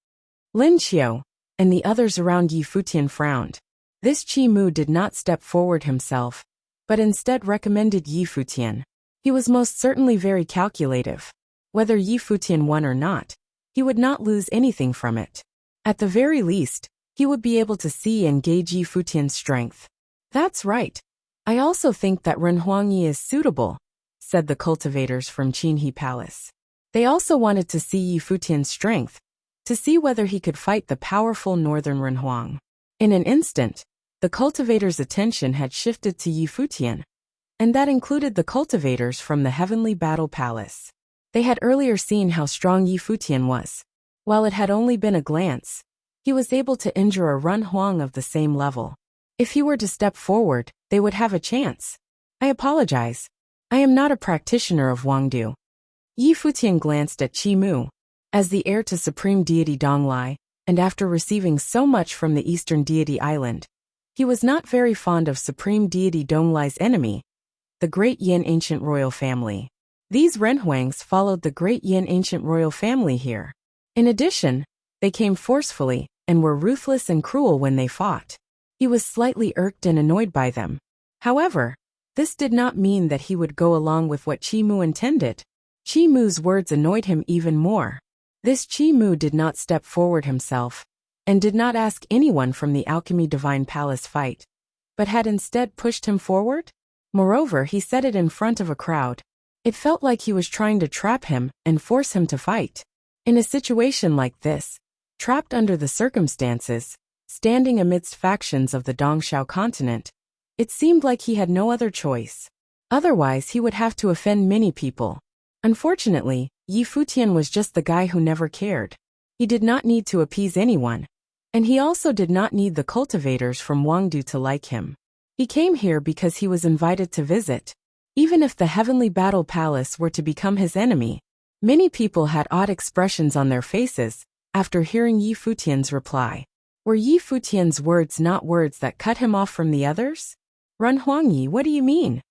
Speaker 1: Lin Qiu and the others around Yi Futian frowned. This Qi Mu did not step forward himself, but instead recommended Yi Futian. He was most certainly very calculative. Whether Yi Futian won or not, he would not lose anything from it. At the very least, he would be able to see and gauge Yi Futian's strength. That's right. I also think that Renhuang Yi is suitable, said the cultivators from Qinhe Palace. They also wanted to see Yi Futian's strength, to see whether he could fight the powerful northern Renhuang. In an instant, the cultivators' attention had shifted to Yi Futian, and that included the cultivators from the Heavenly Battle Palace. They had earlier seen how strong Yi Futian was. While it had only been a glance, he was able to injure a Renhuang of the same level. If he were to step forward, they would have a chance. I apologize. I am not a practitioner of Wangdu. Yi Futian glanced at Qi Mu. As the heir to Supreme Deity Donglai, and after receiving so much from the Eastern Deity Island, he was not very fond of Supreme Deity Donglai's enemy, the Great Yin Ancient Royal Family. These Renhuangs followed the Great Yin Ancient Royal Family here. In addition, they came forcefully and were ruthless and cruel when they fought. He was slightly irked and annoyed by them. However, this did not mean that he would go along with what Qi Mu intended. Qi Mu's words annoyed him even more. This Qi Mu did not step forward himself, and did not ask anyone from the Alchemy Divine Palace fight, but had instead pushed him forward. Moreover, he said it in front of a crowd. It felt like he was trying to trap him and force him to fight. In a situation like this, trapped under the circumstances, standing amidst factions of the Dongxiao continent, it seemed like he had no other choice. Otherwise, he would have to offend many people. Unfortunately, Yi Futian was just the guy who never cared. He did not need to appease anyone. And he also did not need the cultivators from Wangdu to like him. He came here because he was invited to visit. Even if the Heavenly Battle Palace were to become his enemy, many people had odd expressions on their faces after hearing Yi Futian's reply. Were Yi Futian's words not words that cut him off from the others? Renhuang Yi, what do you mean?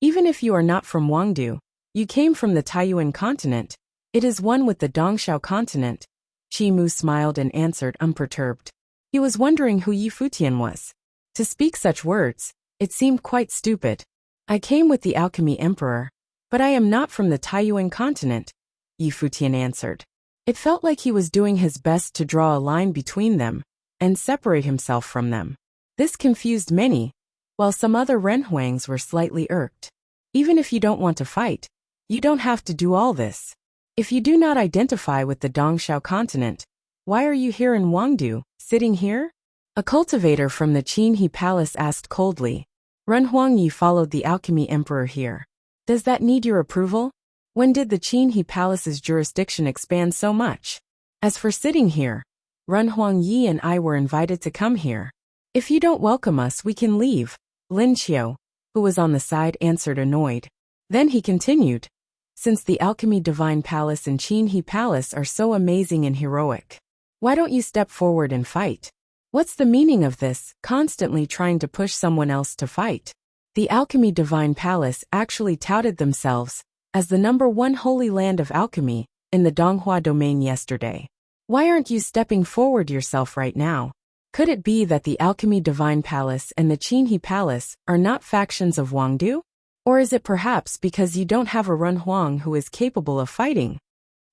Speaker 1: Even if you are not from Wangdu, you came from the Taiyuan continent. It is one with the Dongxiao continent. Qi Mu smiled and answered unperturbed. He was wondering who Yi Futian was. To speak such words, it seemed quite stupid. I came with the Alchemy Emperor, but I am not from the Taiyuan continent, Yi Futian answered. It felt like he was doing his best to draw a line between them and separate himself from them. This confused many, while some other Renhuangs were slightly irked. Even if you don't want to fight, you don't have to do all this. If you do not identify with the Dongxiao continent, why are you here in Wangdu, sitting here? A cultivator from the Qinhe Palace asked coldly. Renhuang Yi followed the Alchemy Emperor here. Does that need your approval? When did the Qinhe Palace's jurisdiction expand so much? As for sitting here, Ren Huangyi and I were invited to come here. If you don't welcome us, we can leave, Lin Qiu, who was on the side, answered annoyed. Then he continued. Since the Alchemy Divine Palace and Qinhe Palace are so amazing and heroic, why don't you step forward and fight? What's the meaning of this, constantly trying to push someone else to fight? The Alchemy Divine Palace actually touted themselves as the #1 holy land of alchemy in the Donghua domain yesterday. Why aren't you stepping forward yourself right now? Could it be that the Alchemy Divine Palace and the Qinhe Palace are not factions of Wangdu? Or is it perhaps because you don't have a Ren Huang who is capable of fighting?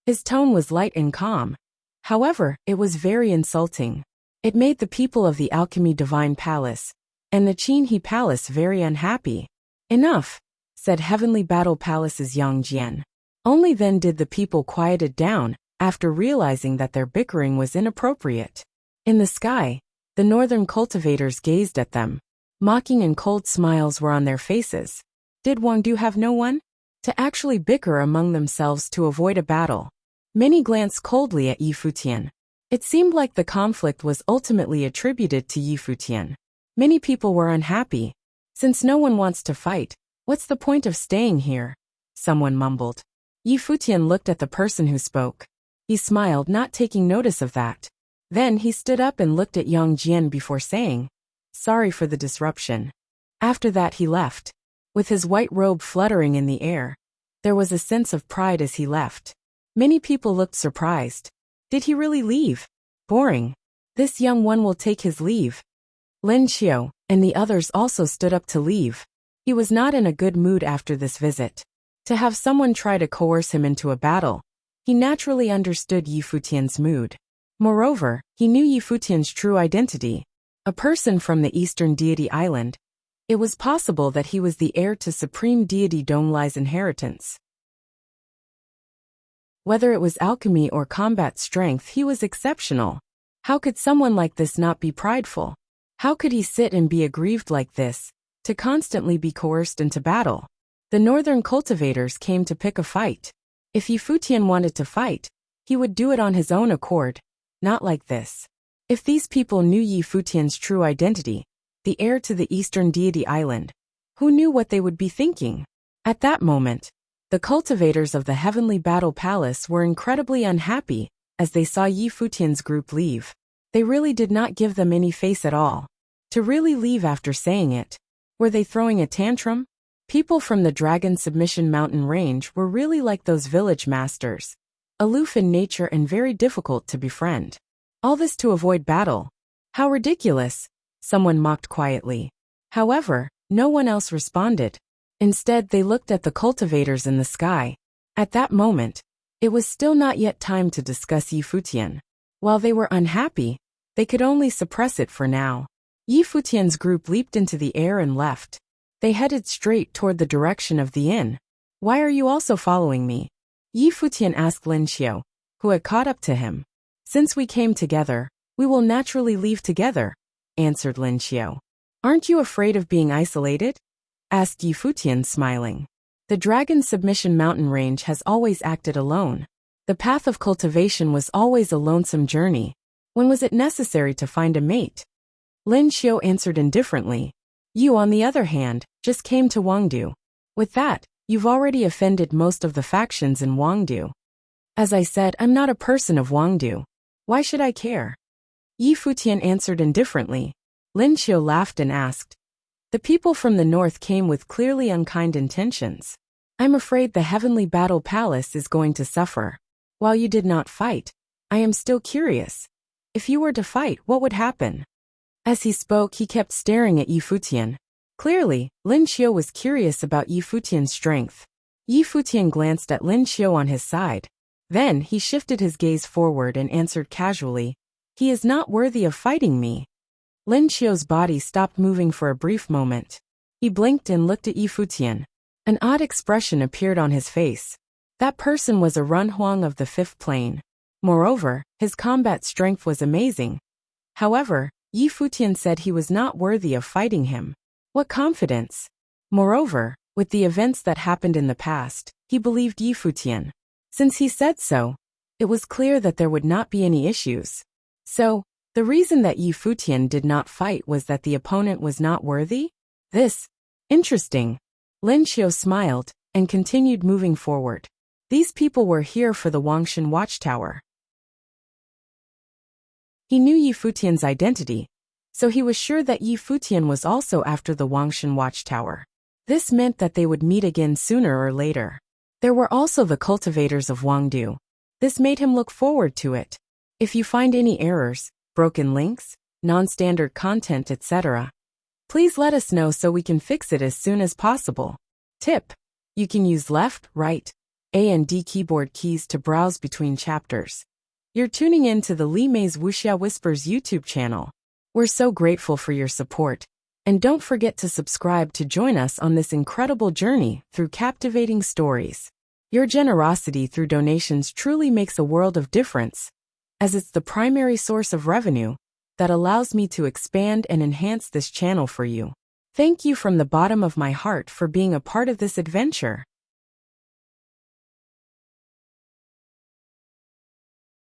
Speaker 1: His tone was light and calm. However, it was very insulting. It made the people of the Alchemy Divine Palace and the Qinhe Palace very unhappy. Enough, said Heavenly Battle Palace's Yang Jian. Only then did the people quieted down, after realizing that their bickering was inappropriate. In the sky, the northern cultivators gazed at them. Mocking and cold smiles were on their faces. Did Wangdu have no one to actually bicker among themselves to avoid a battle? Many glanced coldly at Yi Futian. It seemed like the conflict was ultimately attributed to Yi Futian. Many people were unhappy. Since no one wants to fight, what's the point of staying here? Someone mumbled. Yi Futian looked at the person who spoke. He smiled, not taking notice of that. Then he stood up and looked at Yang Jian before saying, "Sorry for the disruption." After that he left. With his white robe fluttering in the air, there was a sense of pride as he left. Many people looked surprised. Did he really leave? Boring. This young one will take his leave. Lin Qiu and the others also stood up to leave. He was not in a good mood after this visit. To have someone try to coerce him into a battle, he naturally understood Yi Futian's mood. Moreover, he knew Yi Futian's true identity, a person from the Eastern Deity Island. It was possible that he was the heir to Supreme Deity Donglai's inheritance. Whether it was alchemy or combat strength, he was exceptional. How could someone like this not be prideful? How could he sit and be aggrieved like this, to constantly be coerced into battle? The northern cultivators came to pick a fight. If Yi Futian wanted to fight, he would do it on his own accord, not like this. If these people knew Yi Futian's true identity, the heir to the Eastern Deity Island, who knew what they would be thinking? At that moment, the cultivators of the Heavenly Battle Palace were incredibly unhappy as they saw Yi Futian's group leave. They really did not give them any face at all. To really leave after saying it. Were they throwing a tantrum? People from the Dragon Submission Mountain Range were really like those village masters, aloof in nature and very difficult to befriend. All this to avoid battle. How ridiculous, someone mocked quietly. However, no one else responded. Instead, they looked at the cultivators in the sky. At that moment, it was still not yet time to discuss Yi Futian. While they were unhappy, they could only suppress it for now. Yi Futian's group leaped into the air and left. They headed straight toward the direction of the inn. "Why are you also following me?" Yi Futian asked Lin Qiu, who had caught up to him. "Since we came together, we will naturally leave together," answered Lin Qiu. "Aren't you afraid of being isolated?" asked Yi Futian, smiling. The Dragon Submission Mountain Range has always acted alone. The path of cultivation was always a lonesome journey. When was it necessary to find a mate? Lin Qiu answered indifferently. "You, on the other hand, just came to Wangdu. With that, you've already offended most of the factions in Wangdu. As I said, I'm not a person of Wangdu. Why should I care?" Yi Futian answered indifferently. Lin Qiu laughed and asked, "The people from the north came with clearly unkind intentions. I'm afraid the Heavenly Battle Palace is going to suffer. While you did not fight, I am still curious. If you were to fight, what would happen?" As he spoke, he kept staring at Yi Futian. Clearly, Lin Qiu was curious about Yi Futian's strength. Yi Futian glanced at Lin Qiu on his side. Then he shifted his gaze forward and answered casually, "He is not worthy of fighting me." Lin Qiu's body stopped moving for a brief moment. He blinked and looked at Yi Futian. An odd expression appeared on his face. That person was a Ren Huang of the fifth plane. Moreover, his combat strength was amazing. However, Yi Futian said he was not worthy of fighting him. What confidence! Moreover, with the events that happened in the past, He believed Yi Futian. Since he said so, it was clear that there would not be any issues. So, the reason that Yi Futian did not fight was that the opponent was not worthy? This. Interesting. Lin Xiu smiled and continued moving forward. These people were here for the Wangshan Watchtower. He knew Yi Futian's identity, so he was sure that Yi Futian was also after the Wangshan Watchtower. This meant that they would meet again sooner or later. There were also the cultivators of Wangdu. This made him look forward to it. If you find any errors, broken links, non-standard content, etc., please let us know so we can fix it as soon as possible. Tip: you can use left, right, A and D keyboard keys to browse between chapters. You're tuning in to the Li Mei's Wuxia Whispers YouTube channel. We're so grateful for your support. And don't forget to subscribe to join us on this incredible journey through captivating stories. Your generosity through donations truly makes a world of difference, as it's the primary source of revenue that allows me to expand and enhance this channel for you. Thank you from the bottom of my heart for being a part of this adventure.